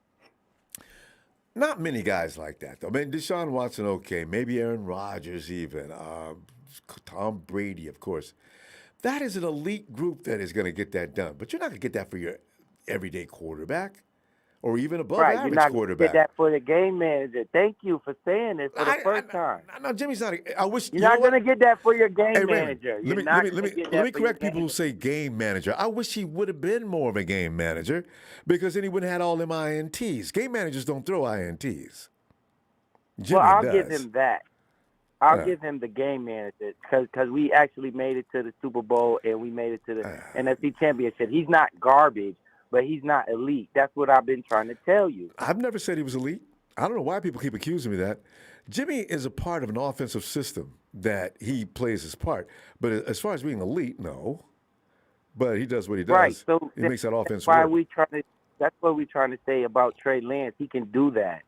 Not many guys like that, though. I mean, Deshaun Watson, okay. Maybe Aaron Rodgers, even. Tom Brady, of course. That is an elite group that is going to get that done. But you're not going to get that for your everyday quarterback or even above Right, you're average not going to get quarterback. that for the game manager. Thank you for saying this for the first time. No, Jimmy's not. I wish You're you know not what? going to get that for your game Hey, Raymond, manager. let You're me not let me going let to me get let that me for your correct people who game say game manager. I wish he would have been more of a game manager because then he wouldn't have had all them INTs. Game managers don't throw INTs. Jimmy Well, I'll does. give him that. I'll give him the game manager because we actually made it to the Super Bowl and we made it to the NFC Championship. He's not garbage, but he's not elite. That's what I've been trying to tell you. I've never said he was elite. I don't know why people keep accusing me of that. Jimmy is a part of an offensive system that he plays his part. But as far as being elite, no. But he does what he does. Right. So he makes that offense why work. That's what we're trying to say about Trey Lance. He can do that.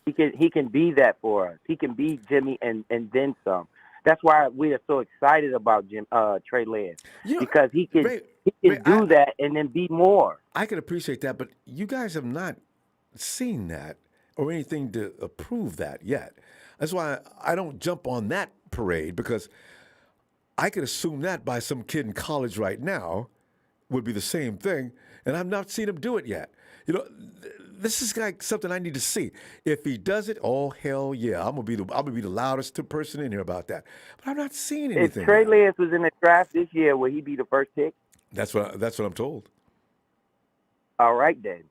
He can be that for us. He can be Jimmy and then some. That's why we are so excited about Trey Lance because he can do that and then be more. I can appreciate that, but you guys have not seen that or anything to approve that yet. That's why I don't jump on that parade because I could assume that by some kid in college right now would be the same thing, and I've not seen him do it yet. You know, this is like something I need to see. If he does it, oh hell yeah, I'm gonna be the loudest person in here about that. But I'm not seeing anything. If Trey Lance was in the draft this year, will he be the first pick? That's what I'm told. All right then.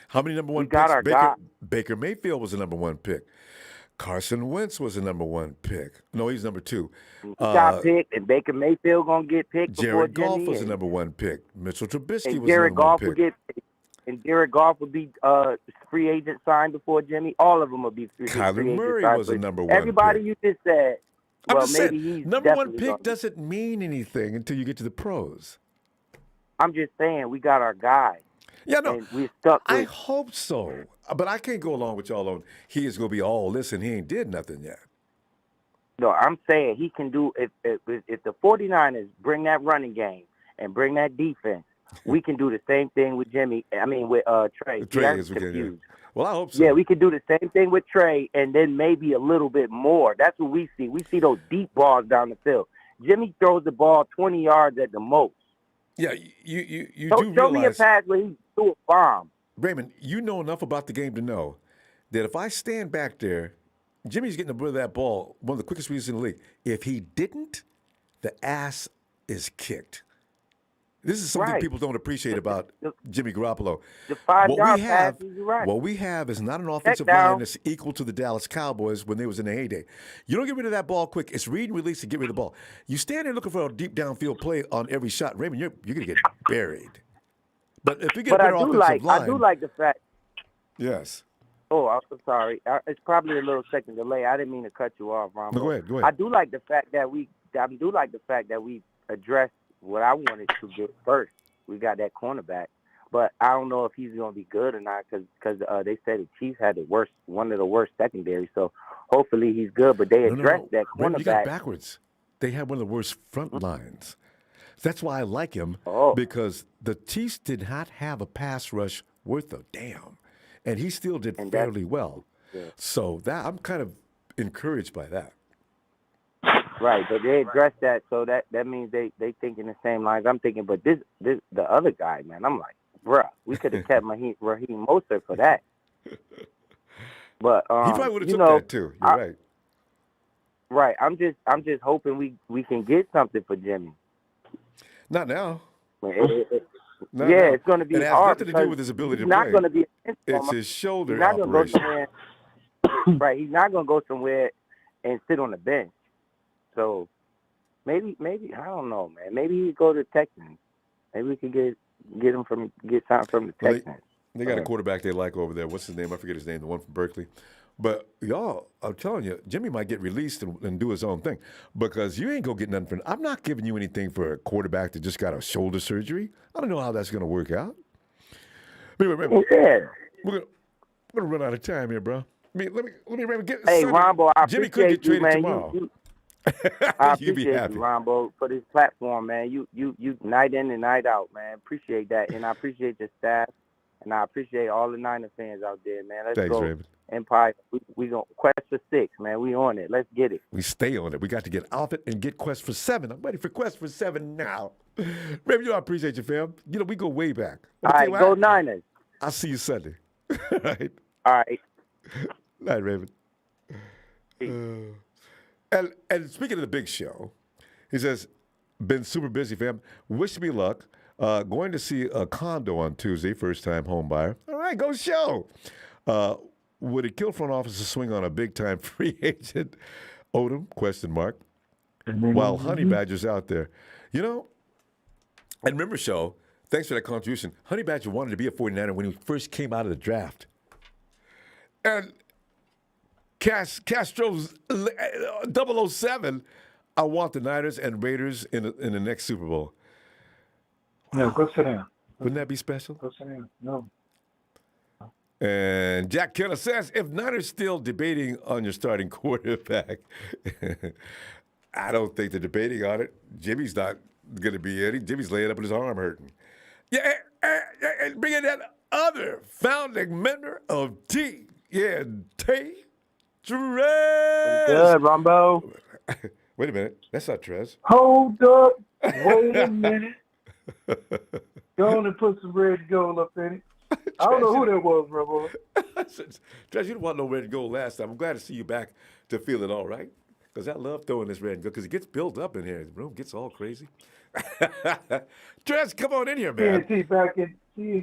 How many number one we got picks? Our guy. Baker Mayfield was the number one pick. Carson Wentz was the number one pick. No, he's number two. He got picked, and Baker Mayfield gonna get picked. Jared before Goff Jimmy, was the number one pick. Mitchell Trubisky and was Jared the number Goff one will pick. And Jared Goff will be free agent signed before Jimmy. All of them will be free Kyler agent Murray signed. was the number one Everybody pick. you just said. I'm Well, just maybe saying, he's number one definitely pick doesn't mean anything until you get to the pros. I'm just saying we got our guy. Yeah, no, and we're stuck with. I hope so, but I can't go along with y'all on he is going to be all this and he ain't did nothing yet. No, I'm saying he can do if the 49ers bring that running game and bring that defense, we can do the same thing with Jimmy. I mean with Trey. Trey is confused. Well, I hope so. Yeah, we could do the same thing with Trey and then maybe a little bit more. That's what we see. We see those deep balls down the field. Jimmy throws the ball 20 yards at the most. Yeah, you so, do show realize. me a pass where he threw a bomb. Raymond, you know enough about the game to know that if I stand back there, Jimmy's getting rid of that ball, one of the quickest reads in the league. If he didn't, the ass is kicked. This is something people don't appreciate about Jimmy Garoppolo. The 5-yard pass is right. What we have is not an offensive line that's equal to the Dallas Cowboys when they was in their heyday. You don't get rid of that ball quick. It's read and release to get rid of the ball. You stand there looking for a deep downfield play on every shot, Raymond, you're going to get buried. But if you get a better offensive line. I do like the fact. Yes. Oh, I'm sorry. It's probably a little second delay. I didn't mean to cut you off, Ronbo. No, go ahead. I do like the fact that we addressed what I wanted to get first. We got that cornerback, but I don't know if he's going to be good or not because they said the Chiefs had one of the worst secondaries. So hopefully he's good. But they addressed that cornerback. You got backwards. They had one of the worst front lines. That's why I like him because the Chiefs did not have a pass rush worth a damn, and he still did fairly well. Yeah. So I'm kind of encouraged by that. Right, but they addressed that, so that means they think in the same lines I'm thinking. But this the other guy, man, I'm like, bruh, we could have kept Raheem Mostert for that. But he probably would have took that too. You're right. Right, I'm just hoping we can get something for Jimmy. Not now. It's going to be hard. It has nothing to do with his ability to play. Not going to be. It's his shoulder he's not operation. Go somewhere, right, he's not going to go somewhere and sit on the bench. So maybe I don't know, man. Maybe he go to Texans. Maybe we could get something from the Texans. They got a quarterback they like over there. What's his name? I forget his name. The one from Berkeley. But y'all, I'm telling you, Jimmy might get released and do his own thing because you ain't gonna get nothing for. I'm not giving you anything for a quarterback that just got a shoulder surgery. I don't know how that's gonna work out. Anyway, we're gonna run out of time here, bro. Let me get. Hey, Ronbo, I Jimmy could get traded man. tomorrow. I You be appreciate happy. you, Ronbo, for this platform, man. You night in and night out, man. Appreciate that, and I appreciate your staff, and I appreciate all the Niner fans out there, man. Let's Thanks, go, Raven. Empire. We gonna quest for 6, man. We on it. Let's get it. We stay on it. We got to get off it and get Quest for 7. I'm ready for Quest for 7 now. Raven, you know I appreciate you, fam. You know, we go way back. All right, go Niners. I'll see you Sunday. All right. All right. Night, Raven. And speaking of the big show, he says, been super busy, fam. Wish me luck. Going to see a condo on Tuesday, first time home buyer. All right, go show. Would it kill front office to swing on a big time free agent? Odom, question mark. While Honey Badger's out there. You know, and remember, show, thanks for that contribution. Honey Badger wanted to be a 49er when he first came out of the draft. And Castro's 007, I want the Niners and Raiders in the next Super Bowl. No, go sit down. Wouldn't that be special? Go sit down. No. And Jack Keller says, if Niners still debating on your starting quarterback, I don't think they're debating on it. Jimmy's not going to be in. Jimmy's laying up with his arm hurting. Yeah, and bring in that other founding member of T. Yeah, Tay. Trez. Good, Ronbo. Wait a minute. That's not Trez. Hold up. Wait a minute. Go on and put some red and gold up in it. I don't know who that was, Ronbo. Trez, you didn't want no red and gold last time. I'm glad to see you back to feel it all right. Because I love throwing this red and gold because it gets built up in here. The room gets all crazy. Trez, come on in here, man. TNT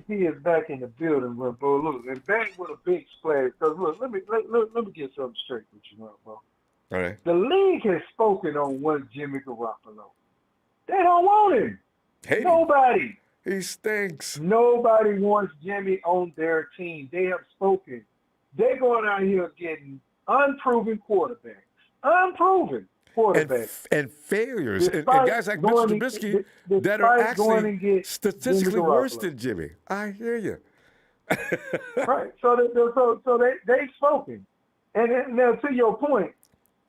is back in the building, Ronbo. Look, and back with a big splash. Because look, let me get something straight with you, Ronbo. All right. The league has spoken on one Jimmy Garoppolo. They don't want him. Hey, nobody. He stinks. Nobody wants Jimmy on their team. They have spoken. They're going out here getting unproven quarterbacks. Unproven quarterbacks. And failures. And guys like Mitchell Trubisky that are actually statistically worse than Jimmy. I hear you. Right. So they've spoken. And now to your point,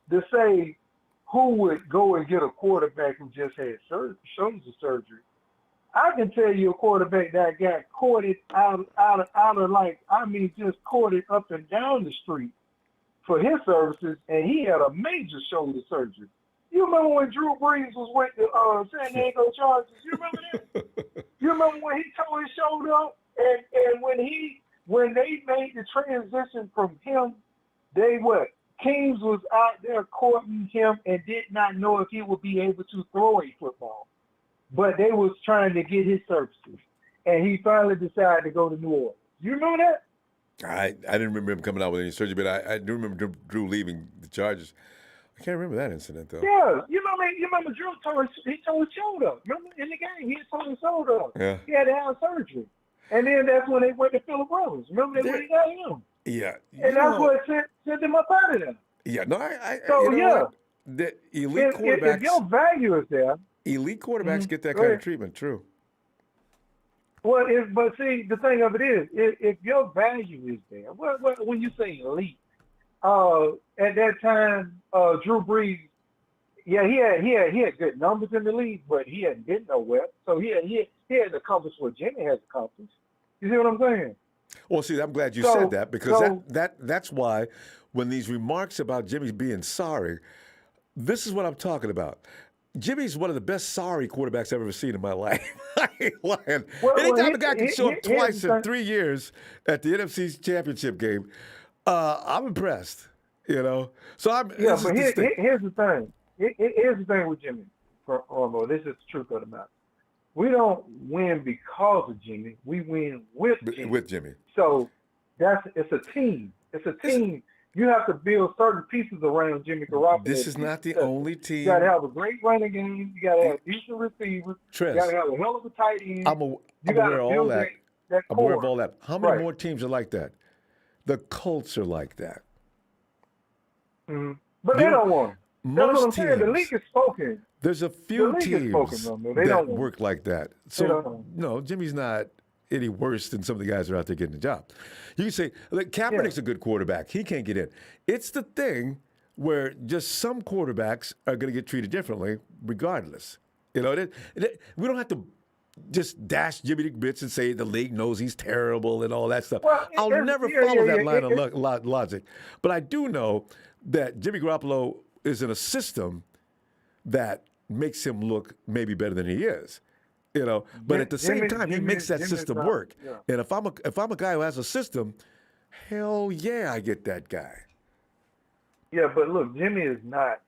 to say who would go and get a quarterback who just had shoulder surgery, I can tell you a quarterback that got courted out of like, I mean, just courted up and down the street for his services, and he had a major shoulder surgery. You remember when Drew Brees was with the San Diego Chargers? You remember that? You remember when he tore his shoulder up, and when they made the transition from him, Kings was out there courting him and did not know if he would be able to throw a football. But they was trying to get his services. And he finally decided to go to New Orleans. You remember that? I didn't remember him coming out with any surgery, but I do remember Drew leaving the Chargers. I can't remember that incident, though. Yeah. You remember Drew tore his shoulder up. Remember in the game, he tore his shoulder up. Yeah. He had to have surgery. And then that's when they went to Phillip Rivers. Remember they went and got him. Yeah. And that's what sent him up out of there. Yeah. No, So, you know yeah. what? The elite quarterbacks. If your value is there. Elite quarterbacks get that kind of treatment, true. Well, but see, the thing of it is, if your value is there, when you say elite, at that time, Drew Brees, yeah, he had good numbers in the league, but he hadn't been nowhere. So he hadn't accomplished what Jimmy has accomplished. You see what I'm saying? Well, see, I'm glad you said that because that's why when these remarks about Jimmy being sorry, this is what I'm talking about. Jimmy's one of the best sorry quarterbacks I've ever seen in my life. I ain't lying. Anytime a guy can show up twice in 3 years at the NFC Championship game, I'm impressed. You know, so I'm. Yeah, but here's the thing. Here's the thing with Jimmy. This is the truth of the matter. We don't win because of Jimmy. We win with Jimmy. With Jimmy. So it's a team. It's a team. You have to build certain pieces around Jimmy Garoppolo. This is not the only team. You got to have a great running game. You got to have decent receivers. Trez, you got to have a hell of a tight end. I'm aware of all that. I'm aware of all that. How many Right. more teams are like that? The Colts are like that. Mm-hmm. But they don't want him. That's what I'm saying. The league is spoken. There's a few teams that work like that. So, no, Jimmy's not any worse than some of the guys that are out there getting the job. You can say, like, Kaepernick's a good quarterback. He can't get in. It's the thing where just some quarterbacks are going to get treated differently regardless. You know, we don't have to just dash Jimmy to bits and say the league knows he's terrible and all that stuff. Well, I'll never follow that line of logic. But I do know that Jimmy Garoppolo is in a system that makes him look maybe better than he is. You know, but at the same time, he makes that system work. Yeah. And if I'm a guy who has a system, hell yeah, I get that guy. Yeah, but look, Jimmy is not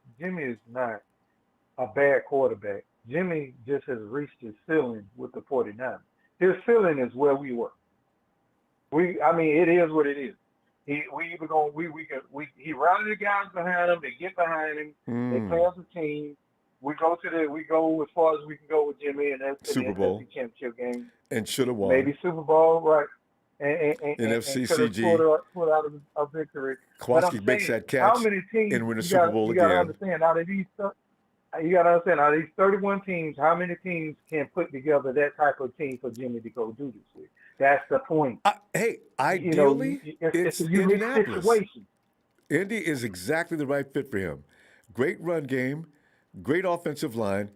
a bad quarterback. Jimmy just has reached his ceiling with the 49ers. His ceiling is where we were. It is what it is. He rallied the guys behind him. They get behind him. They play as a team. We go as far as we can go with Jimmy, and that's Super Bowl championship game. And should have won. Maybe Super Bowl, right? And NFC CG. Put out a victory. Jaquiski makes that catch and win the Super Bowl again. You got to understand, out of these 31 teams, how many teams can put together that type of team for Jimmy to go do this with? That's the point. Ideally, it's a unique situation. Indy is exactly the right fit for him. Great run game, great offensive line.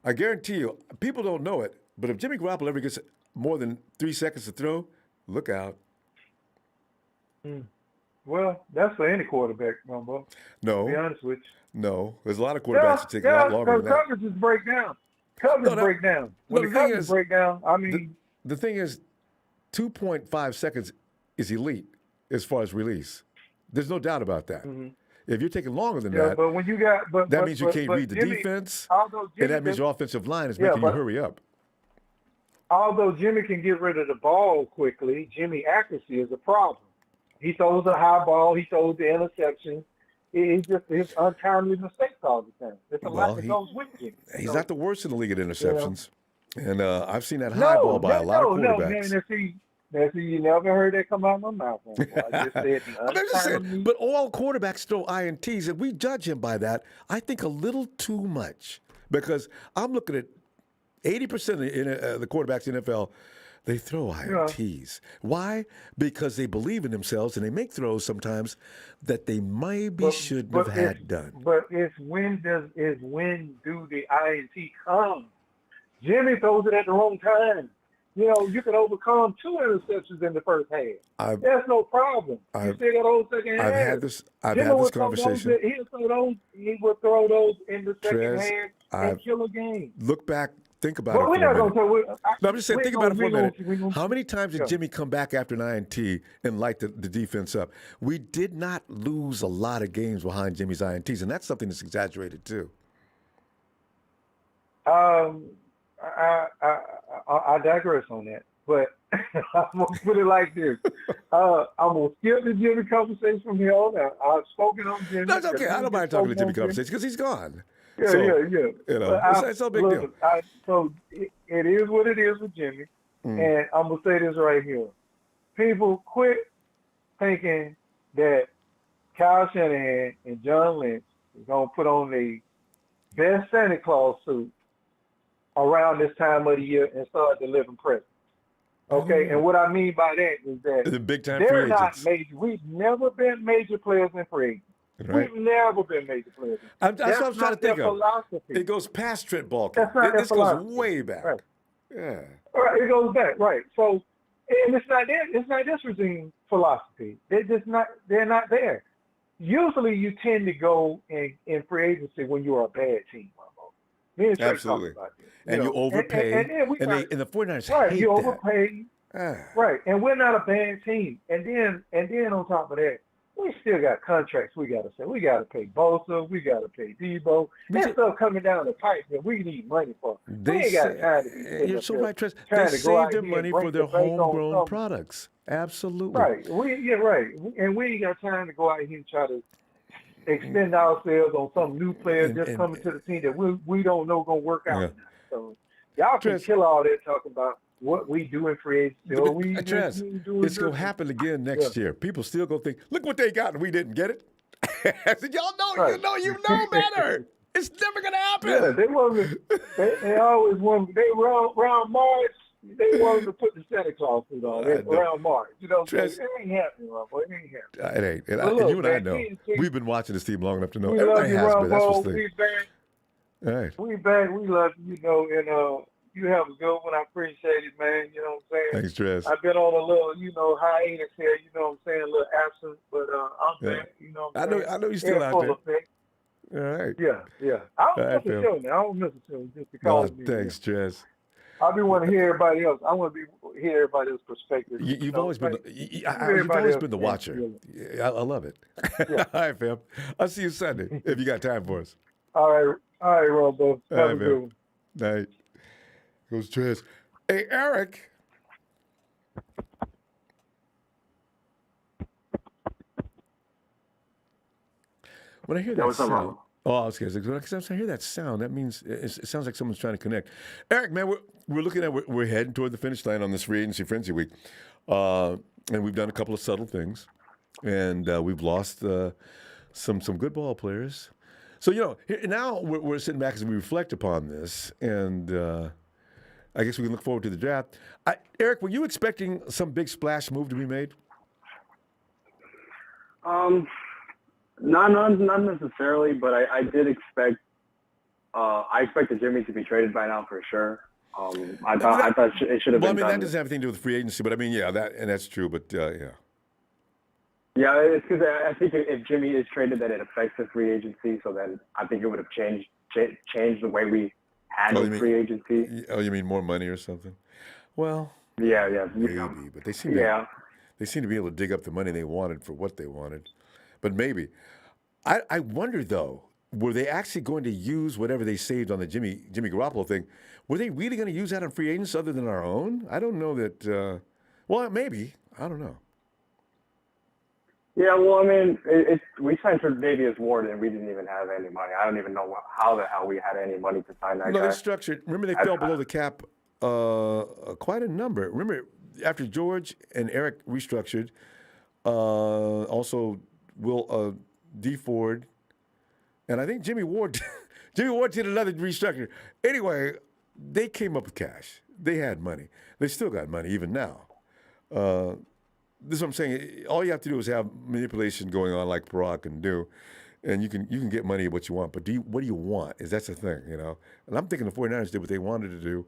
I guarantee you, people don't know it, but if Jimmy Garoppolo ever gets more than 3 seconds to throw, look out. Well, that's for any quarterback, Ronbo. No. To be honest with you. No. There's a lot of quarterbacks that take a lot longer than that. Coverages break down. Break down. When the coverages break down, The thing is, 2.5 seconds is elite as far as release. There's no doubt about that. Mm-hmm. If you're taking longer than that, but when you got, that means you can't read the defense, and that means your offensive line is making you hurry up. Although Jimmy can get rid of the ball quickly, Jimmy accuracy is a problem. He throws a high ball. He throws the interception. He's just his untimely mistakes all the time. It's a lot that goes with Jimmy. He's not the worst in the league at interceptions. And I've seen that high ball by a lot of quarterbacks. You never heard that come out of my mouth. I just said, but all quarterbacks throw INTs, and we judge him by that, I think, a little too much. Because I'm looking at 80% of the quarterbacks in the NFL, they throw INTs. Why? Because they believe in themselves, and they make throws sometimes that they maybe shouldn't have had done. But it's when do the INT come? Jimmy throws it at the wrong time. You know, you can overcome 2 interceptions in the first half. That's no problem. You still got those second half. I've had this conversation. He would throw those in the second half and kill a game. Look back. Think about it for a minute. I'm just saying, think about it for a minute. How many times did Jimmy come back after an INT and light the defense up? We did not lose a lot of games behind Jimmy's INTs, and that's something that's exaggerated too. I digress on that, but I'm going to put it like this. I'm going to skip the Jimmy conversation from here on out. I've spoken on Jimmy. No, it's okay. I don't mind talking to Jimmy conversation because he's gone. Yeah. You know, it's no big deal. So it is what it is with Jimmy, and I'm going to say this right here. People quit thinking that Kyle Shanahan and John Lynch is going to put on the best Santa Claus suit around this time of the year and start delivering presents. Okay, and what I mean by that is that the big time they're not major. We've never been major players in free agency. Right. We've never been major players. That's what I'm trying to think of. Philosophy. It goes past Trent Baalke. This goes way back. Right. Yeah. All right, it goes back. Right. So, and it's not this regime philosophy. They're not there. Usually, you tend to go in free agency when you're a bad team. Absolutely. And you overpay. And the 49ers hate you overpay. Right. And we're not a bad team. And then on top of that, we still got contracts we got to say. We got to pay Bosa. We got to pay Debo. That stuff coming down the pipe that we need money for. We ain't got time to You're so right, Tress. They save their money for their homegrown products. Absolutely. Right. Right. And we ain't got time to go out here and try to extend ourselves on some new players just coming to the team that we don't know going to work out. Yeah. So y'all can kill all that talking about what we do in free agency. It's going to happen again next year. People still going to think, look what they got and we didn't get it. I said, y'all know, you know better. It's never going to happen. Yeah, they always want, Ron Morris, they wanted to put the Santa Claus suit on around March. You know, Trez, it ain't happening, Ronbo. It ain't happening. it ain't. And, But look, you and I man, know. We've been watching this team long enough to know. we love Everybody you, has been. That's what's Ronbo. the thing. We back. All right. We back. We love you, you know, and you have a good one. I appreciate it, man. You know what I'm saying? Thanks, Trez. I've been on a little, you know, hiatus here, you know what I'm saying, a little absent, but I'm back, you know what I'm saying? I know you're still out there. Effect. All right. Yeah. I don't miss Phil. the show now. I don't miss the show just No, because of me. thanks, Trez. I be want to hear everybody else. I want to hear everybody else's perspective. You've always been you've everybody always else been the can watcher. feel I love it. Yeah. All right, fam. I'll see you Sunday if you got time for us. All right, Ronbo. Have All right, a good fam. one. Night. Goes Trez. Hey, Eric. When I hear that what's up, sound, Ronbo? I was going to say, when I hear that sound, that means it sounds like someone's trying to connect. Eric, man, we're looking at we're heading toward the finish line on this free agency frenzy week, and we've done a couple of subtle things, and we've lost some good ball players. So now we're sitting back as we reflect upon this, and I guess we can look forward to the draft. Eric, were you expecting some big splash move to be made? Not necessarily, but I did expect. I expected Jimmy to be traded by now for sure. I thought it should have been. Well, I mean, done. that doesn't have anything to do with free agency, but I mean, that's true. But yeah. Yeah, it's because I think if Jimmy is traded, then it affects the free agency. So then I think it would have changed the way we handle free agency. Oh, you mean more money or something? Well, yeah, maybe, but they seem to be able to dig up the money they wanted for what they wanted. But maybe. I wonder, though, were they actually going to use whatever they saved on the Jimmy Garoppolo thing? Were they really going to use that on free agents other than our own? I don't know that. Well, maybe. I don't know. Yeah, well, I mean, we signed for Davius Ward, and we didn't even have any money. I don't even know how the hell we had any money to sign that guy. No, they structured. Remember, they fell below the cap quite a number. Remember, after George and Eric restructured, also Will D. Ford, and I think Jimmy Ward did another restructure. Anyway, they came up with cash. They had money. They still got money even now. This is what I'm saying. All you have to do is have manipulation going on like Parag can do, and you can get money what you want. But what do you want? That's the thing, And I'm thinking the 49ers did what they wanted to do.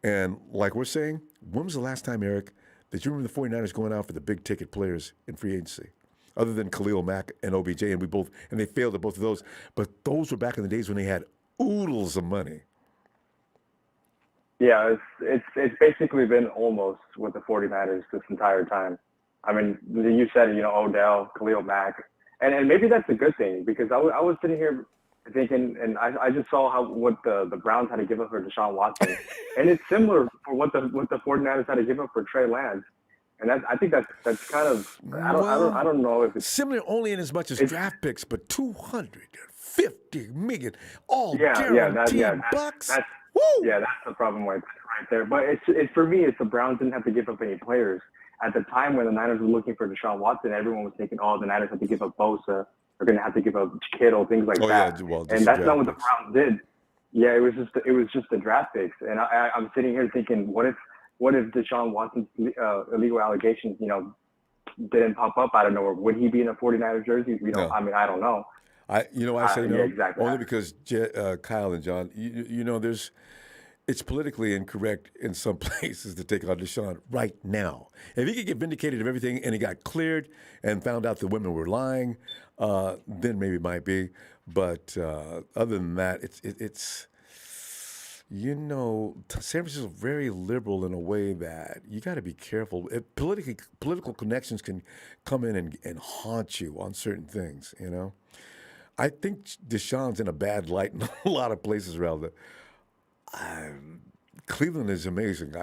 And like we're saying, when was the last time, Eric, that you remember the 49ers going out for the big ticket players in free agency? Other than Khalil Mack and OBJ, and they failed at both of those. But those were back in the days when they had oodles of money. Yeah, it's basically been almost with the 49ers this entire time. I mean, you said it, Odell, Khalil Mack, and maybe that's a good thing because I was sitting here thinking, and I just saw what the Browns had to give up for Deshaun Watson, and it's similar for what the 49ers had to give up for Trey Lance. And I think that's kind of I don't know if it's similar only in as much as draft picks, but $250 million all guaranteed bucks. That's the problem right there. But it's for me, it's the Browns didn't have to give up any players at the time when the Niners were looking for Deshaun Watson. Everyone was thinking, the Niners have to give up Bosa. They're going to have to give up Kittle, things like that. Yeah, well, and that's not what the Browns did. Yeah, it was just the draft picks. And I'm sitting here thinking, what if Deshaun Watson's illegal allegations, didn't pop up out of nowhere? Would he be in a 49ers jersey? No. I mean, I don't know. I say no, exactly. only because Kyle and John, it's politically incorrect in some places to take on Deshaun right now. If he could get vindicated of everything and he got cleared and found out the women were lying, then maybe it might be. But other than that, it's San Francisco is very liberal in a way that you got to be careful. Political connections can come in and haunt you on certain things, I think Deshaun's in a bad light in a lot of places around Cleveland is amazing.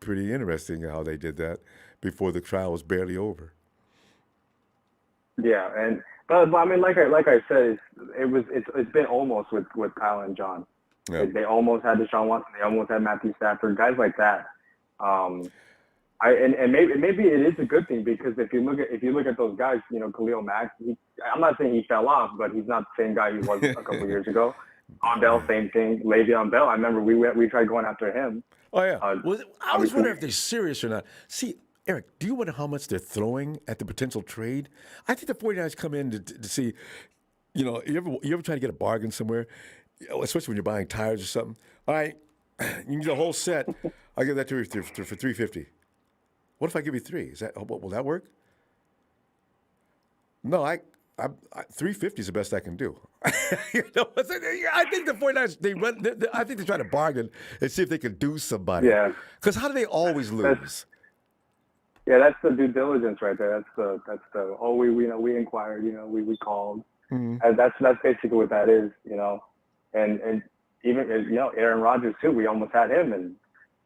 Pretty interesting how they did that before the trial was barely over. Yeah, but I mean, like I said, it's been almost with Kyle and John. Yeah. They almost had Deshaun Watson. They almost had Matthew Stafford. Guys like that. And maybe it is a good thing because if you look at those guys, Khalil Mack. I'm not saying he fell off, but he's not the same guy he was a couple years ago. Odell, same thing. Le'Veon Bell, I remember we tried going after him. Oh, yeah. Well, I was obviously- wondering if they're serious or not. See, Eric, do you wonder how much they're throwing at the potential trade? I think the 49ers come in to see, you ever try to get a bargain somewhere, especially when you're buying tires or something? All right, you need a whole set. I'll give that to you for $350. What if I give you $3? Will that work? No, I $350 is the best I can do. I think the 49ers, I think they try to bargain and see if they can do somebody. Yeah. Because how do they always lose? That's the due diligence right there. That's the we inquired, we called. Mm-hmm. And that's basically what that is, and even Aaron Rodgers too. We almost had him, and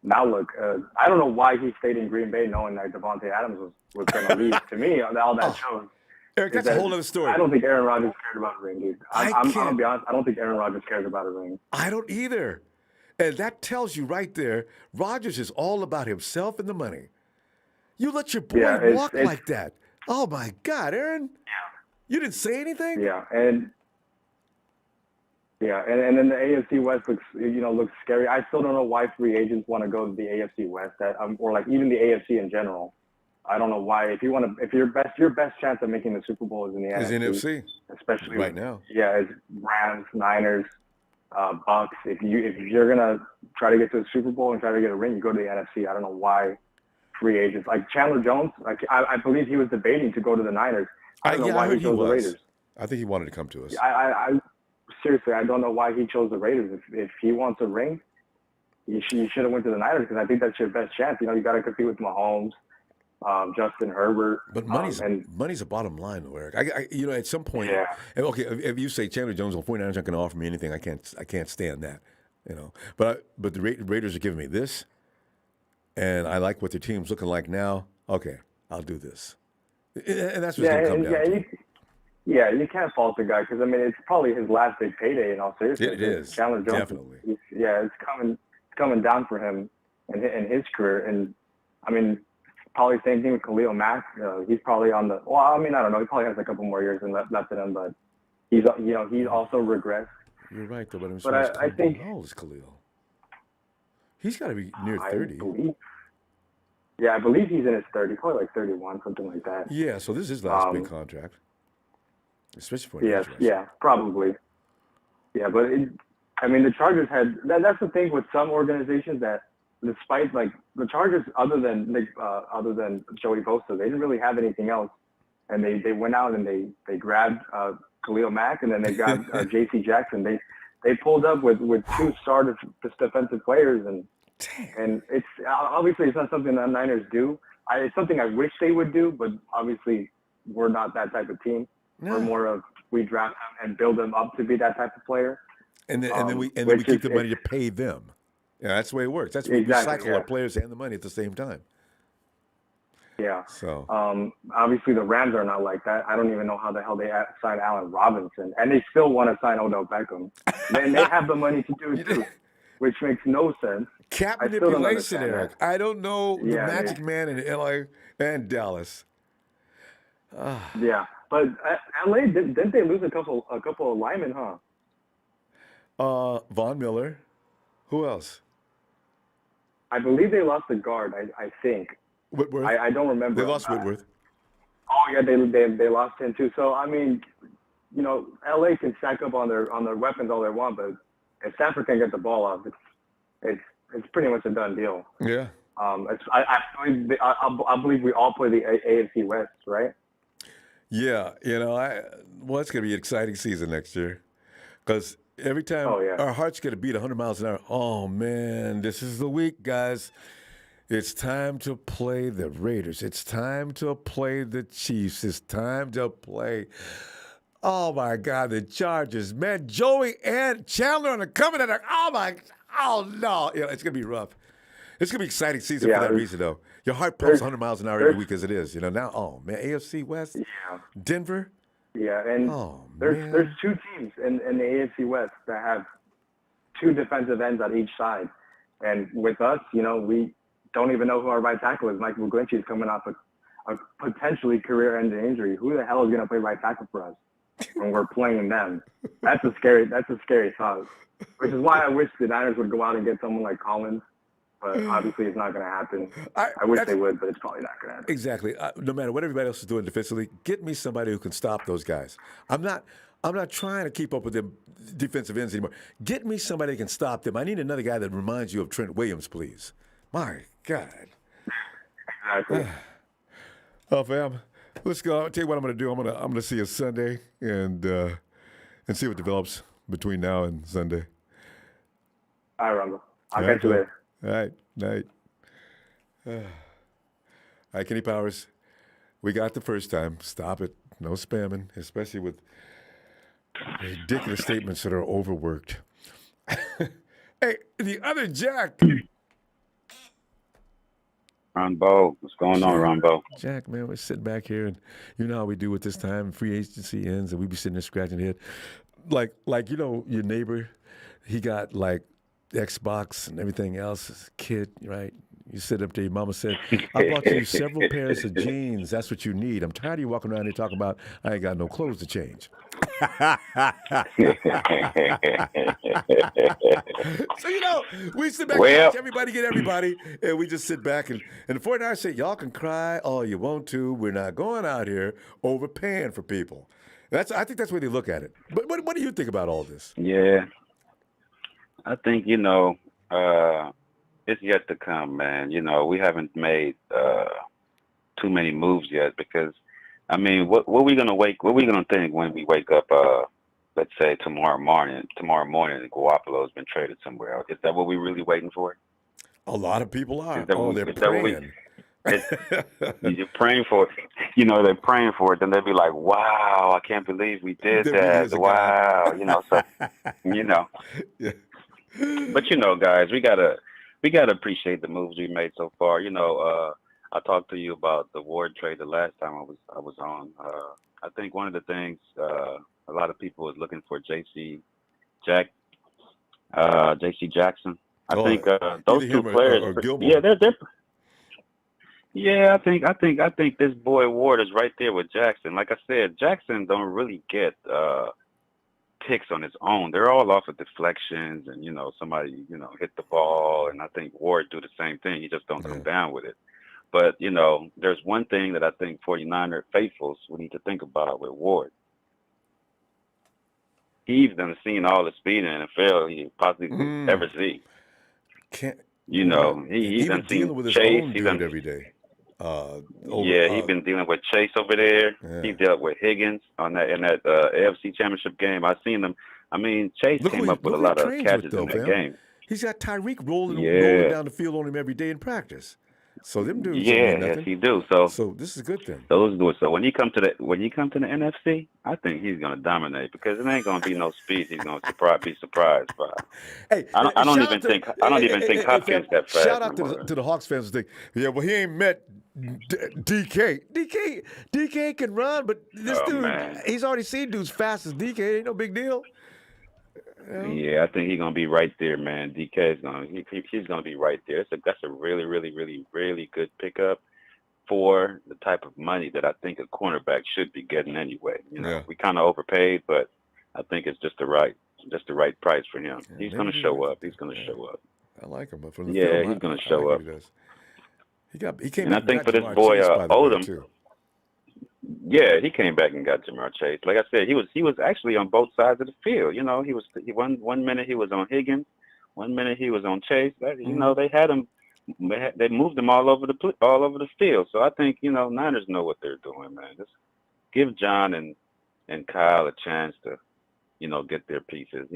now look, I don't know why he stayed in Green Bay knowing that Devontae Adams was going to leave. To me, all that shows. Eric, that's a whole other story. I don't think Aaron Rodgers cared about a ring, dude. I'm gonna be honest. I don't think Aaron Rodgers cares about a ring. I don't either, and that tells you right there. Rodgers is all about himself and the money. You let your boy walk like that. Oh my God, Aaron! Yeah. You didn't say anything. Yeah, and then the AFC West looks scary. I still don't know why free agents want to go to the AFC West, or like even the AFC in general. I don't know why. If your best chance of making the Super Bowl is in the NFC, especially right now. Yeah, it's Rams, Niners, Bucks. If you're gonna try to get to the Super Bowl and try to get a ring, you go to the NFC. I don't know why free agents like Chandler Jones. Like I believe he was debating to go to the Niners. I don't know why he chose the Raiders. I think he wanted to come to us. I seriously, I don't know why he chose the Raiders. If he wants a ring, you should have went to the Niners because I think that's your best chance. You got to compete with Mahomes. Justin Herbert, but money's a bottom line, though, Eric. I at some point, okay, if you say Chandler Jones on 49ers aren't going to offer me anything, I can't stand that, But the Raiders are giving me this, and I like what their team's looking like now. Okay, I'll do this, and that's what's going to come down to. You can't fault the guy because it's probably his last big payday. In all seriousness, it is Chandler Jones. Definitely. It's coming down for him in his career, and probably same thing with Khalil Mack. He's probably on the. Well, I don't know. He probably has a couple more years left in him, but he's also regressed. You're right, though. But I think how old is Khalil? He's got to be near 30. I believe he's in his 30s, probably like 31, something like that. Yeah, so this is his last big contract, especially for probably. Yeah, but the Chargers had. That's the thing with some organizations that. Despite the Chargers, other than Joey Bosa, they didn't really have anything else, and they went out and they grabbed Khalil Mack and then they grabbed J.C. Jackson. They pulled up with two starter defensive players and it's obviously it's not something that Niners do. It's something I wish they would do, but obviously we're not that type of team. No. We're more of we draft them and build them up to be that type of player, and then we keep the money to pay them. Yeah, that's the way it works. That's why we cycle our players and the money at the same time. Yeah. So obviously the Rams are not like that. I don't even know how the hell they signed Allen Robinson, and they still want to sign Odell Beckham. And they have the money to do it too, which makes no sense. Cap manipulation, Eric. I don't know the magic man in LA and Dallas. Yeah, but LA didn't they lose a couple of linemen, huh? Von Miller. Who else? I believe they lost the guard. I think. Whitworth. I don't remember. They lost Whitworth. Oh yeah, they lost him too. So LA can stack up on their weapons all they want, but if Stafford can get the ball off, it's pretty much a done deal. Yeah. I believe we all play the AFC West, right? Yeah, it's gonna be an exciting season next year, because. Every time our heart's going to beat 100 miles an hour, oh, man, this is the week, guys. It's time to play the Raiders. It's time to play the Chiefs. It's time to play, oh, my God, the Chargers. Man, Joey and Chandler are coming at oh, no. It's going to be rough. It's going to be an exciting season for that reason, though. Your heart pumps 100 miles an hour every week as it is. Now, oh, man, AFC West, Denver. Yeah, and there's two teams in the AFC West that have two defensive ends on each side. And with us, we don't even know who our right tackle is. Mike McGlinchey is coming off a potentially career-ending injury. Who the hell is going to play right tackle for us? when we're playing them. That's a scary thought. Which is why I wish the Niners would go out and get someone like Collins. But obviously, it's not going to happen. I wish they would, but it's probably not going to happen. Exactly. No matter what everybody else is doing defensively, get me somebody who can stop those guys. I'm not trying to keep up with them defensive ends anymore. Get me somebody that can stop them. I need another guy that reminds you of Trent Williams, please. My God. Exactly. Oh, fam, let's go. I'll tell you what I'm going to do. I'm going to see you Sunday and see what develops between now and Sunday. All right, Ronbo. I'll catch you later. All right. Night. All right, Kenny Powers. We got the first time. Stop it. No spamming, especially with ridiculous statements that are overworked. Hey, the other Jack. Ronbo, what's going on, Ronbo? Jack, man, we're sitting back here, and you know how we do at this time. Free agency ends, and we be sitting there scratching the head. Like your neighbor, he got like Xbox and everything else as a kid, right? You sit up there, your mama said, I bought you several pairs of jeans. That's what you need. I'm tired of you walking around here talking about I ain't got no clothes to change. So, we sit back and watch everybody get everybody, and we just sit back and the 49ers say, y'all can cry all you want to. We're not going out here overpaying for people. I think that's the way they look at it. But what do you think about all this? Yeah. I think, it's yet to come, man. We haven't made too many moves yet because, what we gonna think when we wake up, let's say tomorrow morning, and Garoppolo's been traded somewhere else? Is that what we're really waiting for? A lot of people are. They're praying. You're praying for it. They're praying for it. Then they'll be like, wow, I can't believe we did that. Wow. Yeah. But guys, we gotta appreciate the moves we made so far. I talked to you about the Ward trade the last time I was on. I think one of the things a lot of people is looking for J.C. Jackson. I think those two players. Or yeah, they're. Yeah, I think this boy Ward is right there with Jackson. Like I said, Jackson don't really get picks on his own. They're all off of deflections and, somebody, hit the ball. And I think Ward do the same thing. He just don't come down with it. But, there's one thing that I think 49er faithfuls we need to think about with Ward. He's done seen all the speed in the NFL he possibly could ever see. He's done seen with his Chase. Own He's dude done every day. He's been dealing with Chase over there. Yeah. He dealt with Higgins in that AFC Championship game. I seen them. Chase came up with a lot of catches in that game. He's got Tyreek rolling down the field on him every day in practice. So them dudes don't mean nothing. Yes, he do. So this is a good thing. Those do it. So when you come to the NFC, I think he's gonna dominate because it ain't gonna be no speed. He's gonna be surprised by. Hey, I don't even think Hopkins that fast. Shout out to the Hawks fans who think, he ain't met DK. DK can run, but this dude, he's already seen dudes fast as DK. Ain't no big deal. Yeah, I think he's gonna be right there, man. DK is he's gonna be right there. That's a really, really, really, really good pickup for the type of money that I think a cornerback should be getting anyway. We kind of overpaid, but I think it's just the right price for him. He's gonna show up. He's gonna show up. I like him, but from the film, he's gonna show up. He came. And I think for this boy Odom. Yeah, he came back and got Jamar Chase. Like I said, he was actually on both sides of the field. He one minute he was on Higgins, one minute he was on Chase. They had him. They moved him all over the field. So I think Niners know what they're doing, man. Just give John and Kyle a chance to get their pieces.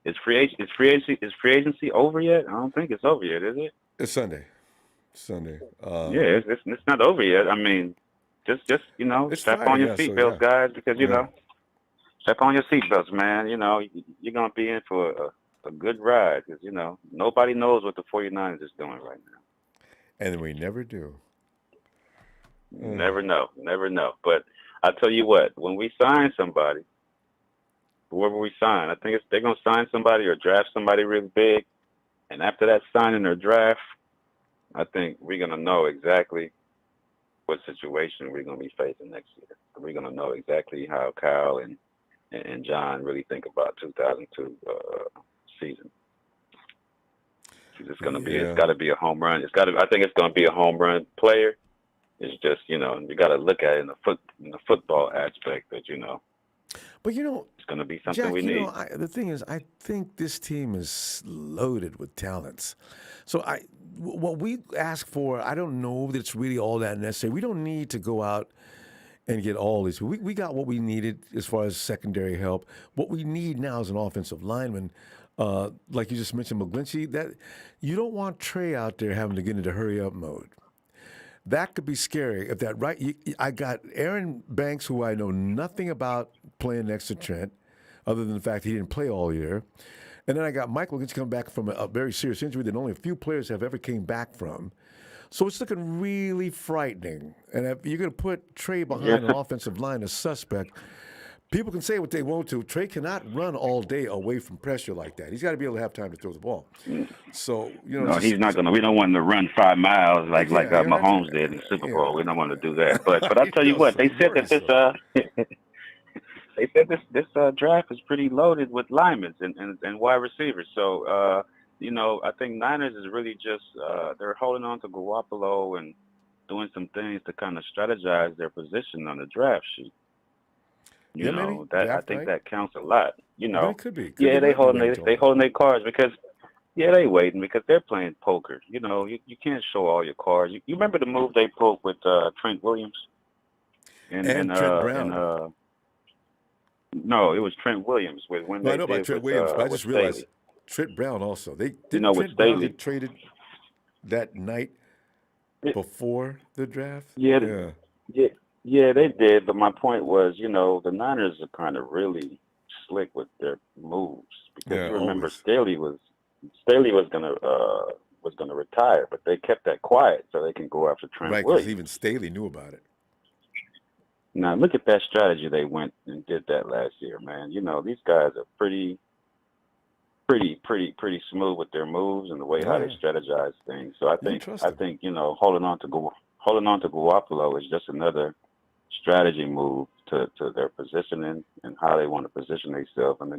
Is free agency over yet? I don't think it's over yet, is it? It's Sunday. It's not over yet. Just strap on your seatbelts, guys, because strap on your seatbelts, man. You're gonna be in for a good ride because nobody knows what the 49ers is doing right now, and we never do. Never know. But I tell you what, when we sign somebody, whoever we sign, I think they're gonna sign somebody or draft somebody really big, and after that signing or draft, I think we're gonna know exactly what situation we're going to be facing next year. we're gonna know exactly how Kyle and John really think about 2002 season. It's gonna be. It's got to be a home run. I think it's gonna be a home run player. It's just you got to look at it in the football aspect that But it's gonna be something Jack, we need. The thing is, I think this team is loaded with talents. So what we ask for, I don't know that it's really all that necessary. We don't need to go out and get all these. We got what we needed as far as secondary help. What we need now is an offensive lineman. Like you just mentioned, McGlinchey, that you don't want Trey out there having to get into hurry-up mode. That could be scary. If that I got Aaron Banks, who I know nothing about playing next to Trent, other than the fact he didn't play all year. And then I got Michael Lynch coming back from a very serious injury that only a few players have ever came back from. So it's looking really frightening. And if you're going to put Trey behind an offensive line as suspect, people can say what they want to. Trey cannot run all day away from pressure like that. He's got to be able to have time to throw the ball. So, No, he's not going to. We don't want him to run 5 miles like Mahomes did in the Super Bowl. We don't want to do that. But I tell you what, they said that this draft is pretty loaded with linemen and wide receivers. So I think Niners is really just they're holding on to Garoppolo and doing some things to kind of strategize their position on the draft sheet. I think that counts a lot. It could be. They holding their cards because they waiting because they're playing poker. You can't show all your cards. You remember the move they pulled with Trent Williams and Trent Brown. No, it was Trent Williams I know about Trent Williams, but I just realized Trent Brown also. They with Staley traded that night before the draft. Yeah, they did. But my point was, the Niners are kind of really slick with their moves because you remember Staley was gonna retire, but they kept that quiet so they can go after Trent Williams. Right, because even Staley knew about it. Now look at that strategy they went and did that last year, man. These guys are pretty smooth with their moves and the way how they strategize things. So I think holding on to Garoppolo is just another strategy move to their positioning and how they want to position themselves in the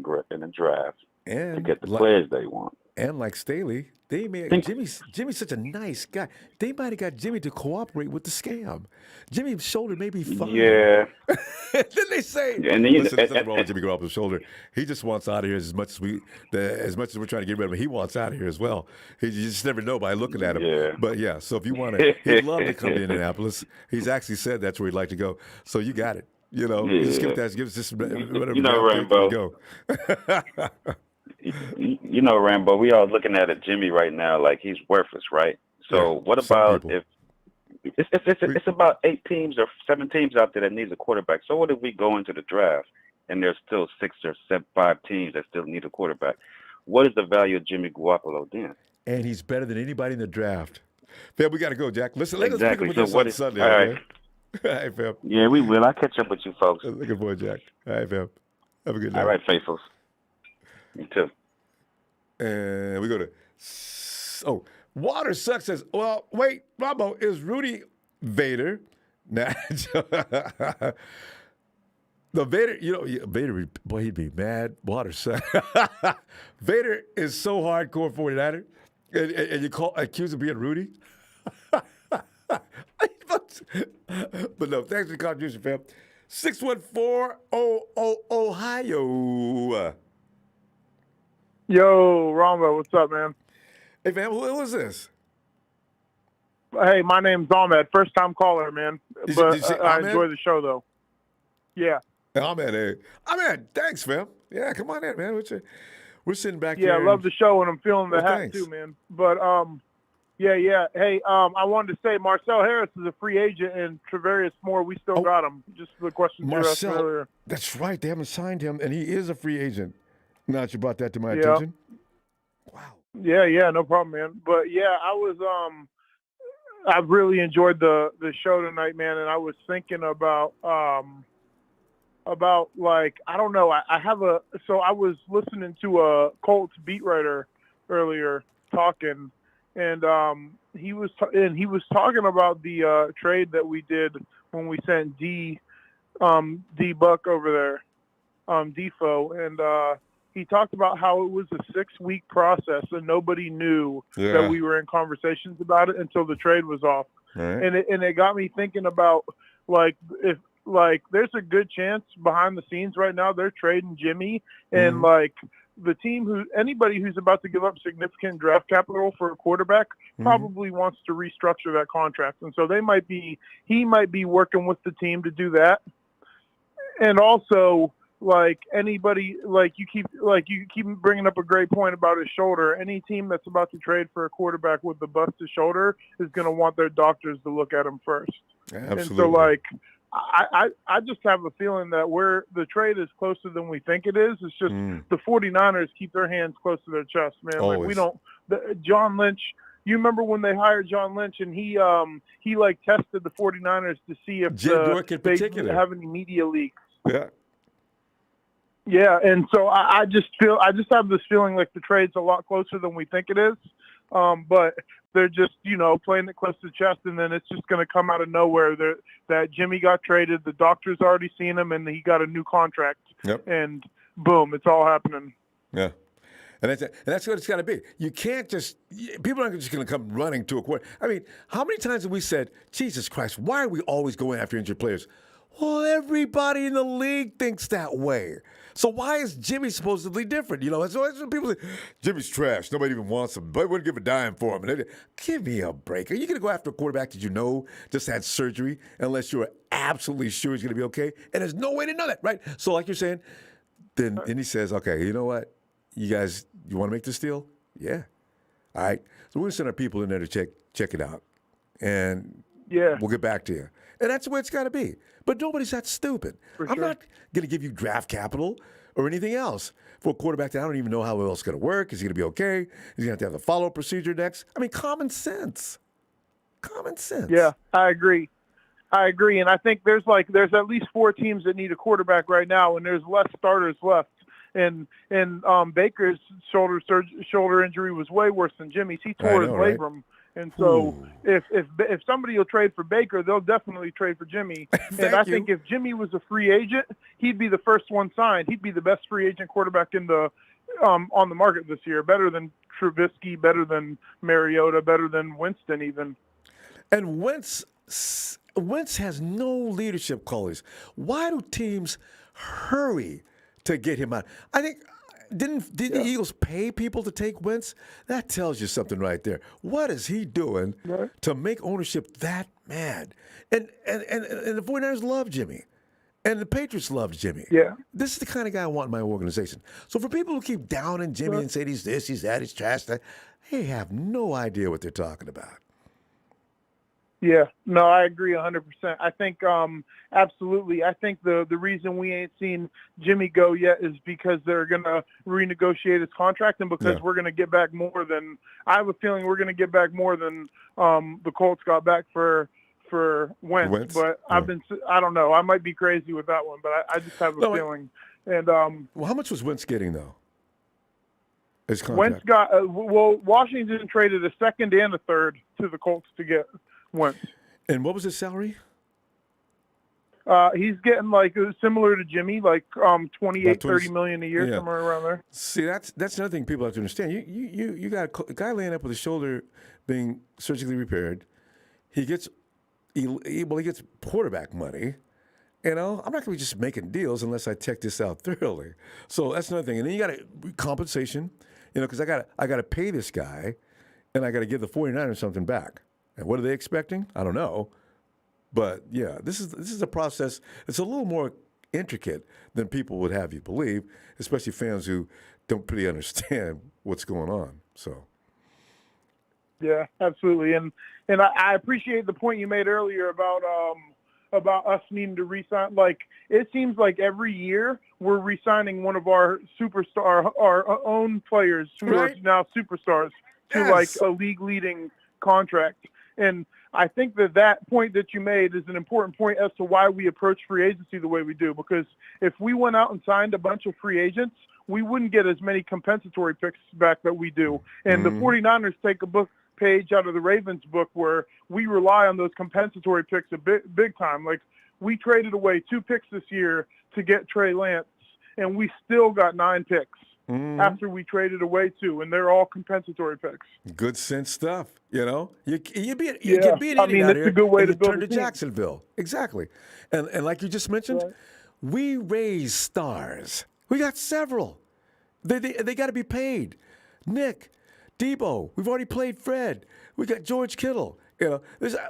draft to get the players they want. And like Staley, they made Jimmy's such a nice guy. They might have got Jimmy to cooperate with the scam. Jimmy's shoulder may be fine. Yeah. Then they say, and then, listen, there's nothing wrong with Jimmy Garoppolo's shoulder. He just wants out of here as much as we're trying to get rid of him. He wants out of here as well. You just never know by looking at him. Yeah. But yeah, so if you want to, he'd love to come to Indianapolis. He's actually said that's where he'd like to go. So you got it. Just give us just whatever. Rambo. Go. Rambo, we all looking at Jimmy right now like he's worthless, right? So what about if it's about 8 teams or 7 teams out there that needs a quarterback? So what if we go into the draft and there's still 6 or 5 teams that still need a quarterback? What is the value of Jimmy Garoppolo then? And he's better than anybody in the draft. Fam, we got to go, Jack. Listen, let's pick up with so this on Sunday. All right. All right, fam. Yeah, we will. I'll catch up with you folks. Looking forward, Jack. All right, fam. Have a good night. All right, faithfuls. You too. And we go to Water Sucks says, well, wait, Ronbo, is Rudy Vader? Nah. The Vader, Vader, boy, he'd be mad. Water Sucks. Vader is so hardcore 49er, and you accuse him of being Rudy? But no, thanks for the contribution, fam. 614-00 Ohio. Yo, Ronbo, what's up, man? Hey, man, who is this? Hey, my name's Ahmed. First time caller, man. I enjoy the show, though. Yeah. Ahmed, hey. Ahmed, thanks, fam. Yeah, come on in, man. We're sitting back here. Yeah, I love the show, and I'm feeling the hat, too, man. But, yeah. Hey, I wanted to say Marcel Harris is a free agent, and Travarius Moore, we still got him. Just the question you asked earlier. That's right. They haven't signed him, and he is a free agent. Now that you brought that to my attention. Wow. Yeah, no problem, man. But yeah, I've really enjoyed the show tonight, man, and I was thinking about like, I don't know, so I was listening to a Colts beat writer earlier talking, and he was talking about the trade that we did when we sent D D-Buck over there, Defo, and he talked about how it was a 6-week process and nobody knew that we were in conversations about it until the trade was off. Right. And it got me thinking about, like, if, like, there's a good chance behind the scenes right now they're trading Jimmy, and like the team anybody who's about to give up significant draft capital for a quarterback probably wants to restructure that contract, and so he might be working with the team to do that. And also, like, anybody, like you keep bringing up a great point about his shoulder. Any team that's about to trade for a quarterback with the busted shoulder is going to want their doctors to look at him first. Absolutely. And so, like, I just have a feeling that the trade is closer than we think it is. It's just the 49ers keep their hands close to their chest, man. Always. Like, we don't. John Lynch. You remember when they hired John Lynch and he like tested the 49ers to see if they have any media leaks. Yeah. Yeah, and so I just have this feeling like the trade's a lot closer than we think it is. But they're just, playing it close to the chest, and then it's just going to come out of nowhere that Jimmy got traded, the doctor's already seen him, and he got a new contract. Yep. And boom, it's all happening. Yeah. And that's what it's got to be. You can't people aren't just going to come running to a quarter. I mean, how many times have we said, Jesus Christ, why are we always going after injured players? Well, everybody in the league thinks that way. So why is Jimmy supposedly different? That's what people say. Jimmy's trash. Nobody even wants him. But wouldn't give a dime for him. And give me a break. Are you going to go after a quarterback that just had surgery unless you're absolutely sure he's going to be okay? And there's no way to know that, right? So like you're saying, then and he says, okay, you know what? You guys, you want to make this deal? Yeah. All right. So we're going to send our people in there to check it out. And we'll get back to you. And that's the way it's got to be. But nobody's that stupid. I'm not going to give you draft capital or anything else for a quarterback that I don't even know how else it's going to work. Is he going to be okay? Is he going to have the follow-up procedure next? I mean, common sense. Common sense. Yeah, I agree. And I think there's at least 4 teams that need a quarterback right now, and there's less starters left. And Baker's shoulder injury was way worse than Jimmy's. He tore his labrum. Right? And so if somebody will trade for Baker, they'll definitely trade for Jimmy. And I think if Jimmy was a free agent, he'd be the first one signed. He'd be the best free agent quarterback in the on the market this year, better than Trubisky, better than Mariota, better than Winston even. And Wentz has no leadership qualities. Why do teams hurry to get him out? I think didn't the Eagles pay people to take Wentz? That tells you something right there. What is he doing to make ownership that mad? And the 49ers love Jimmy. And the Patriots love Jimmy. Yeah. This is the kind of guy I want in my organization. So for people who keep downing Jimmy and say he's this, he's that, he's trash, they have no idea what they're talking about. Yeah, no, I agree 100%. I think absolutely. I think the reason we ain't seen Jimmy go yet is because they're going to renegotiate his contract, and because we're going to get back more than – I have a feeling we're going to get back more than the Colts got back for Wentz. But I don't know. I might be crazy with that one, but I just have a feeling. And well, how much was Wentz getting, though? His contract? Wentz got Washington traded a second and a third to the Colts to get Wentz. And what was his salary? He's getting similar to Jimmy, 28-30 million a year, somewhere around there. See, that's another thing people have to understand. You got a guy laying up with his shoulder being surgically repaired. He gets quarterback money. I'm not going to be just making deals unless I check this out thoroughly. So that's another thing. And then you got compensation, because I got to pay this guy, and I got to give the 49ers something back. And what are they expecting? I don't know. But, yeah, this is a process. It's a little more intricate than people would have you believe, especially fans who don't really understand what's going on. So, yeah, absolutely. And I appreciate the point you made earlier about us needing to re-sign. It seems like every year we're re-signing one of our superstar, our own players who are now superstars to a league-leading contract. And I think that point that you made is an important point as to why we approach free agency the way we do. Because if we went out and signed a bunch of free agents, we wouldn't get as many compensatory picks back that we do. And the 49ers take a page out of the Ravens book where we rely on those compensatory picks big time. we traded away 2 picks this year to get Trey Lance, and we still got 9 picks after we traded away 2, and they're all compensatory picks. Good sense stuff. You know, you can be an I mean, out it's here a good way and to you build turn a to team. Jacksonville. Exactly. And like you just mentioned, we raise stars. We got several. They got to be paid. Nick, Debo, we've already played Fred. We got George Kittle. You know,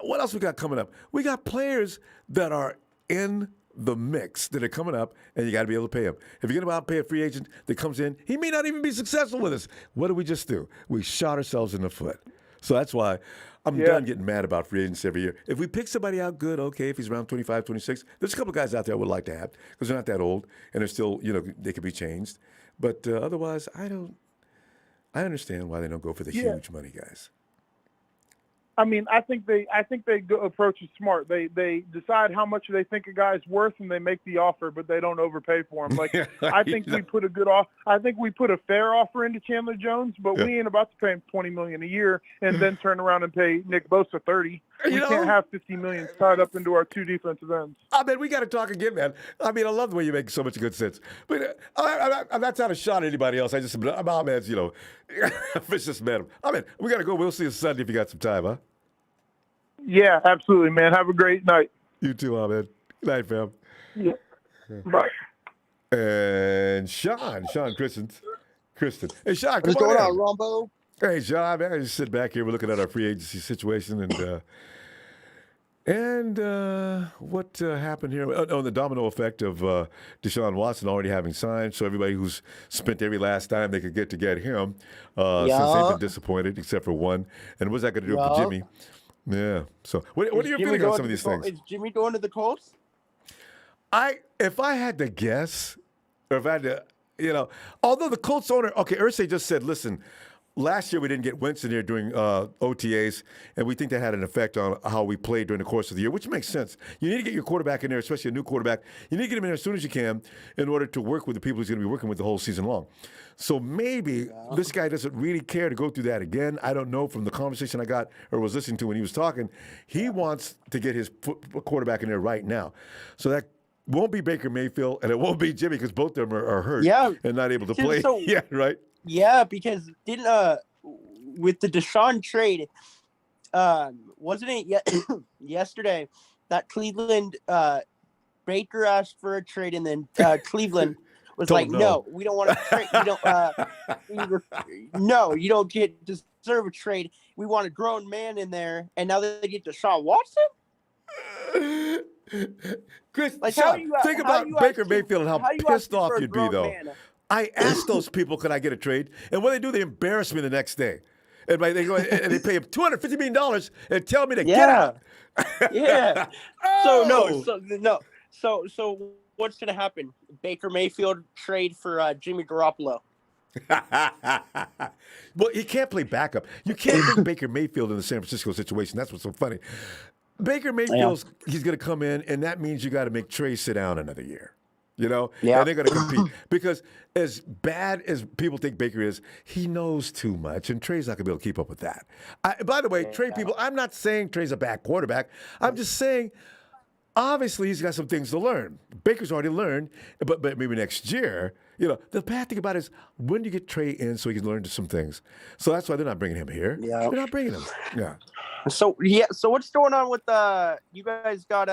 what else we got coming up? We got players that are in the mix that are coming up, and you got to be able to pay them. If you're going to pay a free agent that comes in, he may not even be successful with us. What did we just do? We shot ourselves in the foot. So that's why I'm done getting mad about free agents every year. If we pick somebody out good, okay, if he's around 25, 26, there's a couple of guys out there I would like to have because they're not that old, and they're still, they could be changed. But otherwise, I understand why they don't go for the huge money guys. I mean, I think they approach it smart. They decide how much they think a guy's worth, and they make the offer, but they don't overpay for him. Like I think we put a good off. I think we put a fair offer into Chandler Jones, but we ain't about to pay him $20 million a year and then turn around and pay Nick Bosa $30. We can't have $50 million tied up into our 2 defensive ends. I mean, we got to talk again, man. I mean, I love the way you make so much good sense. But I'm not trying to shot at anybody else. I'm out, man. Fish just met him. I mean, we got to go. We'll see you Sunday if you got some time, huh? Yeah, absolutely, man. Have a great night. You too, Ahmed. Good night, fam. Yeah. Bye. And Sean Kristen. Hey, Sean, come What's going on on, Ronbo? Hey, Sean, man, I just sit back here. We're looking at our free agency situation and what happened here. The domino effect of Deshaun Watson already having signed. So everybody who's spent every last dime they could get to get him, since they've been disappointed, except for one. And what's that going to do for Jimmy? Yeah. So what are your feelings on some of these things? Is Jimmy going to the Colts? If I had to guess, or if I had to, although the Colts owner, Irsay just said, listen, last year we didn't get Winston here during OTAs, and we think that had an effect on how we played during the course of the year, which makes sense. You need to get your quarterback in there, especially a new quarterback. You need to get him in there as soon as you can in order to work with the people he's going to be working with the whole season long. So maybe this guy doesn't really care to go through that again. I don't know. From the conversation I got or was listening to when he was talking, he wants to get his quarterback in there right now. So that won't be Baker Mayfield, and it won't be Jimmy because both of them are hurt and not able to play. So, yeah, right? Yeah, because with the Deshaun trade, wasn't it yesterday that Cleveland Baker asked for a trade, and then Cleveland was like, no, we don't want to trade. We don't. No, you don't deserve a trade. We want a grown man in there, and now they get Deshaun Watson. Chris, think about Baker Mayfield and how pissed off you'd be, though. I asked those people, could I get a trade? And when they do, they embarrass me the next day. And they go and they pay him $250 million and tell me to get out. Yeah. So what's going to happen? Baker Mayfield trade for Jimmy Garoppolo. Well, he can't play backup. You can't bring Baker Mayfield in the San Francisco situation. That's what's so funny. Baker Mayfield's he's going to come in, and that means you got to make Trey sit down another year. And they're going to compete. Because as bad as people think Baker is, he knows too much, and Trey's not going to be able to keep up with that. By the way, Trey people, I'm not saying Trey's a bad quarterback. I'm just saying, obviously, he's got some things to learn. Baker's already learned, but maybe next year, the bad thing about it is when do you get Trey in so he can learn some things? So that's why they're not bringing him here. Yeah. They're not bringing him. Yeah. So what's going on with you guys got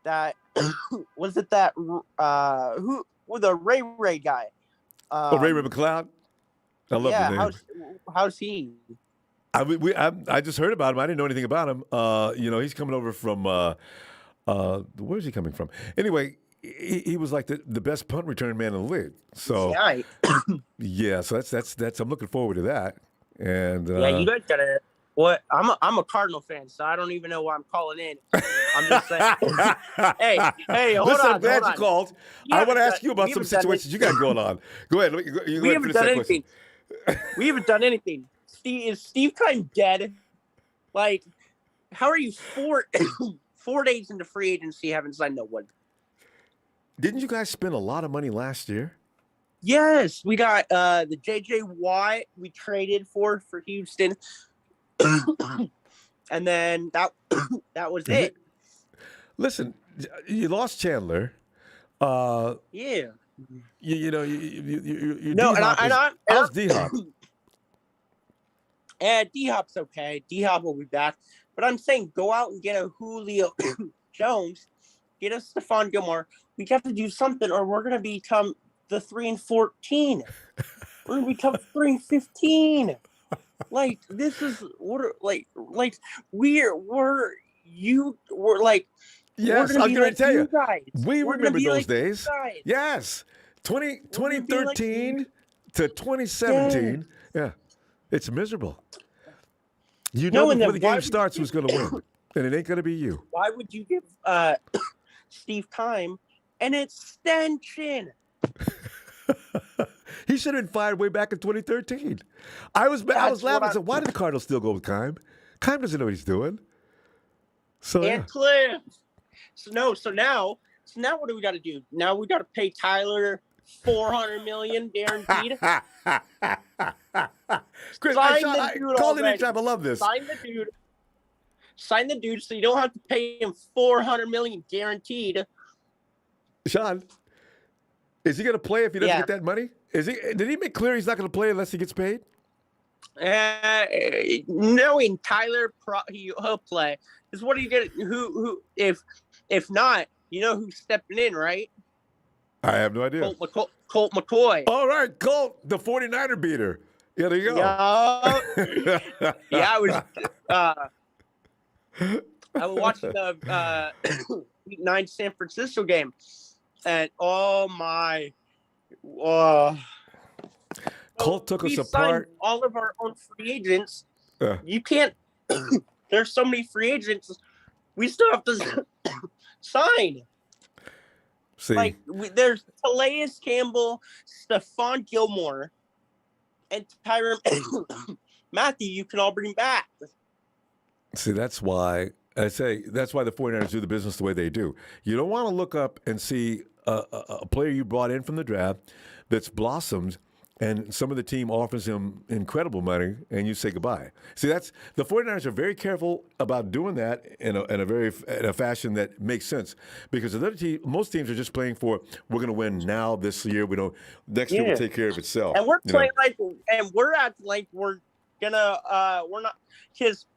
that was it that who with the Ray guy? Ray McLeod? I love the name. How's he? I just heard about him. I didn't know anything about him. He's coming over from where's he coming from? Anyway, he was like the best punt return man in the league. So yeah, so that's I'm looking forward to that. And you guys gotta. What I'm a Cardinal fan, so I don't even know why I'm calling in. I'm just saying. hey, hold on. I'm glad you called. I want to ask you about some situations you got going on. Go ahead. We haven't done anything. We haven't done anything. Is Steve Keim dead? Like, how are you 4 days into free agency haven't signed no one? Didn't you guys spend a lot of money last year? Yes, we got the J.J. Watt we traded for Houston. and then that that was it. Listen, you lost Chandler. Yeah. Your No, D-Hop how's D-Hop? D-Hop's okay. D-Hop will be back. But I'm saying go out and get a Julio Jones, get a Stephon Gilmore. We have to do something, or we're gonna become the 3-14. We're gonna become 3-15. Like this is what we're like. Yes, we're I'm be going like to tell you. guys. We We're remember be those like days. guys. Yes. 2013 to 2017. Yeah. It's miserable. You know before the game starts who's going to win, and it ain't going to be you. Why would you give Steve Keim an extension? He should have been fired way back in 2013. I was laughing. I said, why did the Cardinals still go with Keim? Keim doesn't know what he's doing. So and Cliff. So now what do we got to do? Now we got to pay Tyler $400 million guaranteed. Chris, call anytime. I love this. Sign the dude so you don't have to pay him $400 million guaranteed. Sean, is he going to play if he doesn't get that money? Did he make clear he's not going to play unless he gets paid? Knowing Tyler, he'll play. Is what he did. Who? If not, you know who's stepping in, right? I have no idea. Colt McCoy. All right, Colt, the 49er beater. Yeah, there you go. Yeah, I was watching the Week 9 San Francisco game, and oh my, Colt took us signed apart. All of our own free agents. You can't. There's so many free agents. We still have to sign. See, like there's Calais Campbell, Stephon Gilmore, and Tyron Matthew. You can all bring back. See, that's why I say that's why the 49ers do the business the way they do. You don't want to look up and see a player you brought in from the draft that's blossomed, and some of the team offers him incredible money, and you say goodbye. See, the 49ers are very careful about doing that in a fashion that makes sense, because most teams are just playing for, we're going to win now this year. We don't. Next year will take care of itself. And we're playing we're acting like we're gonna we're not, because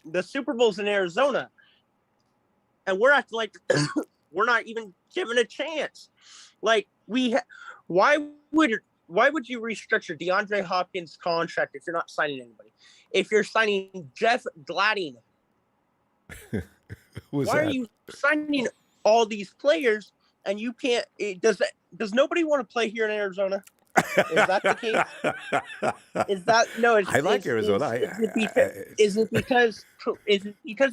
the Super Bowl's in Arizona, and we're acting like we're not even given a chance. Like why would you restructure DeAndre Hopkins' contract if you're not signing anybody? If you're signing Jeff Gladney, why are you signing all these players and you can't? Does nobody want to play here in Arizona? Is that the case? I like Arizona. Is it because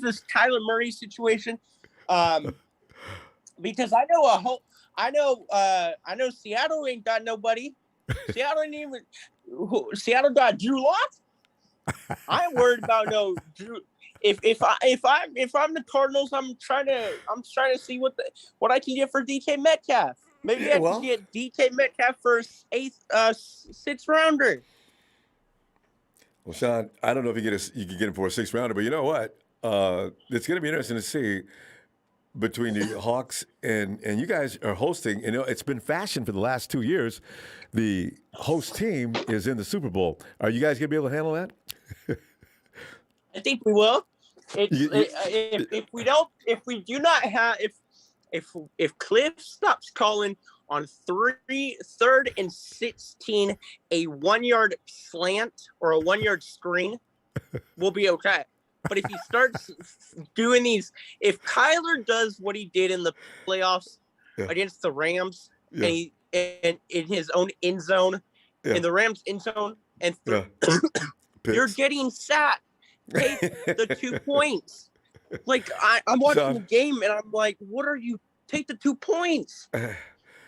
this Kyler Murray situation? Because I know Seattle ain't got nobody. Seattle got Drew Lock. I ain't worried about no Drew. If I'm the Cardinals, I'm trying to see what I can get for DK Metcalf. Maybe I can get DK Metcalf for sixth rounder. Well, Sean, I don't know if you can get him for a 6th rounder, but you know what? It's going to be interesting to see between the Hawks and you guys are hosting. You know, it's been fashion for the last 2 years. The host team is in the Super Bowl. Are you guys going to be able to handle that? I think we will. If Cliff stops calling on 3rd and 16 a 1-yard slant or a 1-yard screen, we'll be okay. But if he starts doing these, if Kyler does what he did in the playoffs against the Rams and in his own end zone, in the Rams end zone, and you're getting sacked. Take the 2 points. Like I'm watching the game and I'm like, what are you? Take the 2 points.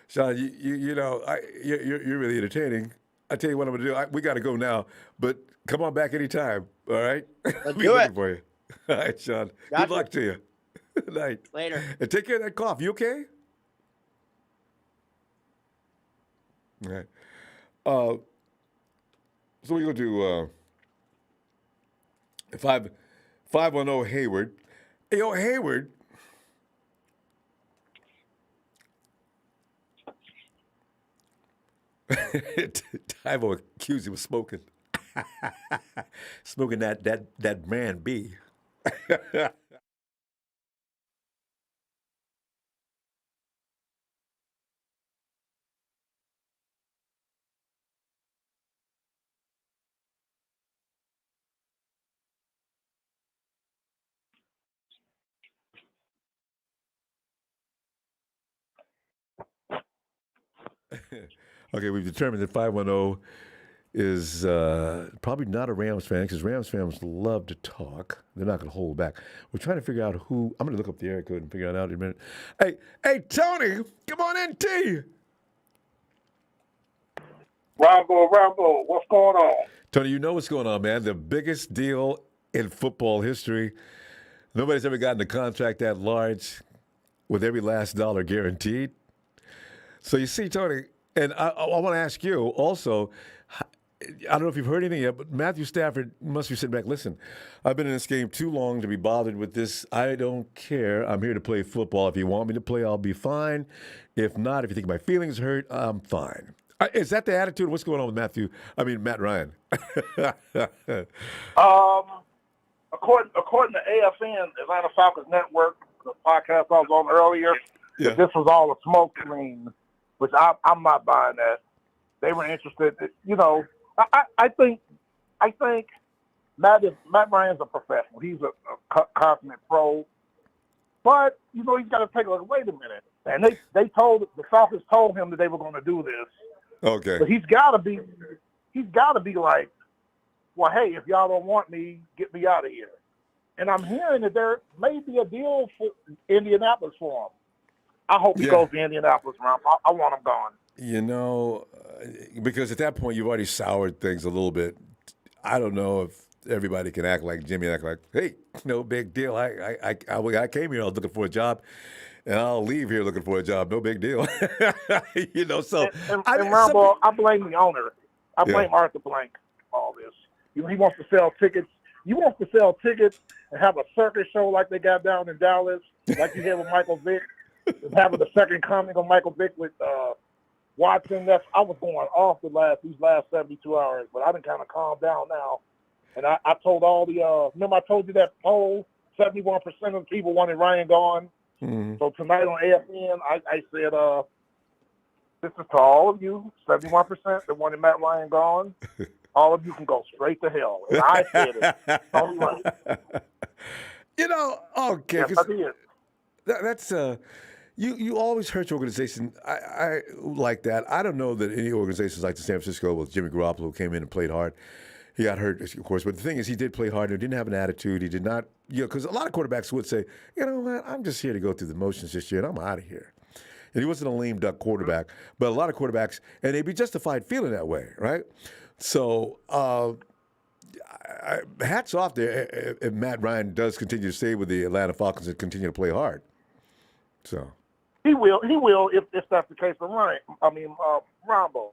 Sean, you're really entertaining. I tell you what I'm going to do. We got to go now, but come on back anytime. All right? Let's do it for you. All right, Sean. Gotcha. Good luck to you. Good night. Later. And take care of that cough. You okay? All right. So we're going to do 510 Hayward. Hey, yo, Hayward. Tyvo accused him of smoking. Smoking that brand B. Okay, we've determined that 510 is probably not a Rams fan because Rams fans love to talk. They're not going to hold back. We're trying to figure out who. I'm going to look up the area code and figure it out in a minute. Hey, Tony, come on in, T. Ronbo, what's going on? Tony, you know what's going on, man. The biggest deal in football history. Nobody's ever gotten a contract that large with every last dollar guaranteed. So you see, Tony, and I want to ask you also, I don't know if you've heard anything yet, but Matthew Stafford must be sitting back. Listen, I've been in this game too long to be bothered with this. I don't care. I'm here to play football. If you want me to play, I'll be fine. If not, if you think my feelings hurt, I'm fine. Is that the attitude? What's going on with Matt Ryan? According to AFN, Atlanta Falcons Network, the podcast I was on earlier, that this was all a smoke screen, which I'm not buying that. They were interested. I think Matt Ryan's a professional. He's a consummate pro. But, he's got to take a look. Wait a minute. And the Falcons told him that they were going to do this. Okay. But he's got to be like, well, hey, if y'all don't want me, get me out of here. And I'm hearing that there may be a deal for Indianapolis for him. I hope he goes to Indianapolis, Ron. I want him gone. Because at that point you've already soured things a little bit. I don't know if everybody can act like Jimmy, act like, hey, no big deal. I came here, I was looking for a job, and I'll leave here looking for a job. No big deal. So and Ronbo, I blame the owner. I blame Arthur Blank for all this. He wants to sell tickets. You want to sell tickets and have a circus show like they got down in Dallas, like you had with Michael Vick, having the second coming of Michael Vick with Watson. I was going off these last 72 hours, but I've been kind of calmed down now. And I told all the remember I told you that poll, 71% of the people wanted Ryan gone. Mm-hmm. So tonight on AFN, I said, this is to all of you, 71% that wanted Matt Ryan gone. All of you can go straight to hell. And I said it. Only right. Okay. Yes, I did. That's you always hurt your organization. I like that. I don't know that any organizations like the San Francisco with Jimmy Garoppolo who came in and played hard. He got hurt, of course, but the thing is, he did play hard. He didn't have an attitude. He did not, because a lot of quarterbacks would say, you know what, I'm just here to go through the motions this year, and I'm out of here. And he wasn't a lame duck quarterback, but a lot of quarterbacks, and they'd be justified feeling that way, right? So, hats off there if Matt Ryan does continue to stay with the Atlanta Falcons and continue to play hard. So he will if that's the case for Ryan. Ronbo.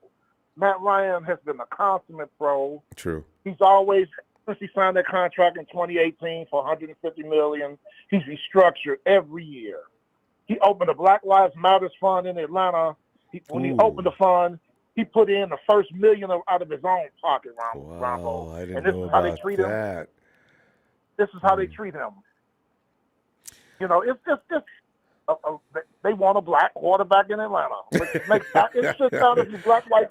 Matt Ryan has been a consummate pro. True. He's always, since he signed that contract in 2018 for $150 million, he's restructured every year. He opened a Black Lives Matter fund in Atlanta. When he opened the fund, he put in the first $1 million out of his own pocket, Ronbo. I didn't know about that. This is how they treat him. It's just they want a black quarterback in Atlanta. It's just out of the black, white,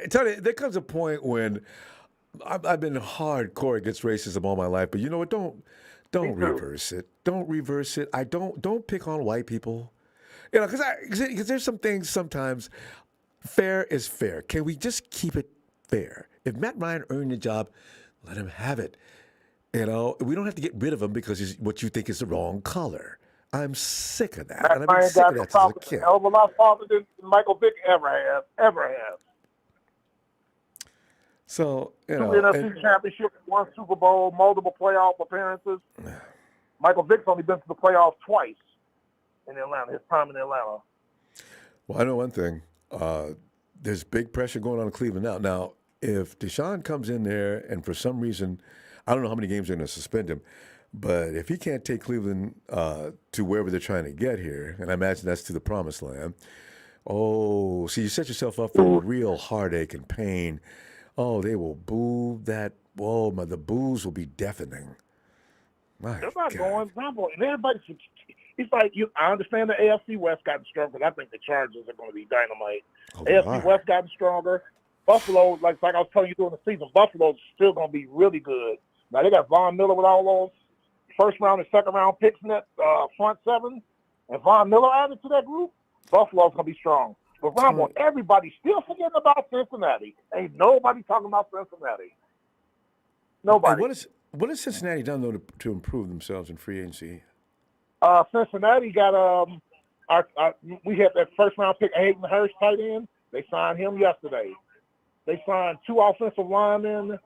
Tony, there comes a point when I've been hardcore against racism all my life, but you know what? Don't reverse it. Don't reverse it. Don't pick on white people. Because there's some things sometimes. Fair is fair. Can we just keep it fair? If Matt Ryan earned the job, let him have it. We don't have to get rid of him because he's what you think is the wrong color. I'm sick of that. Matt and I've been Ryan sick got of that the since a kid. hell of a lot farther than Michael Vick ever has. So, Two NFC championships, one Super Bowl, multiple playoff appearances. Michael Vick's only been to the playoffs twice in Atlanta, his time in Atlanta. Well, I know one thing. There's big pressure going on in Cleveland now. Now, if Deshaun comes in there and for some reason, I don't know how many games they're going to suspend him, but if he can't take Cleveland to wherever they're trying to get here, and I imagine that's to the promised land, so you set yourself up for real heartache and pain. Oh, they will boo that. Whoa, the boos will be deafening. My They're not God. going Ronbo, and everybody. It's like I understand the AFC West gotten stronger. I think the Chargers are going to be dynamite. AFC West gotten stronger. Buffalo, like I was telling you during the season, Buffalo's still going to be really good. Now they got Von Miller with all those first round and second round picks in that front seven, and Von Miller added to that group. Buffalo's going to be strong. But Ronbo, everybody's still forgetting about Cincinnati. Ain't nobody talking about Cincinnati. Nobody. Hey, what has Cincinnati done though to improve themselves in free agency? Cincinnati got we had that first round pick Hayden Hurst tight end. They signed him yesterday. They signed 2 offensive linemen.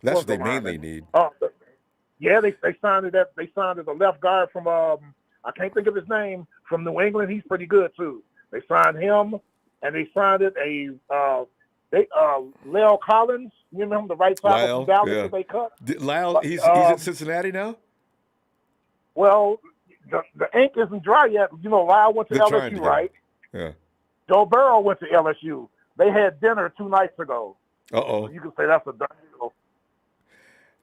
That's what they mainly need. Yeah, they signed it. They signed as a left guard from I can't think of his name, from New England. He's pretty good too. They signed him, and they signed Lyle Collins. You remember him, the right tackle from Dallas that they cut? Lyle, he's in Cincinnati now. Well, the ink isn't dry yet. You know, Lyle went to LSU, right? Yeah. Joe Burrow went to LSU. They had dinner 2 nights ago. So you can say that's a done deal.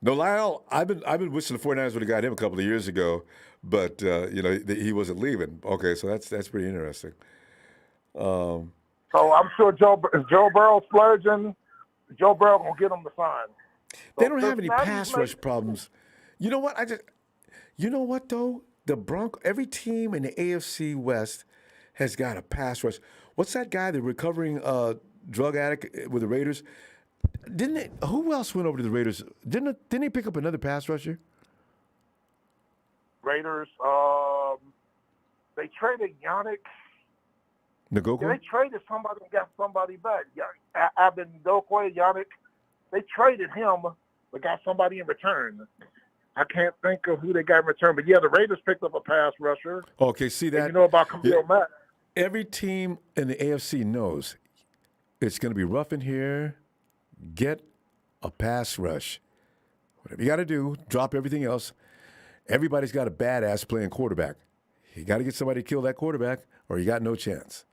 No, Lyle, I've been wishing the 49ers would have got him a couple of years ago, but he wasn't leaving. Okay, so that's pretty interesting. So I'm sure Joe Burrow splurging. Joe Burrow gonna get him to sign. They don't have any pass rush problems. You know what? You know what though? Every team in the AFC West has got a pass rush. What's that guy, the recovering drug addict with the Raiders? Who else went over to the Raiders? Didn't he pick up another pass rusher? Raiders. They traded Yannick. Ngokwe? Yeah, they traded somebody and got somebody back. Abin Ngokwe, Yannick. They traded him, but got somebody in return. I can't think of who they got in return, but yeah, the Raiders picked up a pass rusher. Okay, see that? And you know about Khalil Mack. Every team in the AFC knows it's going to be rough in here. Get a pass rush. Whatever you got to do, drop everything else. Everybody's got a badass playing quarterback. You got to get somebody to kill that quarterback, or you got no chance.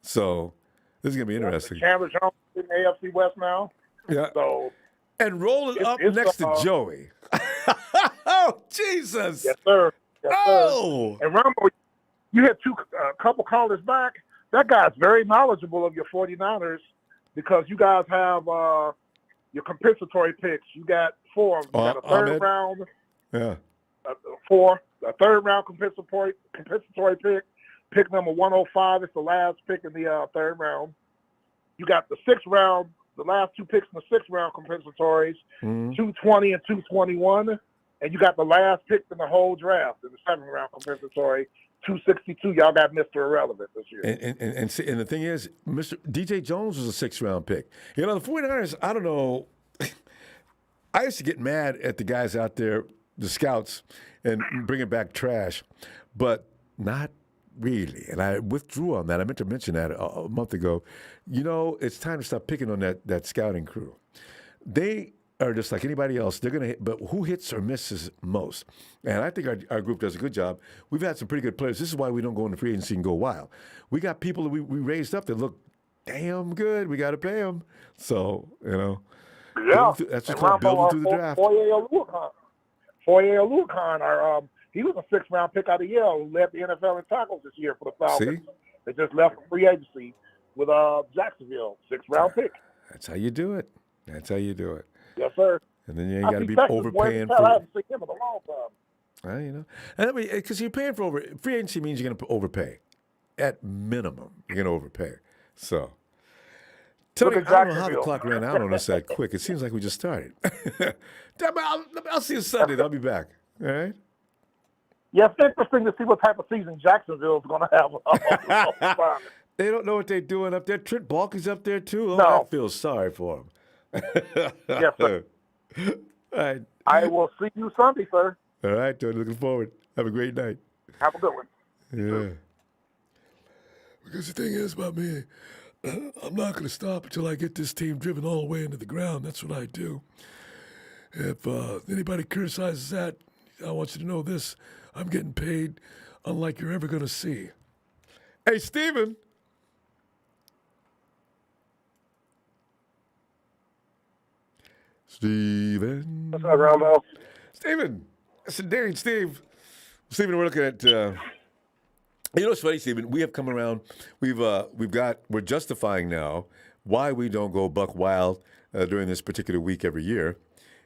So this is going to be interesting. Chandler Jones in the AFC West now. Yeah. So and rolling up next to Joey. Oh, Jesus. Yes, sir. Yes, oh. Sir. And Ronbo, you had a couple callers back. That guy's very knowledgeable of your 49ers because you guys have your compensatory picks. You got 4 of them. You got a third round. Yeah. 4. A third round compensatory pick number 105. It's the last pick in the third round. You got the 6th round, the last 2 picks in the 6th round compensatories, 220 and 221. And you got the last pick in the whole draft in the 7th round compensatory, 262. Y'all got Mr. Irrelevant this year. And the thing is, Mr. DJ Jones was a 6th round pick. You know, the 49ers, I don't know. I used to get mad at the guys out there, the scouts, and bringing back trash, but not really. And I withdrew on that. I meant to mention that a month ago. You know, it's time to stop picking on that scouting crew. They are just like anybody else. They're going to hit, but who hits or misses most? And I think our group does a good job. We've had some pretty good players. This is why we don't go into free agency and go wild. We got people that we raised up that look damn good. We got to pay them. So, you know. Yeah. That's what's called building through the draft. Foye Oluokun, he was a 6th round pick out of Yale who led the NFL in tackles this year for the Falcons. See? They just left for free agency with Jacksonville, 6th round pick. That's how you do it. That's how you do it. Yes, sir. And then you ain't got to be overpaying for. I haven't seen him in a long time. You know, and because you're paying for free agency means you're going to overpay. At minimum, you're going to overpay. So, Tony, I don't know how the clock ran out on us that quick. It seems like we just started. I'll see you Sunday. I'll be back. All right. Yeah, it's interesting to see what type of season Jacksonville is going to have. They don't know what they're doing up there. Trent Baalke's up there too. Oh, no. I feel sorry for him. Yes, sir. All right. I will see you Sunday, sir. All right, Tony. Looking forward. Have a great night. Have a good one. Yeah. Because the thing is about me, I'm not going to stop until I get this team driven all the way into the ground. That's what I do. If anybody criticizes that, I want you to know this. I'm getting paid unlike you're ever going to see. Hey, Steven. Steven. What's up, Ronbo? Steven. It's Darian Steve. Steven, we're looking at... you know what's funny, Stephen? We have come around. We're justifying now why we don't go buck wild during this particular week every year.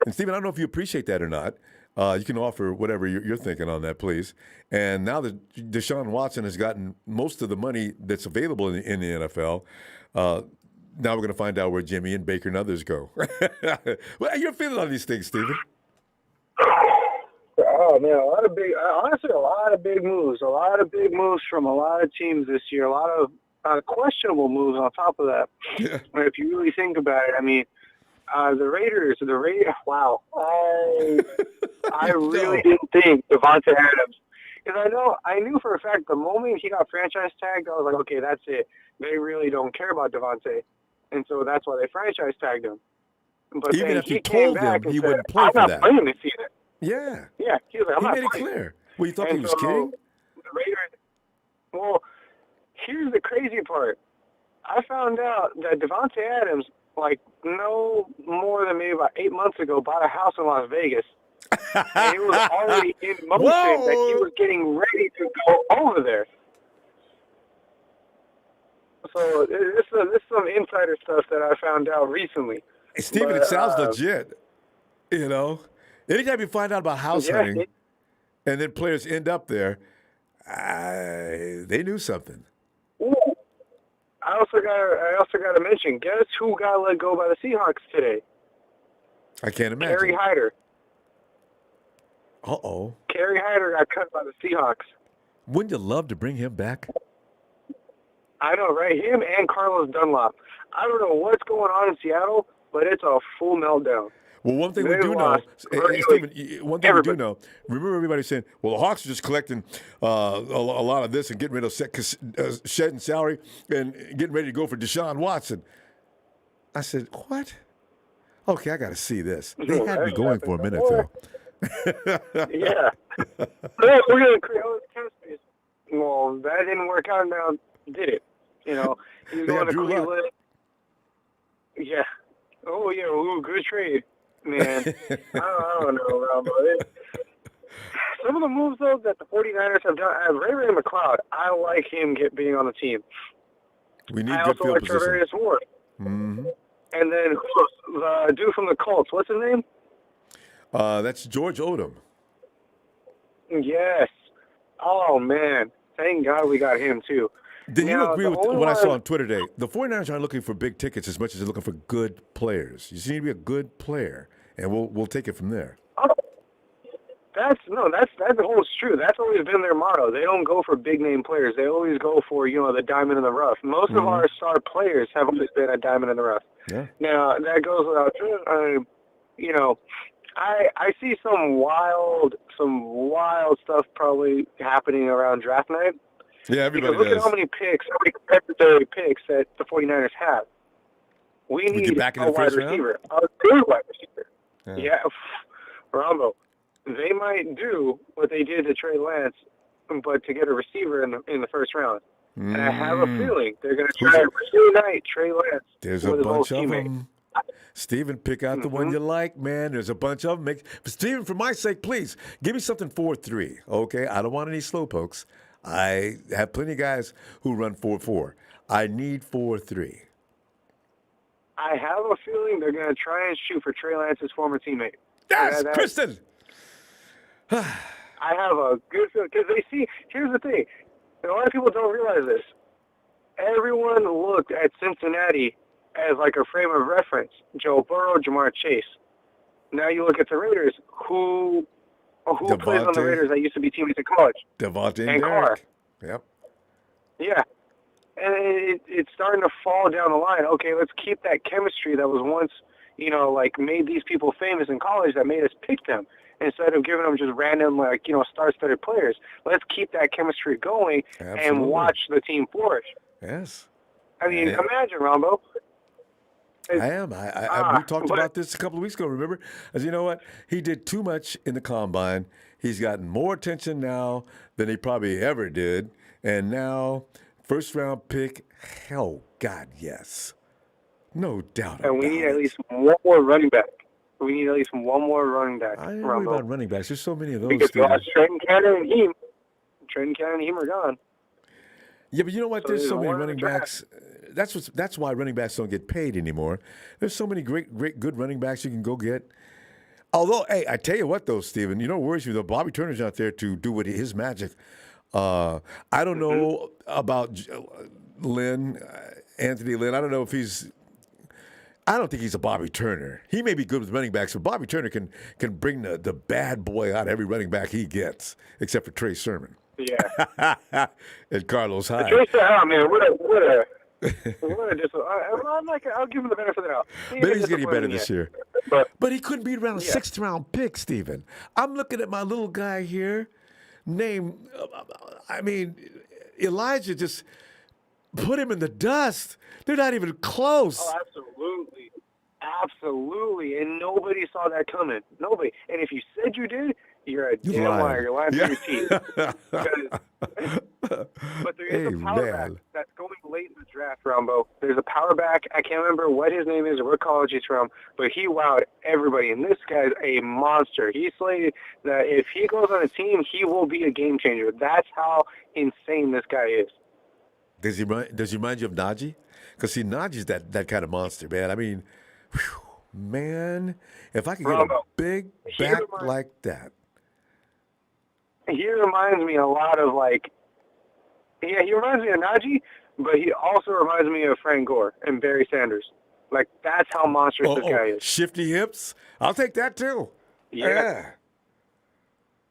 And Stephen, I don't know if you appreciate that or not. You can offer whatever you're thinking on that, please. And now that Deshaun Watson has gotten most of the money that's available in the NFL, now we're going to find out where Jimmy and Baker and others go. What are your feeling on these things, Stephen? Oh man, honestly, a lot of big moves from a lot of teams this year. A lot of questionable moves on top of that. Yeah. If you really think about it, I mean, the Raiders. Wow, I really didn't think Devontae Adams, because I knew for a fact the moment he got franchise tagged, I was like, okay, that's it. They really don't care about Devontae, and so that's why they franchise tagged him. But even then if you he came told back him he and said, wouldn't play I'm for not that. playing this season. Yeah. Yeah, he was like, I'm he not made it playing. clear. Well, you thought And he was so, kidding? The Raiders. Well, here's the crazy part. I found out that Devontae Adams, like no more than maybe about 8 months ago, bought a house in Las Vegas. And it was already in motion that he was getting ready to go over there. So this is some insider stuff that I found out recently. Hey, Steven, it sounds legit. You know, anytime you find out about house hunting and then players end up there, they knew something. Ooh. I also got to mention, guess who got let go by the Seahawks today? I can't imagine. Kerry Hyder. Uh-oh. Kerry Hyder got cut by the Seahawks. Wouldn't you love to bring him back? I know, right? Him and Carlos Dunlop. I don't know what's going on in Seattle, but it's a full meltdown. Well, one thing we do know, one thing we do know, remember everybody saying, well, the Hawks are just collecting a lot of this and getting rid of shedding salary and getting ready to go for Deshaun Watson. I said, what? Okay, I got to see this. They had me going for a minute, though. Yeah. We're going to create all this cap space. Well, that didn't work out now, did it? You know, he's going to Cleveland. Yeah. Oh, yeah, ooh, good trade. Man, I don't know, Ronbo. Some of the moves, though, that the 49ers have done, Ray McLeod, I like him being on the team. We need I good also field like position. Tarvarius Ward. Mm-hmm. And then the dude from the Colts, what's his name? That's George Odom. Yes. Oh, man. Thank God we got him, too. Did you agree with what I saw on Twitter today? The 49ers aren't looking for big tickets as much as they're looking for good players. You seem to be a good player, and we'll take it from there. Oh, that's always true. That's always been their motto. They don't go for big name players. They always go for, the diamond in the rough. Most of our star players have always been a diamond in the rough. Yeah. Now that goes without saying. I see some wild stuff probably happening around draft night. Yeah, everybody because look does. at how many competitive picks that the 49ers have. We need back in a the wide first round? receiver, a good wide receiver. Yeah. Rambo. They might do what they did to Trey Lance, but to get a receiver in the first round. And I have a feeling they're going to try to reunite Trey Lance There's with a his old bunch of teammate. them. Steven, pick out the one you like, man. There's a bunch of them. Steven, for my sake, please, give me something 4-3, okay? I don't want any slow pokes. I have plenty of guys who run 4-4. I need 4-3. I have a feeling they're going to try and shoot for Trey Lance's former teammate. Yes, Kristen! I have a good feeling. Because here's the thing. And a lot of people don't realize this. Everyone looked at Cincinnati as like a frame of reference. Joe Burrow, Jamar Chase. Now you look at the Raiders, who plays on the Raiders that used to be teammates in college? Devontae and Carr. Yep. Yeah. And it's starting to fall down the line. Okay, let's keep that chemistry that was once, made these people famous in college that made us pick them. Instead of giving them just random, star-studded players. Let's keep that chemistry going and watch the team flourish. Yes. I mean, imagine, Ronbo. I am. We talked about this a couple of weeks ago, remember? As you know what? He did too much in the combine. He's gotten more attention now than he probably ever did. And now, first round pick, hell, God, yes. No doubt about it. And we need at least one more running back. We need at least one more running back. I ain't worried about running backs. There's so many of those. Because we lost Trenton Cannon and Heem. Trenton Cannon and Heem are gone. Yeah, but you know what? So There's so many one in running the draft. backs. That's why running backs don't get paid anymore. There's so many great, good running backs you can go get. Although, hey, I tell you what, though, Steven, you know what worries me, though? Bobby Turner's out there to do what his magic. I don't know about Lynn, Anthony Lynn. I don't know if he's. I don't think he's a Bobby Turner. He may be good with running backs, but Bobby Turner can bring the bad boy out of every running back he gets, except for Trey Sermon. Yeah. And Carlos Hyde. Trey Sermon, man, what a I'm like, I'll give him the benefit of the doubt. Maybe he's getting better this year. But he couldn't beat around a sixth-round pick, Steven. I'm looking at my little guy here, Elijah just put him in the dust. They're not even close. Oh, absolutely. Absolutely. And nobody saw that coming. Nobody. And if you said you did, you're a damn liar. You're lying through your teeth. But there is a power back that's going late in the draft, Ronbo. There's a power back. I can't remember what his name is or what college he's from, but he wowed everybody. And this guy's a monster. He slated that if he goes on a team, he will be a game changer. That's how insane this guy is. Does he remind you of Najee? Because, see, Najee's that kind of monster, man. I mean, man, if I could get a big back like that. He reminds me a lot of, he reminds me of Najee, but he also reminds me of Frank Gore and Barry Sanders. Like, that's how monstrous this guy is. Shifty hips? I'll take that, too. Yeah.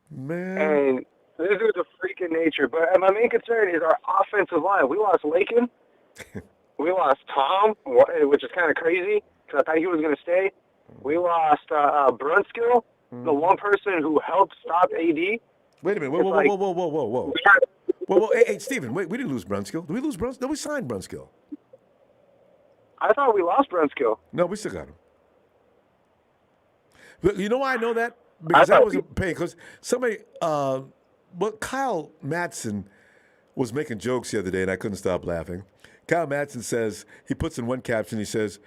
Man. And this is a freak of nature. But my main concern is our offensive line. We lost Lakin. We lost Tom, which is kind of crazy because I thought he was going to stay. We lost Brunskill, the one person who helped stop AD. Wait a minute. Whoa. Hey, Steven, wait, we didn't lose Brunskill. Did we lose Brunskill? No, we signed Brunskill. I thought we lost Brunskill. No, we still got him. But you know why I know that? Because I wasn't paying. Because somebody, Kyle Madsen was making jokes the other day, and I couldn't stop laughing. Kyle Madsen says, he puts in one caption, he says,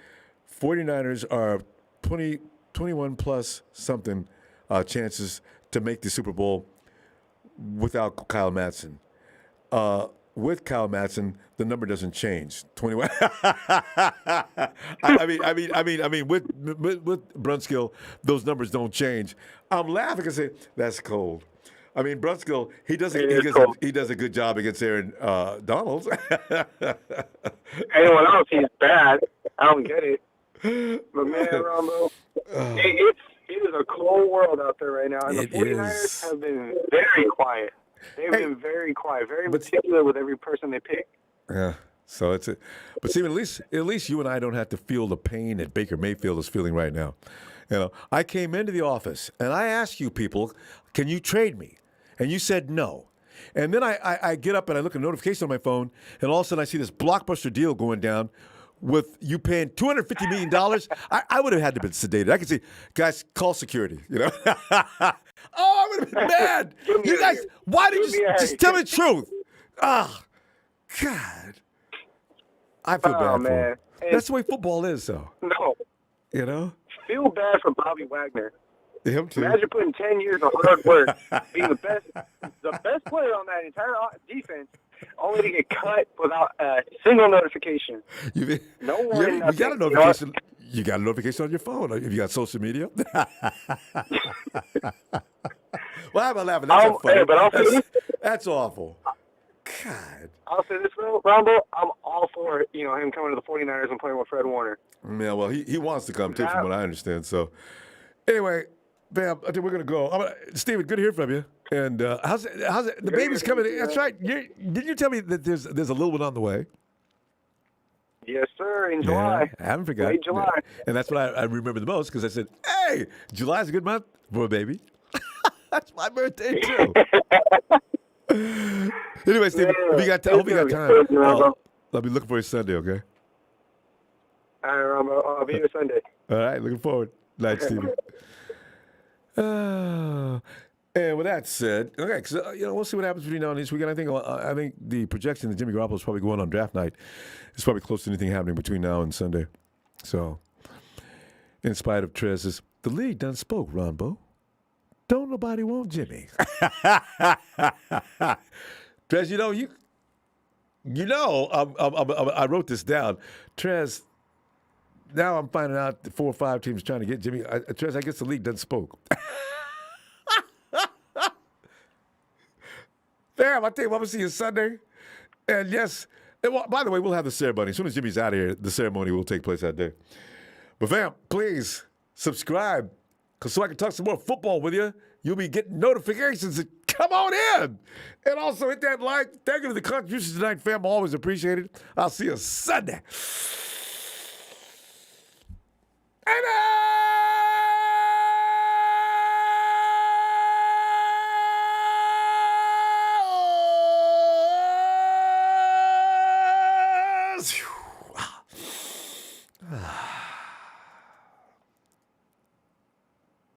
49ers are 21 plus something chances to make the Super Bowl without Kyle Madsen. With Kyle Madsen, the number doesn't change. 21. I mean, with Brunskill, those numbers don't change. I'm laughing and say that's cold. I mean, Brunskill, he does a good job against Aaron Donald. Anyone else, he's bad. I don't get it. But man, Ronbo, it is a cold world out there right now, and the 49ers have been very quiet. They've been very quiet, very particular with every person they pick. Yeah. So it's but Steven, at least you and I don't have to feel the pain that Baker Mayfield is feeling right now. You know, I came into the office and I asked you people, can you trade me? And you said no. And then I get up and I look at a notification on my phone, and all of a sudden I see this blockbuster deal going down with you paying $250 million. I would have had to be sedated. I could say, guys, call security, you know? I would have been mad. You guys, why did you just tell me the truth? Ah, God. I feel bad for him. That's the way football is, though. No. You know? Feel bad for Bobby Wagner. Him too. Imagine putting 10 years of hard work, being the best player on that entire defense, only to get cut without a single notification. You got a notification. You got a notification on your phone. If you got social media. Why am I laughing? That's not funny. Hey, but that's awful. God. I'll say this, though, Ronbo, I'm all for him coming to the 49ers and playing with Fred Warner. Yeah, well, he wants to come, too, from what I understand. So, anyway, Bam, I think we're going to go. Steven, good to hear from you. And how's it? The baby's coming. That's right. Didn't you tell me that there's a little one on the way? Yes, sir, in July. I haven't forgotten. Late July. And that's what I remember the most, because I said, hey, July's a good month for a baby. That's my birthday, too. Anyway, Steven, I hope you got time. I'll be looking for you Sunday, okay? All right, Ronbo. I'll be here Sunday. All right, looking forward. Night, Stevie. And with that said, okay, because we'll see what happens between now and this weekend. I think the projection that Jimmy Garoppolo is probably going on draft night is probably close to anything happening between now and Sunday. So, in spite of Trez's, the league done spoke, Ronbo. Don't nobody want Jimmy. Trez, I wrote this down. Trez, now I'm finding out the 4 or 5 teams trying to get Jimmy. Trez, I guess the league done spoke. Damn, I tell you what, I'm going to see you Sunday. And yes, by the way, we'll have the ceremony. As soon as Jimmy's out of here, the ceremony will take place that day. But fam, please subscribe, because so I can talk some more football with you. You'll be getting notifications. Come on in. And also hit that like. Thank you for the contributions tonight, fam. Always appreciated. I'll see you Sunday. And Ah.